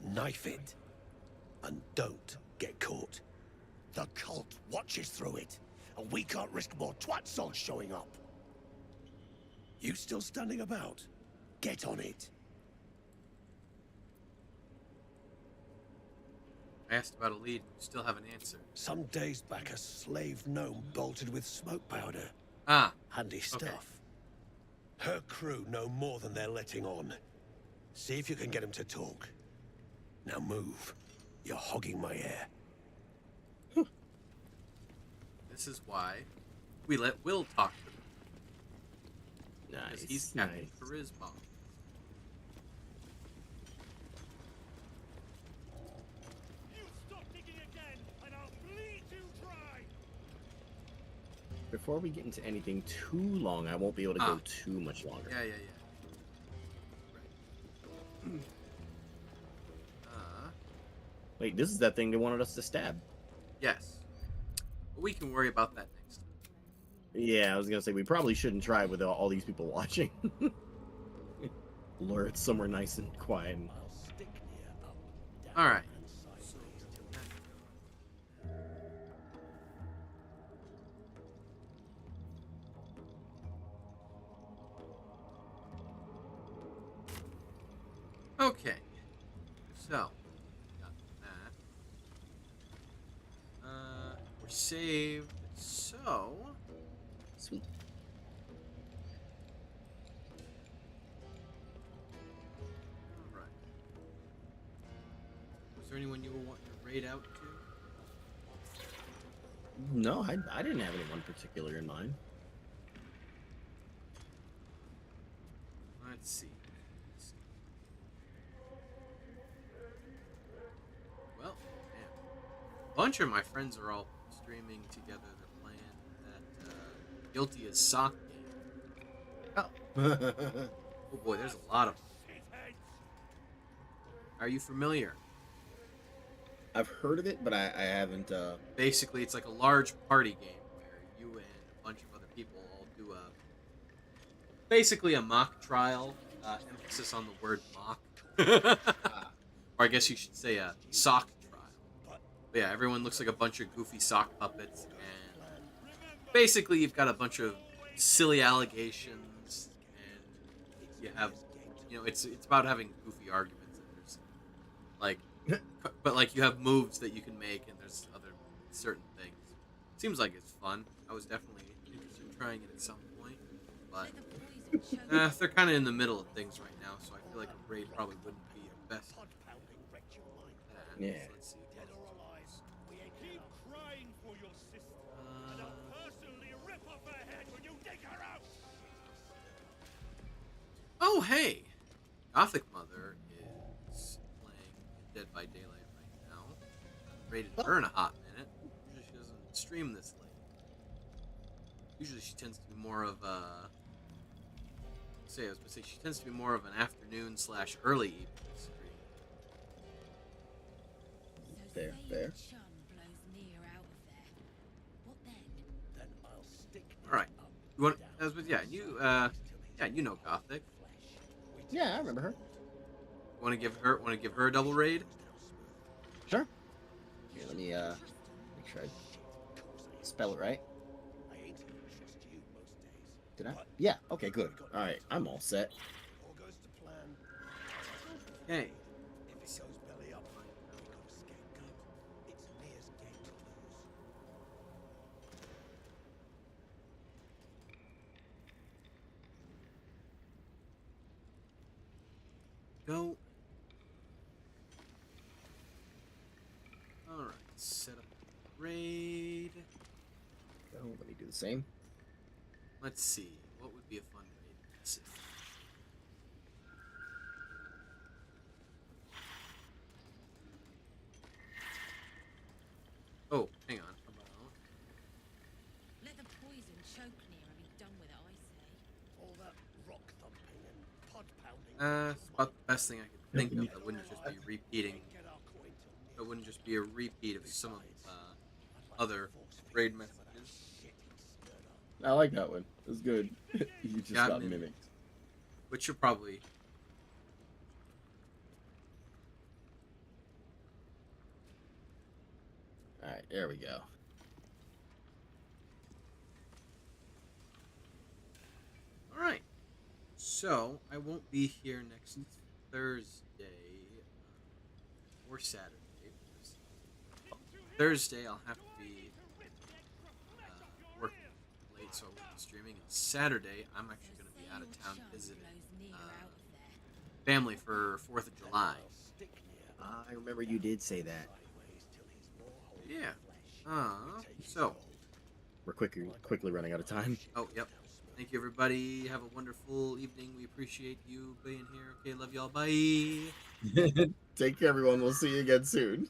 Knife it. And don't get caught. The cult watches through it, and we can't risk more twat souls showing up. You still standing about? Get on it.
I asked about a lead, and you still haven't answered.
Some days back, a slave gnome bolted with smoke powder.
Ah.
Handy stuff.
Okay.
Her crew know more than they're letting on. See if you can get him to talk. Now move. You're hogging my air.
This is why we let Will talk to them.
Nice.
Because he's Captain Charisma.
Before we get into anything too long, I won't be able to go too much longer.
Yeah. Right.
Wait, this is that thing they wanted us to stab.
Yes. But we can worry about that next time.
Yeah, I was gonna say we probably shouldn't try with all these people watching. Lure it somewhere nice and quiet.
All right. Okay. So, got that. We're saved. So,
sweet.
All right. Was there anyone you were wanting to raid out to?
No, I didn't have anyone particular in mind.
Let's see. Well, man. A bunch of my friends are all streaming together. They're playing that Guilty as Sock game.
Oh.
Oh boy, there's a lot of them. Are you familiar?
I've heard of it, but I haven't.
Basically, it's like a large party game where you and a bunch of other people all do basically a mock trial, emphasis on the word mock. Or I guess you should say a sock trial. But yeah, everyone looks like a bunch of goofy sock puppets, and basically you've got a bunch of silly allegations, and you have, it's about having goofy arguments, and there's like, but like you have moves that you can make, and there's other certain things. Seems like it's fun. I was definitely interested in trying it at some point, but they're kind of in the middle of things right now, so I feel like a raid probably wouldn't be your best.
Yeah.
Let's see.
Keep crying for your sister, and I'll personally rip off her head when you dig her out.
Oh, hey! Gothic Mother is playing Dead by Daylight right now. Rated her in a hot minute. Usually she doesn't stream this late. Usually she tends to be more of a... she tends to be more of an afternoon / early evening stream.
Fair.
Alright. You want... you know Gothic.
Yeah, I remember her.
Want to give her a double raid?
Sure. Here, let me make sure I spell it right. Did I? Yeah. Okay. Good. All right. I'm all set.
Okay. Go. Alright, set up raid.
Oh, let me do the same.
Let's see. What would be a fun raid? Let's see. Oh, hang on.
Let the poison choke near and be done with it, I say.
All that rock thumping and pod pounding.
It's about the best thing I could think of that wouldn't just be repeating. That wouldn't just be a repeat of some of other raid messages.
I like that one. It was good. You just got mimicked.
Which you're probably...
Alright, there we go.
Alright. So, I won't be here next Thursday or Saturday. Thursday I'll have to be working late, so I won't be streaming. And Saturday I'm actually going to be out of town visiting family for 4th of July.
I remember you did say that.
Yeah. So
we're quickly running out of time.
Oh, yep. Thank you, everybody. Have a wonderful evening. We appreciate you being here. Okay, love y'all. Bye.
Take care, everyone. We'll see you again soon.